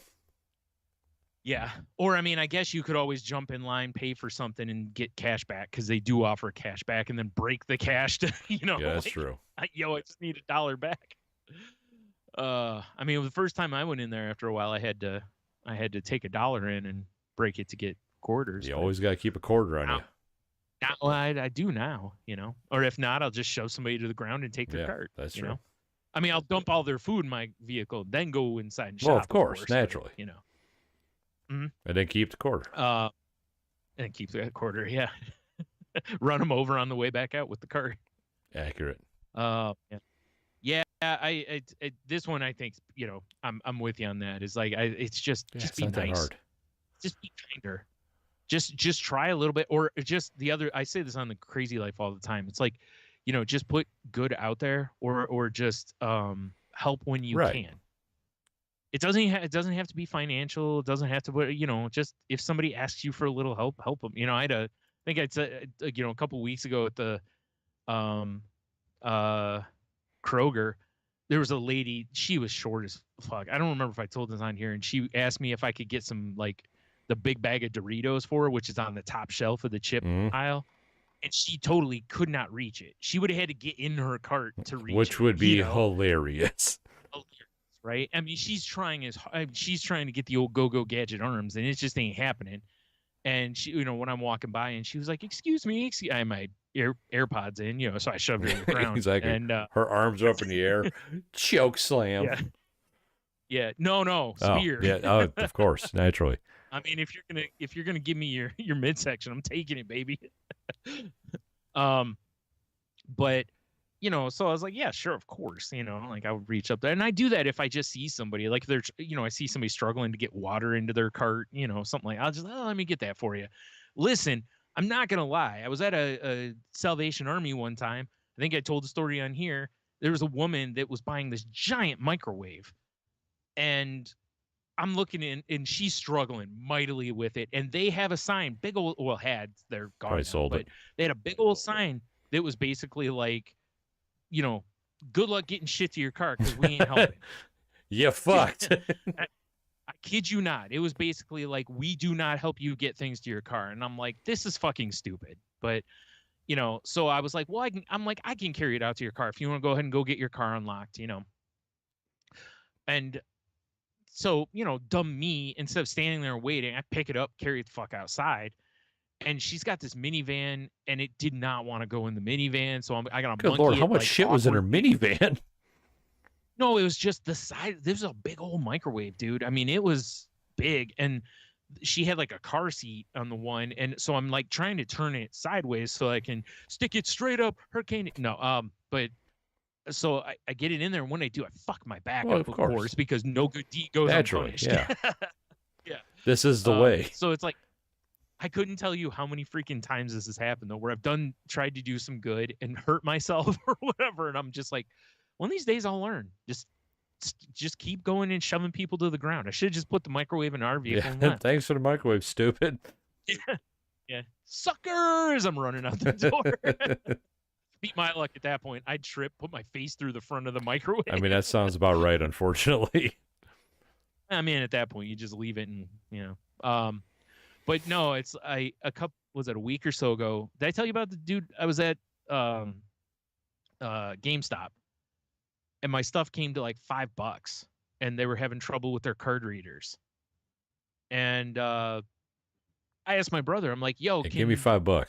Yeah. Or, I mean, I guess you could always jump in line, pay for something, and get cash back, because they do offer cash back, and then break the cash to, Yeah, that's true. I just need $1 back. I mean, the first time I went in there, after a while, I had to take $1 in and break it to get quarters. You always got to keep a quarter on you. Now, I do now, Or if not, I'll just shove somebody to the ground and take their cart. That's true. I mean, I'll dump all their food in my vehicle, then go inside and shop. Well, of course, naturally. Mm-hmm. And then keep the quarter. And keep that quarter, yeah. Run them over on the way back out with the cart. Accurate. Yeah. Yeah, this one I think, you know, I'm with you on that. It's like it's just It's be not that nice. hard. Just be kinder. Just try a little bit, or just the other. I say this on the Crazy Life all the time. It's like, you know, just put good out there, or just help when you can. It doesn't have to be financial. It doesn't have to, you know, just if somebody asks you for a little help, help them. You know, I think I'd said, you know, a couple of weeks ago at the Kroger, there was a lady, she was short as fuck. I don't remember if I told this on here, and she asked me if I could get some, like, the big bag of Doritos for her, which is on the top shelf of the chip aisle. And she totally could not reach it. She would have had to get in her cart to reach it. Which would be hilarious. Right? I mean, she's trying to get the old go-go gadget arms, and it just ain't happening. And she, you know, when I'm walking by, and she was like, "Excuse me," I had my AirPods in, you know, so I shoved her in the ground. Exactly. And her arms are up in the air, choke slam. Yeah. Yeah. No. Spear. Oh, yeah. Oh, of course, naturally. I mean, if you're gonna give me your midsection, I'm taking it, baby. But, you know, so I was like, yeah, sure, of course, you know, like I would reach up there, and I do that if I just see somebody, like they're, you know, I see somebody struggling to get water into their cart, you know, something like, I'll just, let me get that for you. Listen, I'm not gonna lie, I was at a Salvation Army one time. I think I told the story on here. There was a woman that was buying this giant microwave, and I'm looking in, and she's struggling mightily with it. And they have a sign, big old, well, they're gone now, but they had a big old sign that was basically like, you know, good luck getting shit to your car because we ain't helping. You fucked. I kid you not. It was basically like, we do not help you get things to your car. And I'm like, this is fucking stupid. But, you know, so I was like, well, I can carry it out to your car if you want to go ahead and go get your car unlocked, you know. And so, you know, dumb me, instead of standing there waiting, I pick it up, carry it the fuck outside. And she's got this minivan, and it did not want to go in the minivan. So I got a good Lord, how much shit was in her minivan? No, it was just the size. This was a big old microwave, dude. I mean, it was big, and she had like a car seat on the one, and so I'm like trying to turn it sideways so I can stick it straight up. But so I get it in there, and when I do, I fuck my back up, of course, because no good deed goes unpunished. Yeah. Yeah. This is the way. So it's like, I couldn't tell you how many freaking times this has happened, though, where I've tried to do some good and hurt myself or whatever, and I'm just like, one of these days I'll learn. Just keep going and shoving people to the ground. I should have just put the microwave in our vehicle. Yeah, thanks for the microwave, stupid. Yeah. Suckers! I'm running out the door. Beat my luck at that point. I'd trip, put my face through the front of the microwave. I mean, that sounds about right, unfortunately. I mean, at that point, you just leave it and, you know. But no, it's was it a week or so ago? Did I tell you about the dude? I was at GameStop, and my stuff came to like $5, and they were having trouble with their card readers. And I asked my brother, I'm like, yo, give me $5.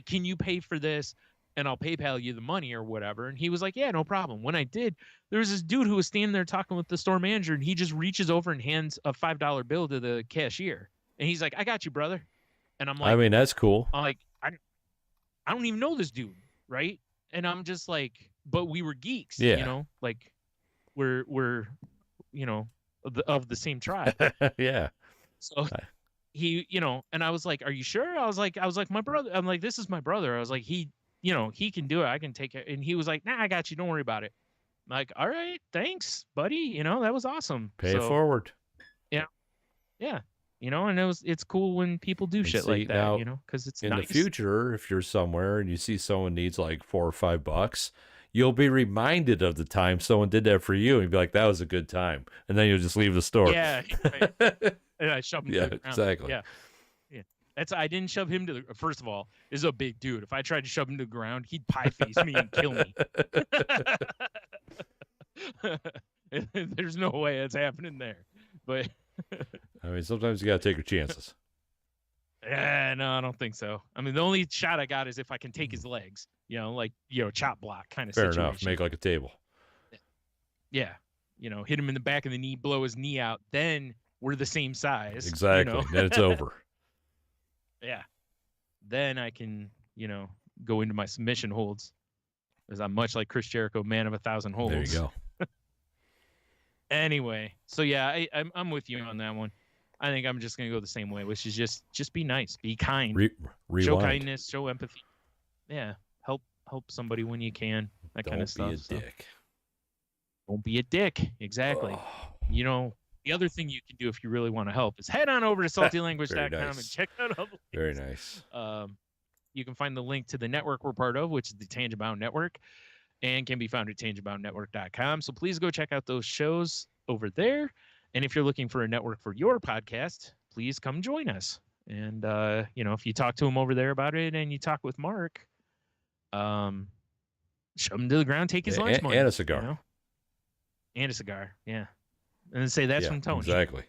Can you pay for this, and I'll PayPal you the money or whatever? And he was like, yeah, no problem. When I did, there was this dude who was standing there talking with the store manager, and he just reaches over and hands a $5 bill to the cashier. And he's like, I got you, brother. And I'm like, I mean, that's cool. I'm like, I don't even know this dude, right? And I'm just like, but we were geeks, you know, like we're you know, of the same tribe. Yeah. So he, you know, and I was like, are you sure? I was like, my brother. I'm like, this is my brother. I was like, he, you know, he can do it. I can take it. And he was like, nah, I got you. Don't worry about it. I'm like, all right, thanks, buddy. You know, that was awesome. Pay it forward. Yeah. Yeah. You know, and it's cool when people do shit like that, now, you know, because it's in the future, if you're somewhere and you see someone needs like $4 or $5, you'll be reminded of the time someone did that for you, and you'll be like, that was a good time. And then you'll just leave the store. Yeah. Right. And I shove him to the ground. Exactly. Yeah. Yeah. I didn't shove him to the, first of all, this is a big dude. If I tried to shove him to the ground, he'd pie face me and kill me. There's no way that's happening there. But I mean, sometimes you got to take your chances. Yeah, no, I don't think so. I mean, the only shot I got is if I can take his legs, you know, like, you know, chop block kind of situation. Fair enough. Make like a table. Yeah. You know, hit him in the back of the knee, blow his knee out. Then we're the same size. Exactly. You know? Then it's over. Yeah. Then I can, you know, go into my submission holds. because I'm much like Chris Jericho, man of 1,000 holes. There you go. Anyway, so yeah, I'm with you on that one. I think I'm just gonna go the same way, which is just be nice, be kind, show kindness, show empathy. Yeah, help somebody when you can. That kind of stuff. Don't be a dick. Don't be a dick. Exactly. You know, the other thing you can do if you really want to help is head on over to saltylanguage.com and check out all the Very nice. You can find the link to the network we're part of, which is the Tangentbound Network, and can be found at tangentboundnetwork.com. So please go check out those shows over there. And if you're looking for a network for your podcast, please come join us. And, you know, if you talk to him over there about it and you talk with Mark, shove him to the ground, take his lunch money. And a cigar. You know? And a cigar, yeah. And then say that's from Tony. Exactly.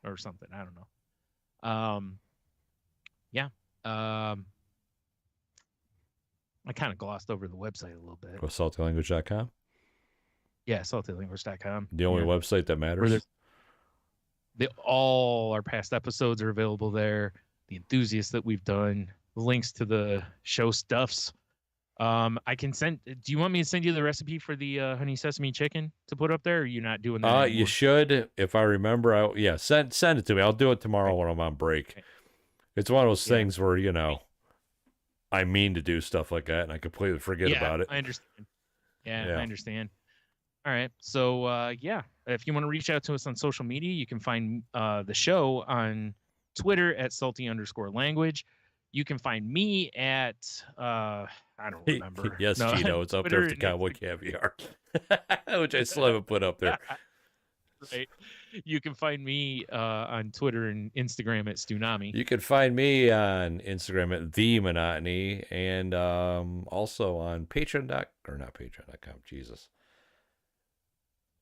Or something. I don't know. Yeah. I kind of glossed over the website a little bit. saltylanguage.com? Yeah, saltylanguage.com. The only website that matters? All our past episodes are available there. The enthusiasts that we've done, links to the show stuffs. I can send. Do you want me to send you the recipe for the honey sesame chicken to put up there? Or are you not doing that anymore? You should. If I remember, send it to me. I'll do it tomorrow when I'm on break. Okay. It's one of those things where, you know, I mean to do stuff like that and I completely forget about it. I understand. Yeah, I understand. All right. So, if you want to reach out to us on social media, you can find the show on Twitter at salty_language. You can find me at, I don't remember. Yes, no, Gino, it's up there with the Cowboy Caviar, which I still haven't put up there. Right. You can find me on Twitter and Instagram at Stunami. You can find me on Instagram at The Monotony, and also on Patreon.com, Jesus.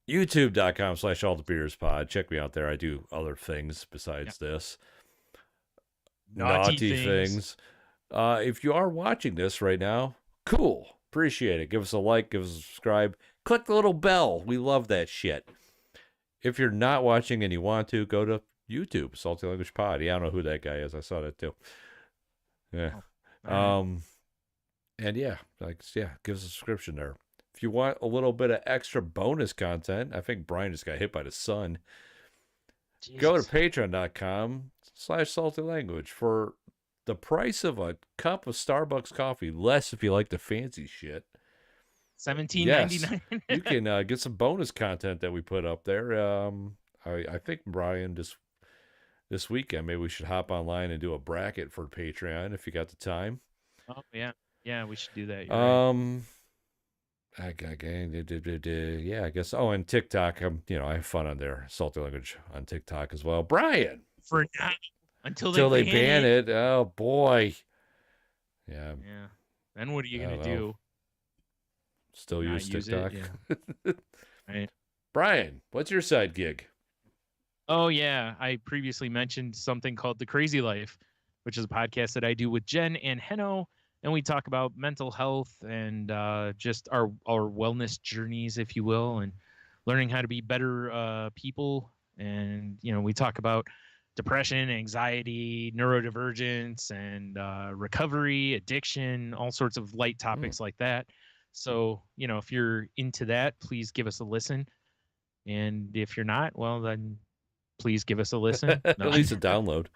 YouTube.com/AllTheBeersPod. Check me out there. I do other things besides this. Naughty things. If you are watching this right now, cool. Appreciate it. Give us a like, give us a subscribe. Click the little bell. We love that shit. If you're not watching and you want to, go to YouTube, Salty Language Pod. Yeah, I don't know who that guy is. I saw that too. Yeah. And give us a subscription there. If you want a little bit of extra bonus content, I think Brian just got hit by the sun. Jesus. Go to patreon.com/saltylanguage for the price of a cup of Starbucks coffee, less if you like the fancy shit. $17.99. Yes, you can get some bonus content that we put up there. I think Brian this weekend maybe we should hop online and do a bracket for Patreon if you got the time. Oh yeah, we should do that. Right. I guess. Oh, and TikTok. I have fun on there. Salty Language on TikTok as well. Brian. For now, until they ban it. Oh boy. Yeah. Yeah. Then what are you gonna do? Still use TikTok. Right. Brian, what's your side gig? Oh yeah, I previously mentioned something called The Crazy Life, which is a podcast that I do with Jen and Henno. And we talk about mental health and just our wellness journeys, if you will, and learning how to be better people. And, we talk about depression, anxiety, neurodivergence, and recovery, addiction, all sorts of light topics like that. So, if you're into that, please give us a listen. And if you're not, well, then please give us a listen. At least a download.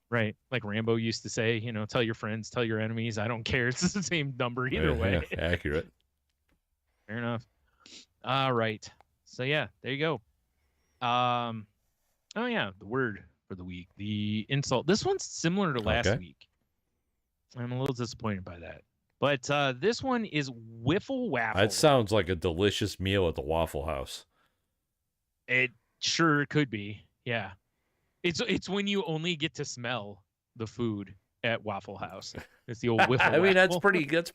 Right. Like Rambo used to say, tell your friends, tell your enemies. I don't care. It's the same number either way. Yeah, accurate. Fair enough. All right. So, there you go. The word for the week, the insult. This one's similar to last week. I'm a little disappointed by that. But this one is wiffle waffle. That sounds like a delicious meal at the Waffle House. It sure could be. Yeah. It's when you only get to smell the food at Waffle House. It's the old wiffle waffle. I mean, that's pretty good.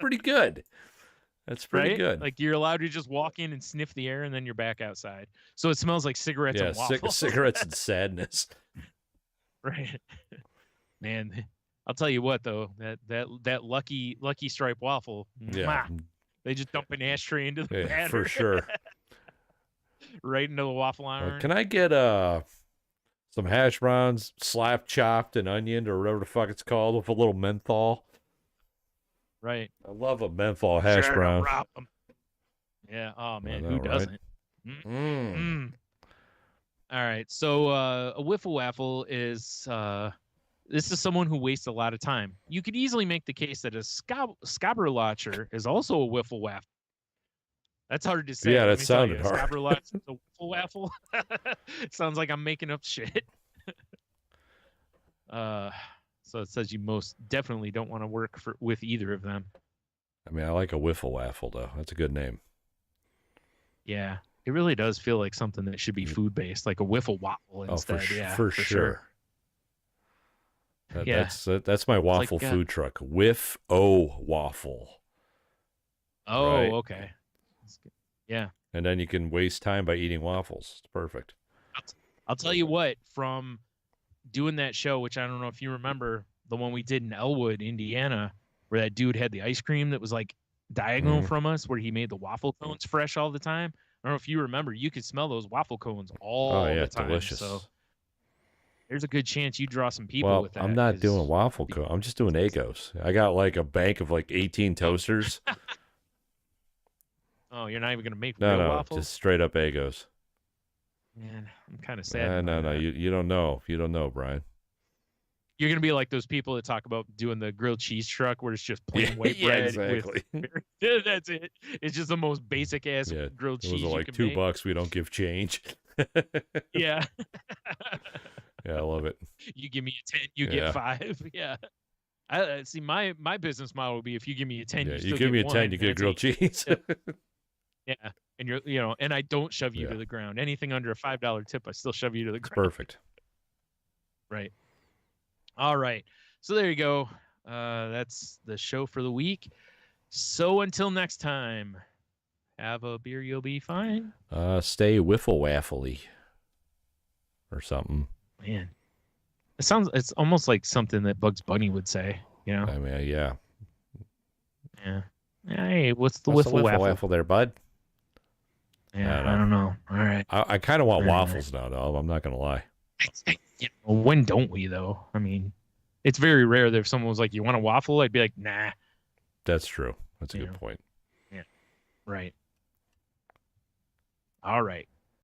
That's pretty good. Like you're allowed to just walk in and sniff the air, and then you're back outside. So it smells like cigarettes and waffles. Cigarettes and sadness. Right. Man, I'll tell you what though, that lucky Stripe waffle. Yeah. They just dump an ashtray into the batter. For sure. Right into the waffle iron. Can I get some hash browns, slap chopped and onion or whatever the fuck it's called with a little menthol? Right. I love a menthol hash brown. Yeah. Oh man, know, who right? doesn't? All right. So a wiffle waffle is this is someone who wastes a lot of time. You could easily make the case that a Skabberlacher is also a wiffle waffle. That's hard to say. Yeah, Let that me tell you, sounded hard. Skabberlacher is a wiffle waffle. It sounds like I'm making up shit. So it says you most definitely don't want to work with either of them. I mean, I like a wiffle waffle though. That's a good name. Yeah, it really does feel like something that should be food based, like a wiffle waffle instead. For sure. That's my waffle food truck. Waffle. Oh, right? Okay. Yeah. And then you can waste time by eating waffles. It's perfect. I'll tell you what, from doing that show, which I don't know if you remember, the one we did in Elwood, Indiana, where that dude had the ice cream that was like diagonal from us, where he made the waffle cones fresh all the time. I don't know if you remember, you could smell those waffle cones all the time. Delicious. So there's a good chance you draw some people with that. I'm not doing waffle cone. I'm just doing Eggos. I got like a bank of like 18 toasters. Oh, you're not even gonna make real waffles? Just straight up Eggos. Man, I'm kind of sad. No. You don't know. You don't know, Brian. You're gonna be like those people that talk about doing the grilled cheese truck, where it's just plain white bread. Exactly. That's it. It's just the most basic ass grilled cheese. Those are like $2. We don't give change. Yeah. Yeah, I love it. You give me a 10, you get 5. Yeah. I see. My business model would be, if you give me a 10, you give me a 10, you get grilled cheese. Yeah, and and I don't shove you to the ground. Anything under a $5 tip, I still shove you to the ground. Perfect. Right. All right. So there you go. That's the show for the week. So until next time, have a beer, you'll be fine. Stay wiffle waffly or something. Man, it's almost like something that Bugs Bunny would say. You know? I mean, yeah. Yeah. Hey, what's the wiffle waffle there, bud? Yeah, I don't know. All right. I kind of want waffles now, though. I'm not gonna lie. When don't we, though? I mean, it's very rare that if someone was like, "You want a waffle?" I'd be like, "Nah." That's true. That's a good point. Yeah. Right. All right.